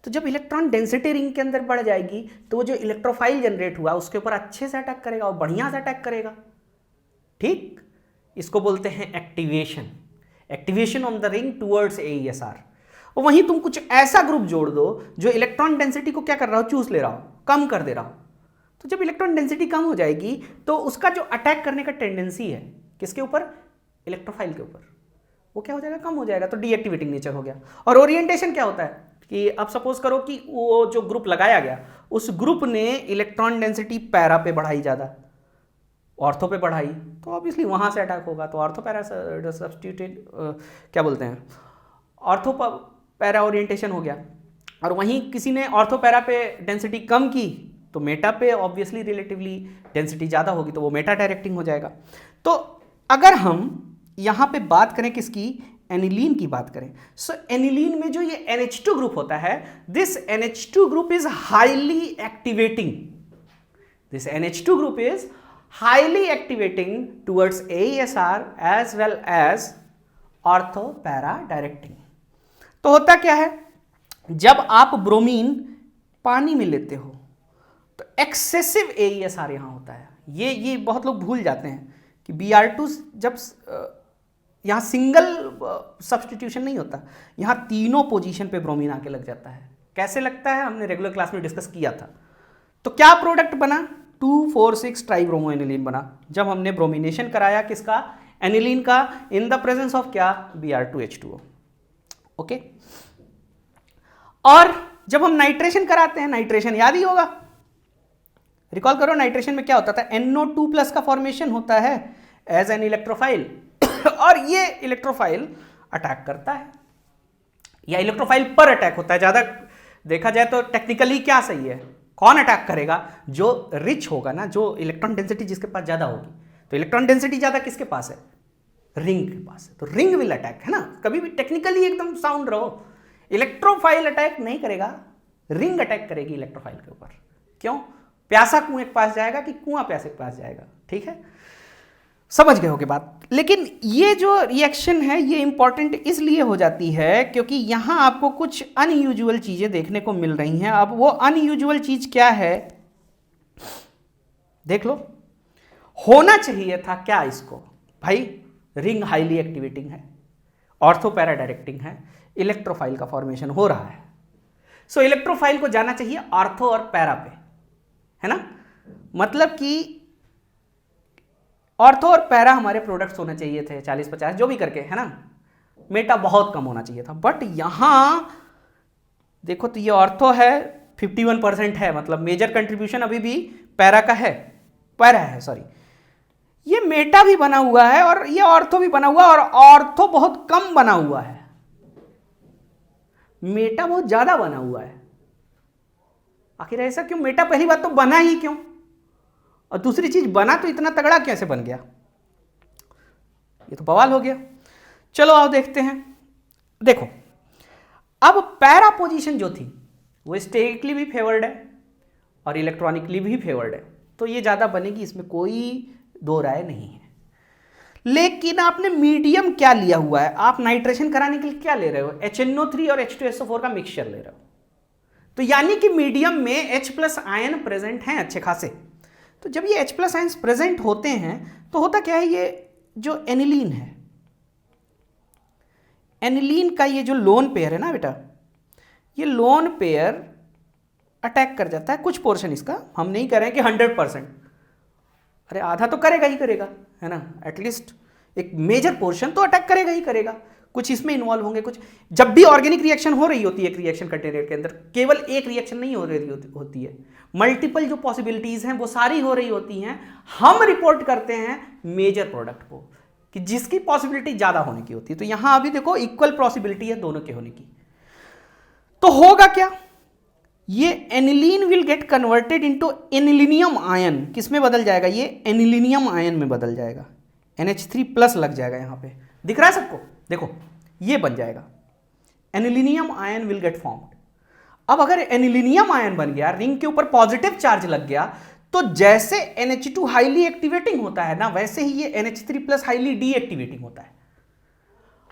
तो जब इलेक्ट्रॉन डेंसिटी रिंग के अंदर बढ़ जाएगी तो वो जो इलेक्ट्रोफाइल जनरेट हुआ उसके ऊपर अच्छे से अटैक करेगा और बढ़िया से अटैक करेगा, ठीक। इसको बोलते हैं activation, activation on the ring towards AESR। और वहीं तुम कुछ ऐसा ग्रुप जोड़ दो जो इलेक्ट्रॉन डेंसिटी को क्या कर रहा हो? चूस ले रहा हो, कम कर दे रहा हो। तो जब इलेक्ट्रॉन डेंसिटी कम हो जाएगी तो उसका जो अटैक करने का टेंडेंसी है किसके ऊपर? इलेक्ट्रोफाइल के ऊपर, वो क्या हो जाएगा? कम हो जाएगा। तो डीएक्टिवेटिंग नेचर हो गया। और ओरिएंटेशन क्या होता है कि अब सपोज करो कि वो जो ग्रुप लगाया गया उस ग्रुप ने इलेक्ट्रॉन डेंसिटी पैरा पे बढ़ाई, ज्यादा ऑर्थो पे बढ़ाई, तो ऑब्वियसली वहां से अटैक होगा। तो ऑर्थो पैरा सब्स्टिट्यूटेड क्या बोलते हैं, ऑर्थो पैरा ओरिएंटेशन हो गया। और वहीं किसी ने ऑर्थो पैरा पे डेंसिटी कम की तो मेटा पे ऑब्वियसली रिलेटिवली डेंसिटी ज़्यादा होगी, तो वो मेटा डायरेक्टिंग हो जाएगा। तो अगर हम यहाँ पे बात करें किसकी? एनिलीन की बात करें। सो एनिलीन में जो ये NH2 ग्रुप होता है, this NH2 group is highly activating, this NH2 group is highly activating towards AESR as well as ortho para directing। तो होता क्या है, जब आप ब्रोमीन पानी में लेते हो तो एक्सेसिव AESR यहां होता है। ये बहुत लोग भूल जाते हैं कि Br2 जब यहां सिंगल सब्स्टिट्यूशन नहीं होता, यहां तीनों पोजीशन पे ब्रोमीन आके लग जाता है। कैसे लगता है हमने रेगुलर क्लास में डिस्कस किया था। तो क्या प्रोडक्ट बना? 2,4,6 ट्राइब्रोमो एनिलीन बना जब हमने ब्रोमिनेशन कराया किसका? एनिलीन का, इन द प्रेजेंस ऑफ क्या? Br2H2O। ओके। और जब हम नाइट्रेशन कराते हैं, नाइट्रेशन याद ही होगा, रिकॉल करो, नाइट्रेशन में क्या होता था? NO2+ का फॉर्मेशन होता है एज एन इलेक्ट्रोफाइल और ये इलेक्ट्रोफाइल अटैक करता है या इलेक्ट्रोफाइल पर अटैक होता है। ज्यादा देखा जाए तो टेक्निकली क्या सही है, कौन अटैक करेगा? जो रिच होगा ना, जो इलेक्ट्रॉन डेंसिटी जिसके पास ज्यादा होगी। तो इलेक्ट्रॉन डेंसिटी ज्यादा किसके पास है? रिंग के पास है। तो रिंग विल अटैक, है ना। कभी भी टेक्निकली एकदम साउंड रहो, इलेक्ट्रोफाइल अटैक नहीं करेगा, रिंग अटैक करेगी इलेक्ट्रोफाइल के ऊपर। क्यों? प्यासा कुएं के पास जाएगा कि कुआं प्यासे के पास जाएगा, ठीक है। समझ गए होगे बात। लेकिन ये जो रिएक्शन है ये इंपॉर्टेंट इसलिए हो जाती है क्योंकि यहां आपको कुछ अनयूजुअल चीजें देखने को मिल रही हैं। अब वो अनयूजुअल चीज क्या है देख लो। होना चाहिए था क्या इसको? भाई रिंग हाईली एक्टिवेटिंग है, ऑर्थो पैरा डायरेक्टिंग है, इलेक्ट्रोफाइल का फॉर्मेशन हो रहा है। सो इलेक्ट्रोफाइल को जाना चाहिए ऑर्थो और पैरा पे, है ना। मतलब कि ऑर्थो और पैरा हमारे प्रोडक्ट्स होने चाहिए थे 40-50 जो भी करके, है ना। मेटा बहुत कम होना चाहिए था, बट यहां देखो तो ये ऑर्थो है 51% है, मतलब मेजर कंट्रीब्यूशन अभी भी पैरा का है, पैरा है सॉरी। ये मेटा भी बना हुआ है और ये ऑर्थो भी बना हुआ है, और ऑर्थो बहुत कम बना हुआ है, मेटा बहुत ज्यादा बना हुआ है। आखिर ऐसा क्यों? मेटा पहली बात तो बना ही क्यों, और दूसरी चीज बना तो इतना तगड़ा कैसे बन गया, ये तो बवाल हो गया। चलो आओ देखते हैं। देखो अब पैरा पोजीशन जो थी वो स्टेटिकली भी फेवर्ड है और इलेक्ट्रॉनिकली भी फेवर्ड है, तो ये ज्यादा बनेगी, इसमें कोई दो राय नहीं है। लेकिन आपने मीडियम क्या लिया हुआ है, आप नाइट्रेशन कराने के लिए क्या ले रहे हो, HNO3 और H2SO4 का मिक्सचर ले रहे हो, तो यानी कि मीडियम में H+ आयन प्रेजेंट हैं अच्छे खासे। तो जब ये H+ आयन प्रेजेंट होते हैं तो होता क्या है, ये जो एनिलीन है, एनिलीन का ये जो लोन पेयर है ना बेटा, ये लोन पेयर अटैक कर जाता है कुछ पोर्शन इसका, हम नहीं कह रहे हैं कि 100%, अरे आधा तो करेगा ही करेगा, है ना, एटलीस्ट एक मेजर पोर्शन तो अटैक करेगा ही करेगा। कुछ इसमें इन्वॉल्व होंगे, कुछ जब भी ऑर्गेनिक रिएक्शन हो रही होती है एक रिएक्शन कंटेनर के अंदर, केवल एक रिएक्शन नहीं हो रही होती है, मल्टीपल जो पॉसिबिलिटीज हैं वो सारी हो रही होती हैं। हम रिपोर्ट करते हैं मेजर प्रोडक्ट को कि जिसकी पॉसिबिलिटी ज्यादा होने की होती है, तो यहां अभी देखो इक्वल पॉसिबिलिटी है दोनों के होने की। तो होगा क्या, ये aniline will get converted into anilinium ion, किसमें बदल जाएगा, ये एनिलीनियम आयन में बदल जाएगा, NH3+ लग जाएगा, यहां पे दिख रहा है सबको, देखो ये बन जाएगा, anilinium ion will get formed. अब अगर एनिलीनियम आयन बन गया, रिंग के ऊपर पॉजिटिव चार्ज लग गया, तो जैसे NH2 हाईली एक्टिवेटिंग होता है ना, वैसे ही ये NH3+ हाईली डीएक्टिवेटिंग होता है,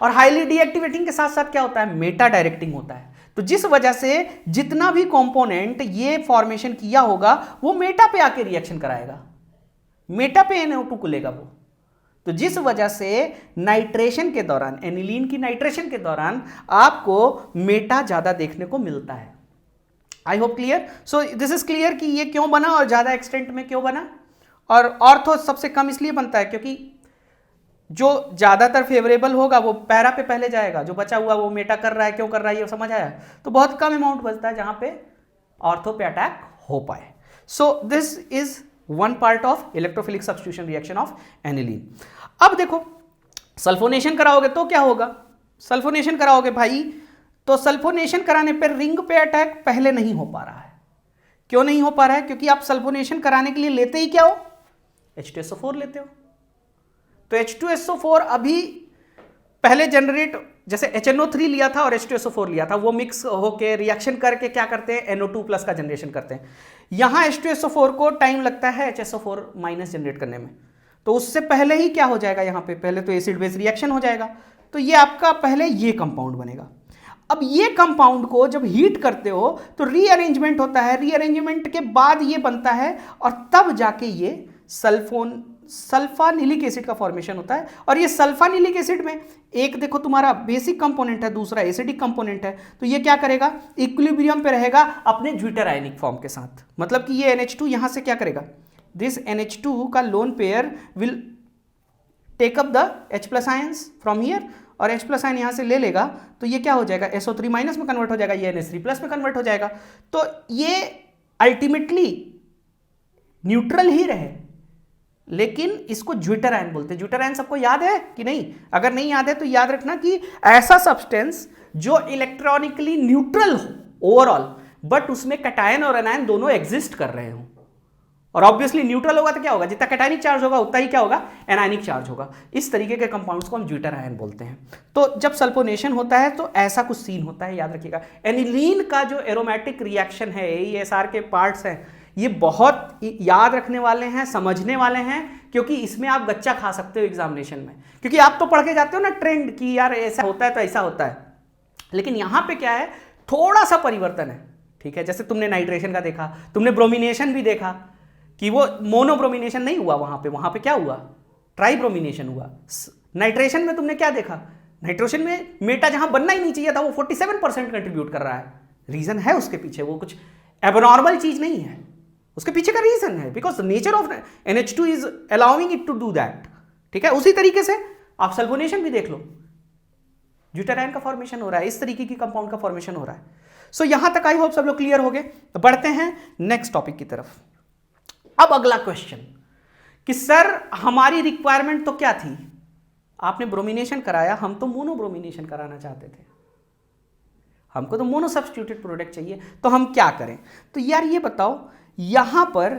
और हाईली डीएक्टिवेटिंग के साथ साथ क्या होता है, मेटा डायरेक्टिंग होता है। तो जिस वजह से जितना भी कंपोनेंट ये फॉर्मेशन किया होगा वो मेटा पे आके रिएक्शन कराएगा, मेटा पे NO2 को लेगा वो। तो जिस वजह से नाइट्रेशन के दौरान, एनिलीन की नाइट्रेशन के दौरान आपको मेटा ज्यादा देखने को मिलता है। I hope clear. So this is clear कि ये क्यों बना और ज्यादा एक्सटेंट में क्यों बना, और ऑर्थो सबसे कम इसलिए बनता है क्योंकि जो ज्यादातर फेवरेबल होगा वो पैरा पे पहले जाएगा, जो बचा हुआ वो मेटा कर रहा है, क्यों कर रहा है ये समझ आया। तो बहुत कम अमाउंट बचता है जहां पे ऑर्थो पे अटैक हो पाए। सो this is one part of electrophilic substitution reaction of aniline. अब देखो सल्फोनेशन कराओगे तो क्या होगा, सल्फोनेशन कराओगे भाई, तो सल्फोनेशन कराने पर रिंग पे अटैक पहले नहीं हो पा रहा है। क्यों नहीं हो पा रहा है, क्योंकि आप सल्फोनेशन कराने के लिए लेते ही क्या हो, H2SO4 लेते हो। तो H2SO4 अभी पहले जनरेट, जैसे HNO3 लिया था और H2SO4 लिया था, वो मिक्स होके रिएक्शन करके क्या करते हैं, NO2+ का जनरेशन करते हैं। यहां H2SO4 को टाइम लगता है HSO4- जनरेट करने में, तो उससे पहले ही क्या हो जाएगा, यहां पे पहले तो एसिड बेस रिएक्शन हो जाएगा, तो ये आपका पहले ये कंपाउंड बनेगा। अब ये कंपाउंड को जब हीट करते हो तो रीअरेंजमेंट होता है, रीअरेंजमेंट के बाद ये बनता है, और तब जाके ये सल्फानिलिक एसिड का फॉर्मेशन होता है। और ये सल्फानिलिक एसिड में एक देखो तुम्हारा बेसिक कंपोनेंट है, दूसरा एसिडिक कंपोनेंट है, तो ये क्या करेगा, इक्विलिब्रियम पे रहेगा अपने ज्विटर आयनिक फॉर्म के साथ। मतलब कि ये NH2 यहां से क्या करेगा, दिस NH2 का lone pair will take up the H+ ions from here, और H+ आयन यहां से ले लेगा, तो ये क्या हो जाएगा, SO3- में कन्वर्ट हो जाएगा, ये NH3+ में कन्वर्ट हो जाएगा। तो ये अल्टीमेटली न्यूट्रल ही रहे, लेकिन इसको ज्विटर आयन बोलते हैं। ज्विटर आयन सबको याद है कि नहीं, अगर नहीं याद है तो याद रखना कि ऐसा सब्सटेंस जो इलेक्ट्रॉनिकली न्यूट्रल हो ओवरऑल, बट उसमें कैटायन और एनायन दोनों एग्जिस्ट कर रहे हो। और ऑब्वियसली न्यूट्रल होगा तो क्या होगा, जितना कैटायनिक चार्ज होगा उतना ही क्या होगा, एनायनिक चार्ज होगा। इस तरीके के कंपाउंड्स को हम ज्विटर आयन बोलते हैं। तो जब सल्फोनेशन होता है तो ऐसा कुछ सीन होता है, याद रखिएगा। एनिलीन का जो एरोमेटिक रिएक्शन है, AESR के पार्ट्स हैं, ये बहुत याद रखने वाले हैं, समझने वाले हैं, क्योंकि इसमें आप गच्चा खा सकते हो एग्जामिनेशन में। क्योंकि आप तो पढ़ के जाते हो ना ट्रेंड की, यार ऐसा होता है तो ऐसा होता है, लेकिन यहां पे क्या है, थोड़ा सा परिवर्तन है, ठीक है। जैसे तुमने नाइट्रेशन का देखा, तुमने ब्रोमिनेशन भी देखा कि वो मोनोब्रोमिनेशन नहीं हुआ, वहां पे क्या हुआ, ट्राइब्रोमिनेशन हुआ। नाइट्रेशन में तुमने क्या देखा, नाइट्रोजन में मेटा जहां बनना ही नहीं चाहिए था वो 47% कंट्रीब्यूट कर रहा है। रीजन है उसके पीछे, वो कुछ एबनॉर्मल चीज नहीं है, उसके पीछे का रीजन है, because nature of NH2 is allowing it to do that. ठीक है, उसी तरीके से आप सल्फोनेशन भी देख लो, ब्यूटाडाइन का फॉर्मेशन हो रहा है, इस तरीके की कंपाउंड का फॉर्मेशन हो रहा है। सो यहां तक आई होप सब लोग क्लियर हो गए। बढ़ते हैं नेक्स्ट टॉपिक की तरफ। अब अगला क्वेश्चन कि सर हमारी रिक्वायरमेंट तो क्या थी, आपने ब्रोमिनेशन कराया, हम तो मोनो ब्रोमिनेशन कराना चाहते थे, हमको तो मोनो सब्स्टिट्यूटेड प्रोडक्ट चाहिए, तो हम क्या करें। तो यार ये बताओ यहां पर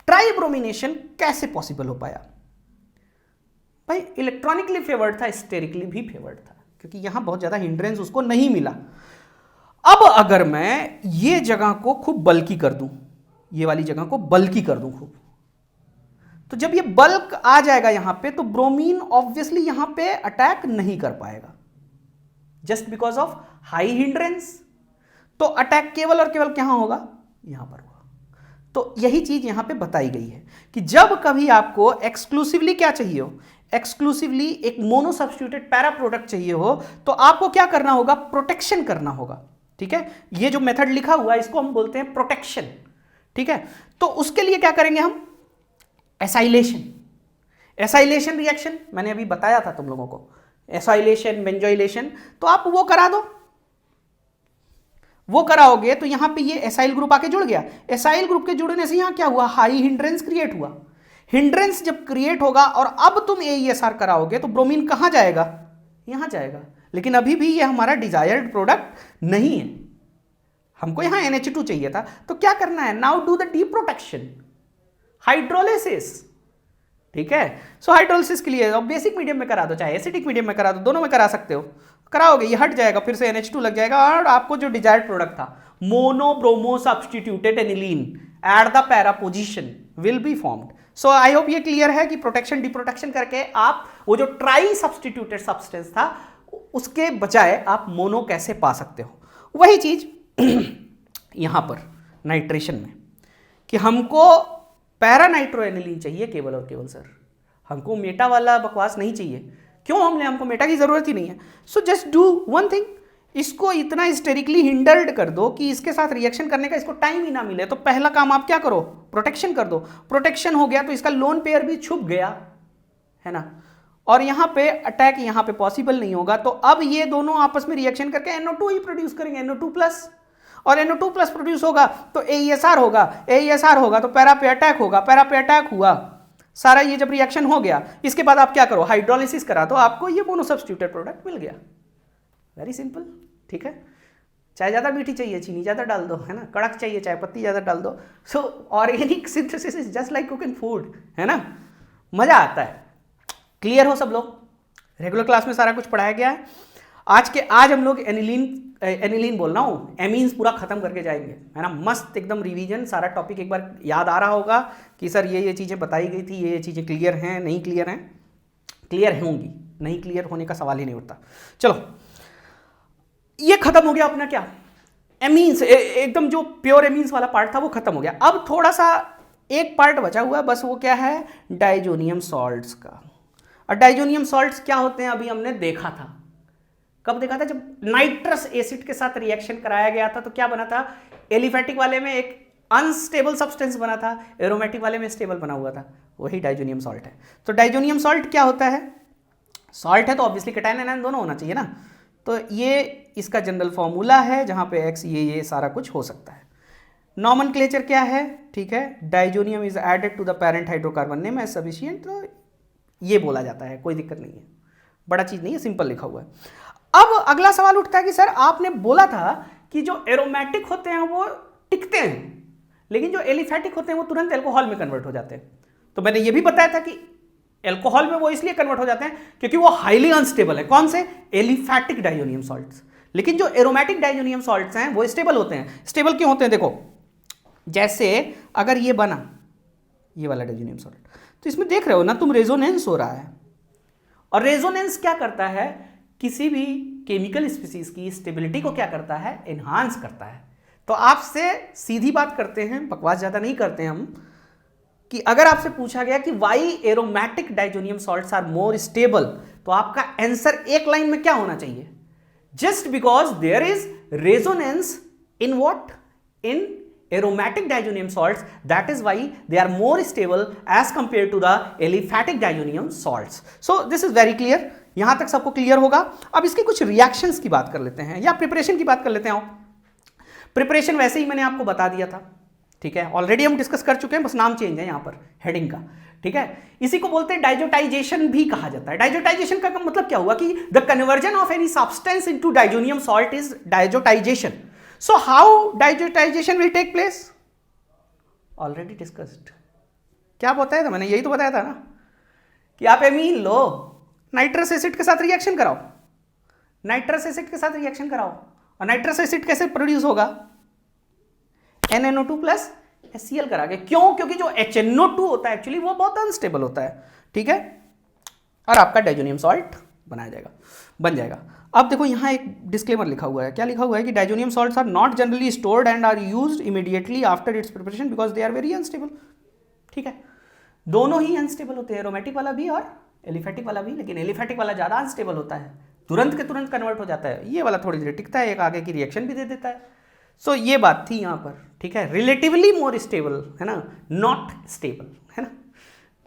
ट्राइब्रोमिनेशन कैसे पॉसिबल हो पाया। भाई इलेक्ट्रॉनिकली फेवर्ड था, स्टेरिकली भी फेवर्ड था, क्योंकि यहां बहुत ज्यादा हिंड्रेंस उसको नहीं मिला। अब अगर मैं ये जगह को खूब बल्की कर दूं, ये वाली जगह को बल्की कर दूं खूब, तो जब ये बल्क आ जाएगा यहां पे, तो ब्रोमीन ऑब्वियसली यहां पे अटैक नहीं कर पाएगा, just because of high hindrance. तो अटैक केवल और केवल कहां होगा, यहां पर होगा। तो यही चीज यहां पे बताई गई है कि जब कभी आपको एक्सक्लूसिवली क्या चाहिए हो, एक्सक्लूसिवली एक मोनो सब्स्टिट्यूटेड पैरा प्रोडक्ट चाहिए हो, तो आपको क्या करना होगा, प्रोटेक्शन करना होगा। ठीक है, ये जो मेथड लिखा हुआ है इसको हम बोलते हैं प्रोटेक्शन। ठीक है, तो उसके लिए क्या करेंगे हम, एसाइलेशन। एसाइलेशन रिएक्शन मैंने अभी बताया था तुम लोगों को, एसाइलेशन, बेंजोइलेशन, तो आप वो करा दो। वो कराओगे तो यहां पे ये एसाइल ग्रुप आके जुड़ गया, एसाइल ग्रुप के जुड़ने से यहां क्या हुआ, हाई हिंड्रेंस क्रिएट हुआ। हिंड्रेंस जब क्रिएट होगा और अब तुम AESR कराओगे तो ब्रोमीन कहां जाएगा, यहां जाएगा। लेकिन अभी भी ये हमारा डिजायर्ड प्रोडक्ट नहीं है, हमको यहां NH2 चाहिए था। तो क्या करना है, now do the D protection, hydrolysis. ठीक है, सो हाइड्रोलिसिस के लिए बेसिक मीडियम में करा दो, चाहे एसिडिक मीडियम में करा दो, दोनों में करा सकते हो। कराओगे ये हट जाएगा, फिर से NH2 लग जाएगा और आपको जो डिजायर्ड प्रोडक्ट था mono bromo substituted aniline at the para position will be formed. So I hope ये क्लियर है कि प्रोटेक्शन डिप्रोटेक्शन करके आप वो जो ट्राई सब्स्टिट्यूटेड सब्सटेंस था उसके बजाय आप मोनो कैसे पा सकते हो। वही चीज यहां पर नाइट्रेशन में कि हमको पैरा नाइट्रोएनिलीन चाहिए केवल और केवल सर, हमको मेटा वाला बकवास नहीं चाहिए। क्यों, हमको मेटा की जरूरत ही नहीं है। So just do one thing, इसको इतना हिस्टेरिकली हिंडर्ड कर दो कि इसके साथ रिएक्शन करने का इसको टाइम ही ना मिले। तो पहला काम आप क्या करो, प्रोटेक्शन कर दो। प्रोटेक्शन हो गया तो इसका लोन पेयर भी छुप गया है ना, और यहां पे अटैक यहां पे पॉसिबल नहीं होगा। तो अब ये दोनों आपस में रिएक्शन करके NO2 ही प्रोड्यूस करेंगे, NO2+, और NO2+ प्रोड्यूस होगा तो AESR होगा, AESR होगा तो पैरा पे अटैक होगा, पैरा पे अटैक हुआ, सारा ये जब रिएक्शन हो गया इसके बाद आप क्या करो, हाइड्रोलिसिस करा दो, आपको ये मोनो सब्स्टिट्यूटेड प्रोडक्ट मिल गया। Very simple. ठीक है, चाय ज़्यादा मीठी चाहिए चीनी ज़्यादा डाल दो, है ना, कड़क चाहिए चाय पत्ती ज़्यादा डाल दो। सो organic synthesis is just like cooking food, है ना, मज़ा आता है। क्लियर हो सब लोग, रेगुलर क्लास में सारा कुछ पढ़ाया गया है। आज हम लोग एनिलीन बोल रहा हूँ, एमीन्स पूरा खत्म करके जाएंगे, है ना, मस्त एकदम रिवीजन, सारा टॉपिक एक बार याद आ रहा होगा कि सर ये चीज़ें बताई गई थी, ये चीज़ें क्लियर हैं, नहीं क्लियर हैं, क्लियर होंगी, नहीं क्लियर होने का सवाल ही नहीं उठता। चलो ये खत्म हो गया अपना क्या, एमीन्स, एकदम जो प्योर एमीन्स वाला पार्ट था वो खत्म हो गया। अब थोड़ा सा एक पार्ट बचा हुआ है, बस वो क्या है, डाइजोनियम सॉल्ट्स का। और डाइजोनियम सॉल्ट्स क्या होते हैं अभी हमने देखा था, कब देखा था, जब नाइट्रस एसिड के साथ रिएक्शन कराया गया था तो क्या बना था, एलिफेटिक वाले में एक अनस्टेबल सब्सटेंस बना था, एरोमेटिक वाले में स्टेबल बना हुआ था, वही डाइजोनियम सॉल्ट है। तो डाइजोनियम सॉल्ट क्या होता है, सॉल्ट है तो ऑब्वियसली कैटायन एनायन दोनों होना चाहिए ना, तो ये इसका जनरल फॉर्मूला है जहां पे X ये सारा कुछ हो सकता है। नॉमेनक्लेचर क्या है, ठीक है, diazonium is added to the parent hydrocarbon name as sufficient, तो ये बोला जाता है, कोई दिक्कत नहीं है, बड़ा चीज नहीं है, सिंपल लिखा हुआ है। अब अगला सवाल उठता है कि सर आपने बोला था कि जो एरोमेटिक होते हैं वो टिकते हैं, लेकिन जो एलिफेटिक होते हैं वो तुरंत एल्कोहल में कन्वर्ट हो जाते हैं। तो मैंने ये भी बताया था कि एल्कोहल में वो इसलिए कन्वर्ट हो जाते हैं क्योंकि वो हाईली अनस्टेबल है। कौन से, एलिफेटिक डाइजोनियम सॉल्ट्स। लेकिन जो एरोमेटिक डाइजोनियम सॉल्ट्स हैं वो स्टेबल होते हैं। स्टेबल क्यों होते हैं, देखो जैसे अगर ये बना ये वाला डाइजोनियम सॉल्ट, तो इसमें देख रहे हो ना तुम, रेजोनेंस हो रहा है, और रेजोनेंस क्या करता है, किसी भी केमिकल स्पीसीज की स्टेबिलिटी को क्या करता है, एनहांस करता है। तो आपसे सीधी बात करते हैं, बकवास ज़्यादा नहीं करते हैं हम, कि अगर आपसे पूछा गया कि why aromatic diazonium salts are more stable, तो आपका आंसर एक लाइन में क्या होना चाहिए? Just because there is resonance in what? In aromatic diazonium salts, that is why they are more stable as compared to the aliphatic diazonium salts. So this is very clear. यहां तक सबको clear होगा। अब इसकी कुछ reactions की बात कर लेते हैं या प्रिपरेशन की बात कर लेते हैं। प्रिपरेशन वैसे ही मैंने आपको बता दिया था, ठीक है, ऑलरेडी हम डिस्कस कर चुके हैं, बस नाम चेंज है यहां पर हेडिंग का, ठीक है। इसी को बोलते हैं डाइजोटाइजेशन भी कहा जाता है। डाइजोटाइजेशन का मतलब क्या हुआ कि the conversion of any substance into diazonium salt is diazotization. So how diazotization will take place? Already discussed. क्या बताया था मैंने? यही तो बताया था ना कि आप एमीन लो, नाइट्रस एसिड के साथ रिएक्शन कराओ, नाइट्रस एसिड के साथ रिएक्शन कराओ, और नाइट्रस एसिड कैसे प्रोड्यूस होगा? NaNO2 प्लस HCl करा के। क्यों? क्योंकि जो HNO2 होता है एक्चुअली वो बहुत अनस्टेबल होता है, ठीक है, और आपका डाइजोनियम सॉल्ट बन जाएगा। अब देखो यहाँ एक डिस्क्लेमर लिखा हुआ है। क्या लिखा हुआ है कि diazonium salts are not generally stored and are used immediately after its preparation because they are very unstable, ठीक है। दोनों ही अनस्टेबल होते हैं, एरोमेटिक वाला भी और एलिफेटिक वाला भी, लेकिन एलिफेटिक वाला ज़्यादा अनस्टेबल होता है, तुरंत के तुरंत कन्वर्ट हो जाता है। ये वाला थोड़ी देर टिकता है, एक आगे की रिएक्शन भी दे देता है। सो ये बात थी यहाँ पर, ठीक है। रिलेटिवली मोर स्टेबल है ना, नॉट स्टेबल, है ना,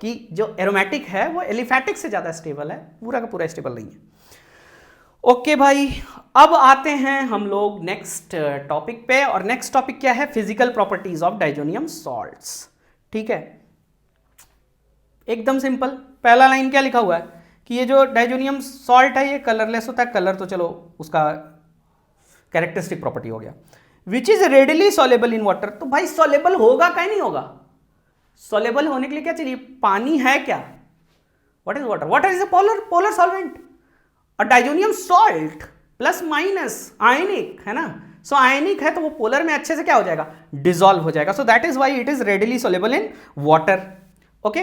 कि जो एरोमेटिक है वो एलिफेटिक से ज़्यादा स्टेबल है, पूरा का पूरा स्टेबल नहीं है। ओके भाई, अब आते हैं हम लोग नेक्स्ट टॉपिक पे, और नेक्स्ट टॉपिक क्या है? Physical properties of diazonium salts, ठीक है। एकदम सिंपल, पहला लाइन क्या लिखा हुआ है कि ये जो डाइजोनियम सॉल्ट है ये कलरलेस होता है। कलर तो चलो उसका कैरेक्टरिस्टिक प्रॉपर्टी हो गया। Which is readily soluble in water, तो भाई सॉलेबल होगा क्या नहीं होगा? सॉलेबल होने के लिए क्या चाहिए? पानी है क्या? What is water? Water is a polar solvent, और डाइजोनियम सॉल्ट प्लस माइनस आयनिक है ना, सो आयनिक है तो वो पोलर में अच्छे से क्या हो जाएगा? डिसॉल्व हो जाएगा। So that is why it is readily soluble in water, okay.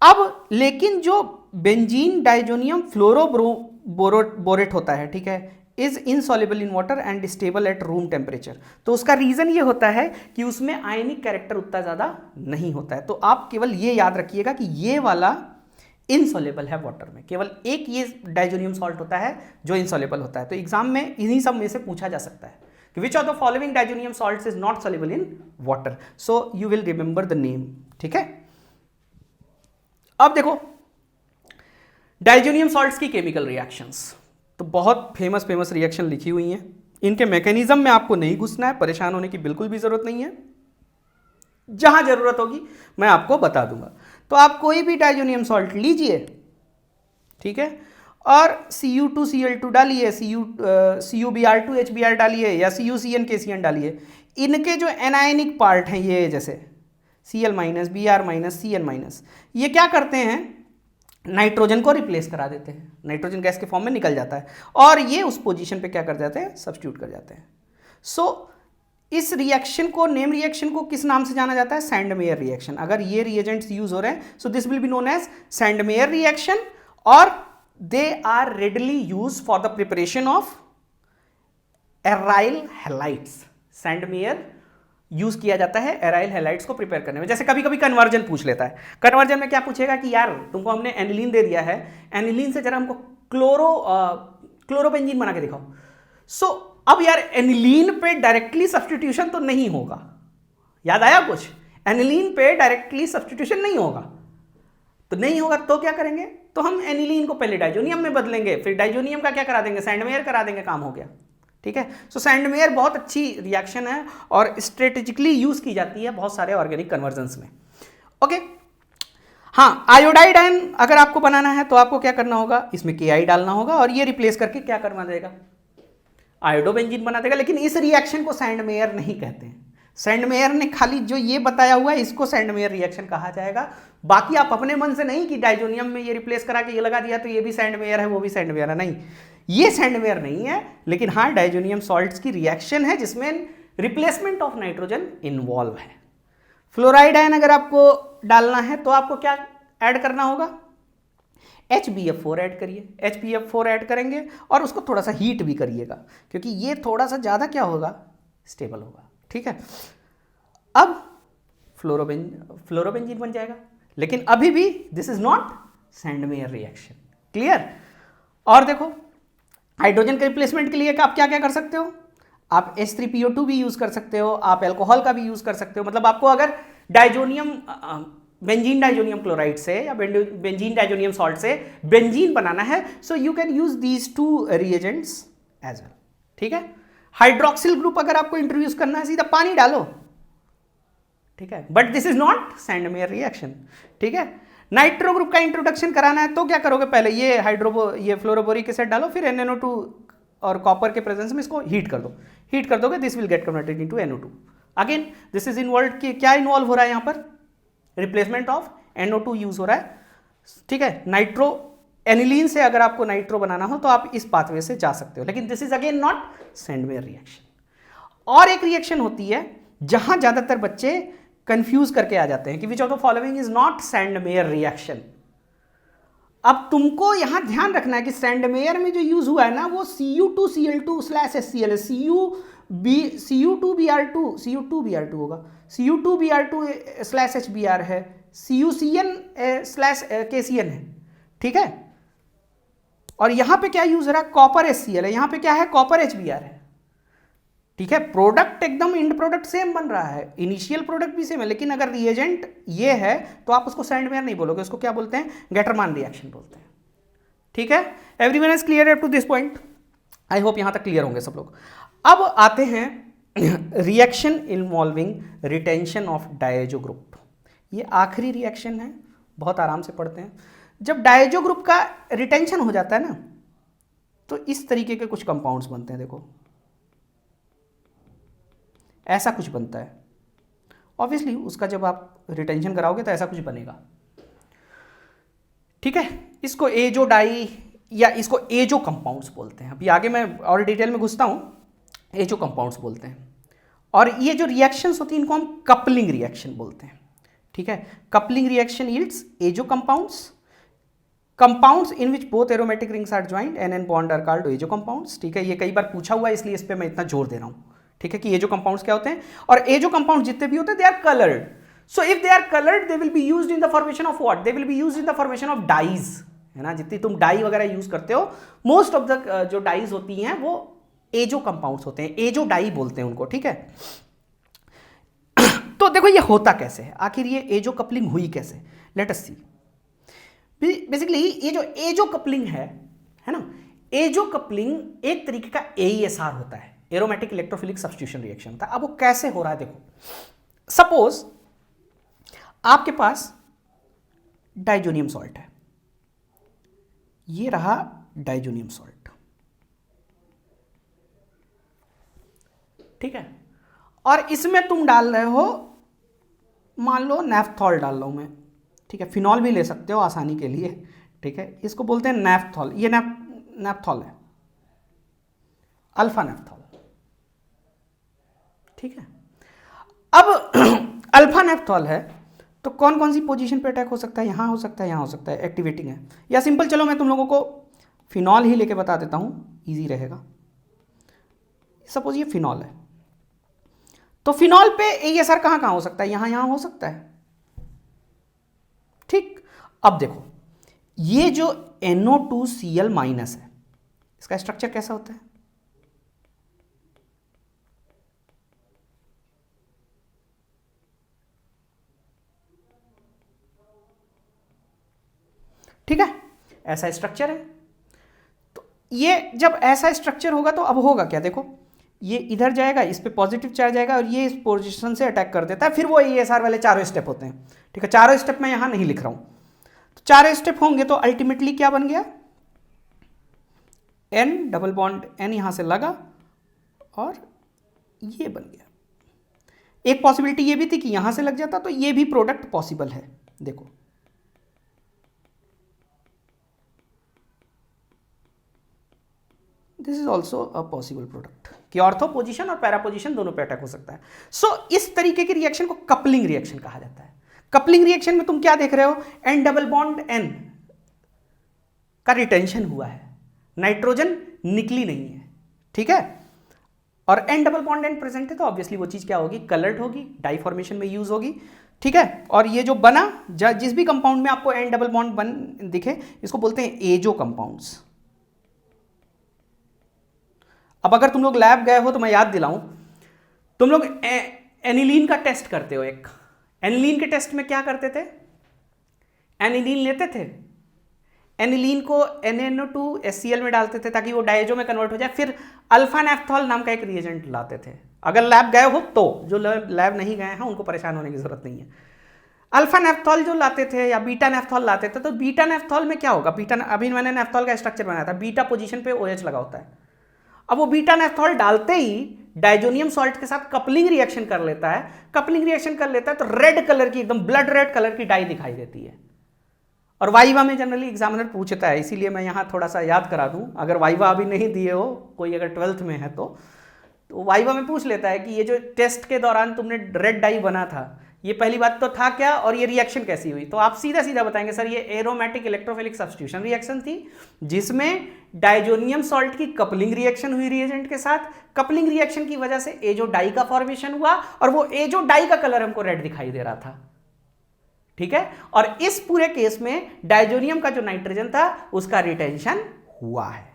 अब लेकिन जो बेंजीन डाइजोनियम फ्लोरोबोरेट होता है, ठीक है, is insoluble in water and stable at room temperature. तो उसका रीजन ये होता है कि उसमें आयनिक कैरेक्टर उतना ज्यादा नहीं होता है। तो आप केवल ये याद रखिएगा कि ये वाला इनसॉल्युबल है वाटर में, केवल एक ये डाइजोनियम सॉल्ट होता है जो इनसॉल्युबल होता है। तो एग्जाम में इन्हीं सब में से पूछा जा सकता है कि which of the following diazonium salts is not soluble in water, so you will remember the name, ठीक है। अब देखो डाइजोनियम सॉल्ट्स की केमिकल रिएक्शंस, तो बहुत फेमस रिएक्शन लिखी हुई हैं। इनके मैकेनिज्म में आपको नहीं घुसना है, परेशान होने की बिल्कुल भी जरूरत नहीं है, जहां जरूरत होगी मैं आपको बता दूंगा। तो आप कोई भी डाइजोनियम सॉल्ट लीजिए, ठीक है, और Cu2Cl2 डालिए, CuBr2 HBr डालिए, या CuCN KCN डालिए। इनके जो एनायनिक पार्ट हैं ये जैसे Cl minus, Br minus, Cn minus, ये क्या करते हैं? नाइट्रोजन को रिप्लेस करा देते हैं, नाइट्रोजन गैस के फॉर्म में निकल जाता है, और ये उस पोजीशन पे क्या कर जाते हैं? सब्स्टिट्यूट कर जाते हैं। सो इस रिएक्शन को, नेम रिएक्शन को किस नाम से जाना जाता है? Sandmeyer reaction. अगर ये रिएजेंट्स यूज हो रहे हैं, so this will be known as Sandmeyer reaction, और they are readily use for the preparation of aryl halides. Sandmeyer use किया जाता है एराइल हैलाइड्स को प्रिपेयर करने में। जैसे कभी कभी कन्वर्जन पूछ लेता है, कन्वर्जन में क्या पूछेगा कि यार तुमको हमने एनिलीन दे दिया है, एनिलीन से जरा हमको क्लोरोबेंजीन बना के दिखाओ। सो अब यार एनिलीन पे डायरेक्टली सब्स्टिट्यूशन तो नहीं होगा, याद आया कुछ? एनिलीन पे डायरेक्टली सब्स्टिट्यूशन नहीं होगा, तो नहीं होगा तो क्या करेंगे? तो हम एनिलीन को पहले डाइजोनियम में बदलेंगे, फिर डाइजोनियम का क्या करा देंगे? सैंडमेयर करा देंगे, काम हो गया, ठीक है। सो सैंडमेयर बहुत अच्छी रिएक्शन है और स्ट्रेटेजिकली यूज की जाती है बहुत सारे ऑर्गेनिक कन्वर्जन्स में, ओके। हाँ, आयोडाइड आयन अगर आपको बनाना है तो आपको क्या करना होगा? इसमें KI डालना होगा, और ये रिप्लेस करके क्या करवा देगा? आयोडोबेंजीन बना देगा। लेकिन इस रिएक्शन को सैंडमेयर नहीं कहते हैं, सैंडमेयर ने खाली जो ये बताया हुआ है इसको सैंडमेयर रिएक्शन कहा जाएगा। बाकी आप अपने मन से नहीं कि डाइजोनियम में ये रिप्लेस करा के ये लगा दिया तो ये भी सैंडमेयर है वो भी सैंडमेयर है, नहीं, ये सैंडमेयर नहीं है। लेकिन हाँ, डाइजोनियम सॉल्ट्स की रिएक्शन है जिसमें रिप्लेसमेंट ऑफ नाइट्रोजन इन्वॉल्व है। फ्लोराइड आयन अगर आपको डालना है तो आपको क्या ऐड करना होगा? HBF4 ऐड करिए, HBF4 ऐड करेंगे और उसको थोड़ा सा हीट भी करिएगा क्योंकि ये थोड़ा सा ज़्यादा क्या होगा? स्टेबल होगा, ठीक है। अब फ्लोरोबेंजीन बन जाएगा, लेकिन अभी भी this is not Sandmeyer reaction. Clear? और देखो हाइड्रोजन के रिप्लेसमेंट के लिए आप क्या क्या कर सकते हो, आप H3PO2 भी यूज कर सकते हो, आप एल्कोहल का भी यूज कर सकते हो। मतलब आपको अगर डाइजोनियम बेंजीन डाइजोनियम क्लोराइड से या बेंजीन डाइजोनियम सॉल्ट से बेंजीन बनाना है, so you can use these two reagents as well. ठीक है? हाइड्रोक्सिल ग्रुप अगर आपको इंट्रोड्यूस करना है, सीधा पानी डालो, ठीक है, but this is not Sandmeyer reaction. ठीक है? नाइट्रो ग्रुप का इंट्रोडक्शन कराना है तो क्या करोगे, पहले ये फ्लोरोबोरिक एसिड डालो, फिर NNO2 और कॉपर के प्रेजेंस में इसको हीट कर दो, हीट कर दोगे, this will get converted into NO2। Again this is involve, क्या इन्वॉल्व हो रहा है यहाँ पर, रिप्लेसमेंट ऑफ NO2 यूज हो रहा है। ठीक है? नाइट्रो एनिलीन से अगर आपको नाइट्रो बनाना हो तो आप इस पाथवे से जा सकते हो, लेकिन this is again not Sandmeyer reaction. और एक रिएक्शन होती है जहां ज्यादातर बच्चे कंफ्यूज करके आ जाते हैं कि which of the following is not Sandmeyer reaction. अब तुमको यहां ध्यान रखना है कि सैंडमेयर में जो यूज हुआ है ना, वो Cu2Cl2/HCl है, Cu2Br2 होगा, Cu2Br2/HBr है, CuCN/KCN है। ठीक है? और यहां पे क्या यूज हो रहा है, कॉपर HCl है, यहां पे क्या है, कॉपर HBr है। ठीक है? प्रोडक्ट एकदम इंड प्रोडक्ट सेम बन रहा है, इनिशियल प्रोडक्ट भी सेम है, लेकिन अगर रिएजेंट ये है तो आप उसको सैंडमेयर नहीं बोलोगे, उसको क्या बोलते हैं, गेटरमान रिएक्शन बोलते हैं। ठीक है? Everyone is clear up to this point? I hope यहां तक क्लियर होंगे सब लोग। अब आते हैं reaction involving retention of diazo group. ये आखिरी रिएक्शन है, बहुत आराम से पढ़ते हैं। जब डायजो ग्रुप का रिटेंशन हो जाता है ना, तो इस तरीके के कुछ कंपाउंड्स बनते हैं। देखो ऐसा कुछ बनता है, ऑब्वियसली उसका जब आप रिटेंशन कराओगे तो ऐसा कुछ बनेगा। ठीक है? इसको एजो डाई या इसको एजो कंपाउंड्स बोलते हैं। अभी आगे मैं और डिटेल में घुसता हूं, एजो कंपाउंड्स बोलते हैं। और ये जो रिएक्शंस होती हैं इनको हम कपलिंग रिएक्शन बोलते हैं। ठीक है? Coupling reaction yields azo compounds in which both aromatic rings are joint, NN bond are called azo compounds. ठीक है? ये कई बार पूछा हुआ है, इसलिए इस पे मैं इतना जोर दे रहा हूं। ठीक है? कि एजो कंपाउंड्स क्या होते हैं, और एजो कंपाउंड जितने भी होते हैं they are coloured. So if they are coloured they will be used in the formation of what, they will be used in the formation of dyes. है ना? जितनी तुम डाई वगैरह यूज करते हो, मोस्ट ऑफ द जो dyes होती हैं वो एजो कंपाउंड्स होते हैं, एजो डाई बोलते हैं उनको। ठीक है? तो देखो ये होता कैसे है, आखिर ये एजो कपलिंग हुई कैसे, लेट अस सी। बेसिकली ये जो एजो कपलिंग है ना, एजो कपलिंग एक तरीके का AESR होता है, एरोमेटिक इलेक्ट्रोफिलिक सब्स्टिट्यूशन रिएक्शन होता है। अब वो कैसे हो रहा है, देखो सपोज आपके पास डाइजोनियम सॉल्ट है, ये रहा डाइजोनियम सॉल्ट। ठीक है? और इसमें तुम डाल रहे हो, मान लो नेफ्थॉल डाल रहा हूं मैं। ठीक है? फिनॉल भी ले सकते हो आसानी के लिए। ठीक है? इसको बोलते हैं नेफ्थॉल, ये नेफ्थॉल है, अल्फा नेफ्थॉल। ठीक है? अब अल्फा नेफ्थॉल है तो कौन कौन सी पोजीशन पे अटैक हो सकता है, यहां हो सकता है, यहां हो सकता है, एक्टिवेटिंग है, या सिंपल चलो मैं तुम लोगों को फिनॉल ही लेके बता देता हूं, इजी रहेगा। सपोज ये फिनॉल है, तो फिनॉल पे AESR कहां कहां हो सकता है, यहां हो सकता है। ठीक? अब देखो ये जो NO2Cl- है, इसका स्ट्रक्चर कैसा होता है, ठीक है? ऐसा स्ट्रक्चर है। तो ये जब ऐसा स्ट्रक्चर होगा तो अब होगा क्या, देखो ये इधर जाएगा, इस पे पॉजिटिव चार्ज आएगा और ये इस पोजीशन से अटैक कर देता है, फिर वो AESR वाले चारों स्टेप होते हैं। ठीक है? चारों स्टेप मैं यहां नहीं लिख रहा हूं, तो चारों स्टेप होंगे तो अल्टीमेटली क्या बन गया, N डबल बॉन्ड N यहां से लगा और ये बन गया। एक पॉसिबिलिटी ये भी थी कि यहां से लग जाता, तो ये भी प्रोडक्ट पॉसिबल है। देखो this is also a possible product कि ऑर्थो पोजीशन और पैरा पोजीशन दोनों पे अटैक हो सकता है। सो इस तरीके की रिएक्शन को कपलिंग रिएक्शन कहा जाता है। कपलिंग रिएक्शन में तुम क्या देख रहे हो, N डबल बॉन्ड N का रिटेंशन हुआ है, नाइट्रोजन निकली नहीं है। ठीक है? और N double bond N present है तो ऑब्वियसली वो चीज क्या होगी, कलर्ड होगी, डाई फॉर्मेशन में यूज होगी। ठीक है। और ये जो बना, जिस भी कंपाउंड में आपको एन डबल बॉन्ड बन दिखे, इसको बोलते हैं एजो कंपाउंड्स। अब अगर तुम लोग लैब गए हो तो मैं याद दिलाऊं, तुम लोग एनिलीन का टेस्ट करते हो। एक एनिलीन के टेस्ट में क्या करते थे, एनिलीन लेते थे, एनिलीन को NaNO2HCl में डालते थे ताकि वो डायजो में कन्वर्ट हो जाए, फिर अल्फा नेफ्थॉल नाम का एक रिएजेंट लाते थे। अगर लैब गए हो तो, जो लैब नहीं गए हैं उनको परेशान होने की जरूरत नहीं है। अल्फा नेफ्थॉल जो लाते थे या बीटा नेफ्थॉल लाते थे, तो बीटा नेफ्थॉल में क्या होगा, बीटा, अभी मैंने नेफ्थॉल का स्ट्रक्चर बनाया था, बीटा पोजीशन पे OH लगा होता है। अब वो बीटा नेफ्थॉल डालते ही डाइजोनियम सॉल्ट के साथ कपलिंग रिएक्शन कर लेता है, कपलिंग रिएक्शन कर लेता है तो रेड कलर की, एकदम ब्लड रेड कलर की डाई दिखाई देती है। और वाइवा में जनरली एग्जामिनर पूछता है, इसीलिए मैं यहाँ थोड़ा सा याद करा दूं, अगर वाइवा अभी नहीं दिए हो, कोई अगर 12th में है तो वाइवा में पूछ लेता है कि ये जो टेस्ट के दौरान तुमने रेड डाई बना था, ये पहली बात तो था क्या, और ये रिएक्शन कैसी हुई। तो आप सीधा सीधा बताएंगे सर ये एरोमेटिक इलेक्ट्रोफिलिक सब्स्टिट्यूशन रिएक्शन थी, जिसमें डाइजोनियम सॉल्ट की कपलिंग रिएक्शन हुई रिएजेंट के साथ, कपलिंग रिएक्शन की वजह से एजो डाई का फॉर्मेशन हुआ, और वो एजो डाई का कलर हमको रेड दिखाई दे रहा था। ठीक है, और इस पूरे केस में डाइजोनियम का जो नाइट्रोजन था उसका रिटेंशन हुआ है।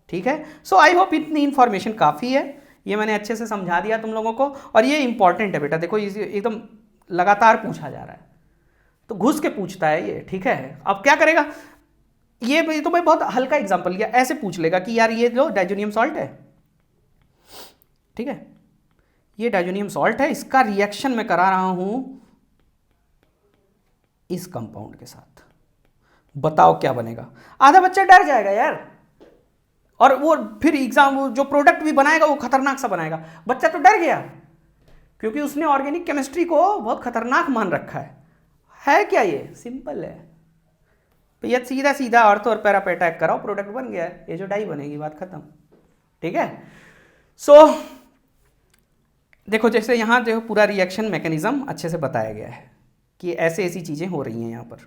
ठीक है, सो आई होप इतनी इंफॉर्मेशन काफी है, ये मैंने अच्छे से समझा दिया तुम लोगों को। और ये इंपॉर्टेंट है बेटा, देखो एकदम लगातार पूछा जा रहा है, तो घुस के पूछता है ये। ठीक है, अब क्या करेगा, ये तो मैं बहुत हल्का एग्जांपल लिया, ऐसे पूछ लेगा कि यार ये लो डाइजोनियम सॉल्ट है, ठीक है, ये डाइजोनियम सॉल्ट है, इसका रिएक्शन मैं करा रहा हूं इस कंपाउंड के साथ, बताओ क्या बनेगा। आधा बच्चा डर जाएगा यार, और वो फिर एग्जाम जो प्रोडक्ट भी बनाएगा वो खतरनाक सा बनाएगा। बच्चा तो डर गया क्योंकि उसने ऑर्गेनिक केमिस्ट्री को बहुत खतरनाक मान रखा है क्या, ये सिंपल है, तो ये सीधा सीधा ऑर्थो और पैरा पे अटैक कराओ, प्रोडक्ट बन गया है, ये जो डाई बनेगी, बात खत्म। ठीक है, सो देखो जैसे यहाँ जो पूरा रिएक्शन मैकेनिज्म अच्छे से बताया गया है कि ऐसे ऐसी चीज़ें हो रही हैं यहाँ पर।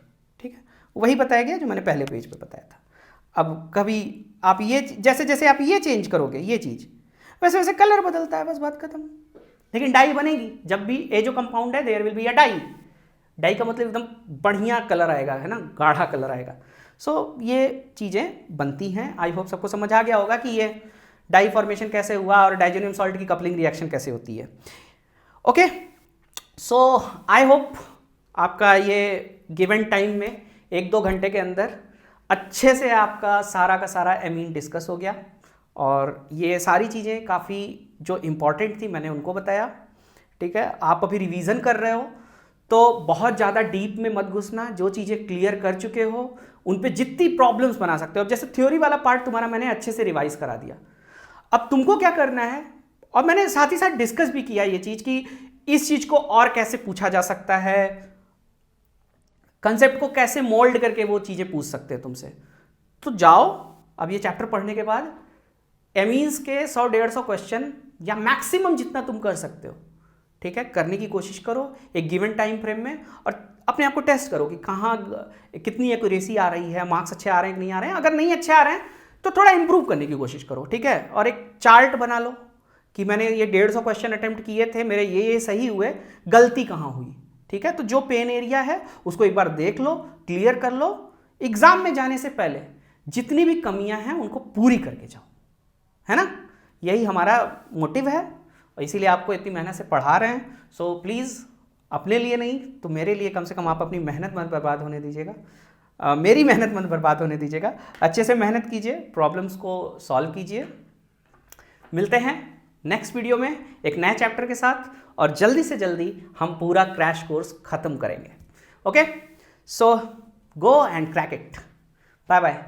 ठीक है, वही बताया गया जो मैंने पहले पेज पे बताया था। अब कभी आप ये जैसे जैसे आप ये चेंज करोगे ये चीज़, वैसे वैसे कलर बदलता है, बस बात खत्म। लेकिन डाई बनेगी, जब भी ए जो कंपाउंड है there will be a dye, dye का मतलब एकदम बढ़िया कलर आएगा, है ना, गाढ़ा कलर आएगा। सो ये चीज़ें बनती हैं। आई होप सबको समझ आ गया होगा कि ये डाई फॉर्मेशन कैसे हुआ और डाइजोनियम सॉल्ट की कपलिंग रिएक्शन कैसे होती है। ओके, सो आई होप आपका ये गिवन टाइम में 1-2 घंटे के अंदर अच्छे से आपका सारा का सारा एमीन डिस्कस हो गया, और ये सारी चीज़ें काफ़ी जो इम्पॉर्टेंट थी मैंने उनको बताया। ठीक है, आप अभी रिवीजन कर रहे हो तो बहुत ज़्यादा डीप में मत घुसना, जो चीज़ें क्लियर कर चुके हो उन पे जितनी प्रॉब्लम्स बना सकते हो। जैसे थ्योरी वाला पार्ट तुम्हारा मैंने अच्छे से रिवाइज करा दिया, अब तुमको क्या करना है, और मैंने साथ ही साथ डिस्कस भी किया ये चीज़ कि इस चीज़ को और कैसे पूछा जा सकता है, कंसेप्ट को कैसे मोल्ड करके वो चीज़ें पूछ सकते हैं तुमसे। तो जाओ अब ये चैप्टर पढ़ने के बाद एमीन्स के 100-150 क्वेश्चन या मैक्सिमम जितना तुम कर सकते हो, ठीक है, करने की कोशिश करो एक गिवन टाइम फ्रेम में, और अपने आप को टेस्ट करो कि कहाँ कितनी एक्यूरेसी आ रही है, मार्क्स अच्छे आ रहे हैं कि नहीं आ रहे हैं। अगर नहीं अच्छे आ रहे हैं तो थोड़ा इंप्रूव करने की कोशिश करो। ठीक है, और एक चार्ट बना लो कि मैंने ये 150 क्वेश्चन अटेम्प्ट किए थे, मेरे ये सही हुए, गलती कहाँ हुई। ठीक है, तो जो पेन एरिया है उसको एक बार देख लो, क्लियर कर लो, एग्जाम में जाने से पहले जितनी भी कमियां हैं उनको पूरी करके जाओ, है ना। यही हमारा मोटिव है, और इसीलिए आपको इतनी मेहनत से पढ़ा रहे हैं। सो प्लीज़ अपने लिए नहीं तो मेरे लिए कम से कम आप अपनी मेहनत मत बर्बाद होने दीजिएगा, मेरी मेहनत मत बर्बाद होने दीजिएगा। अच्छे से मेहनत कीजिए, प्रॉब्लम्स को सॉल्व कीजिए। मिलते हैं नेक्स्ट वीडियो में एक नए चैप्टर के साथ, और जल्दी से जल्दी हम पूरा क्रैश कोर्स खत्म करेंगे। Okay, so go and crack it. Bye bye.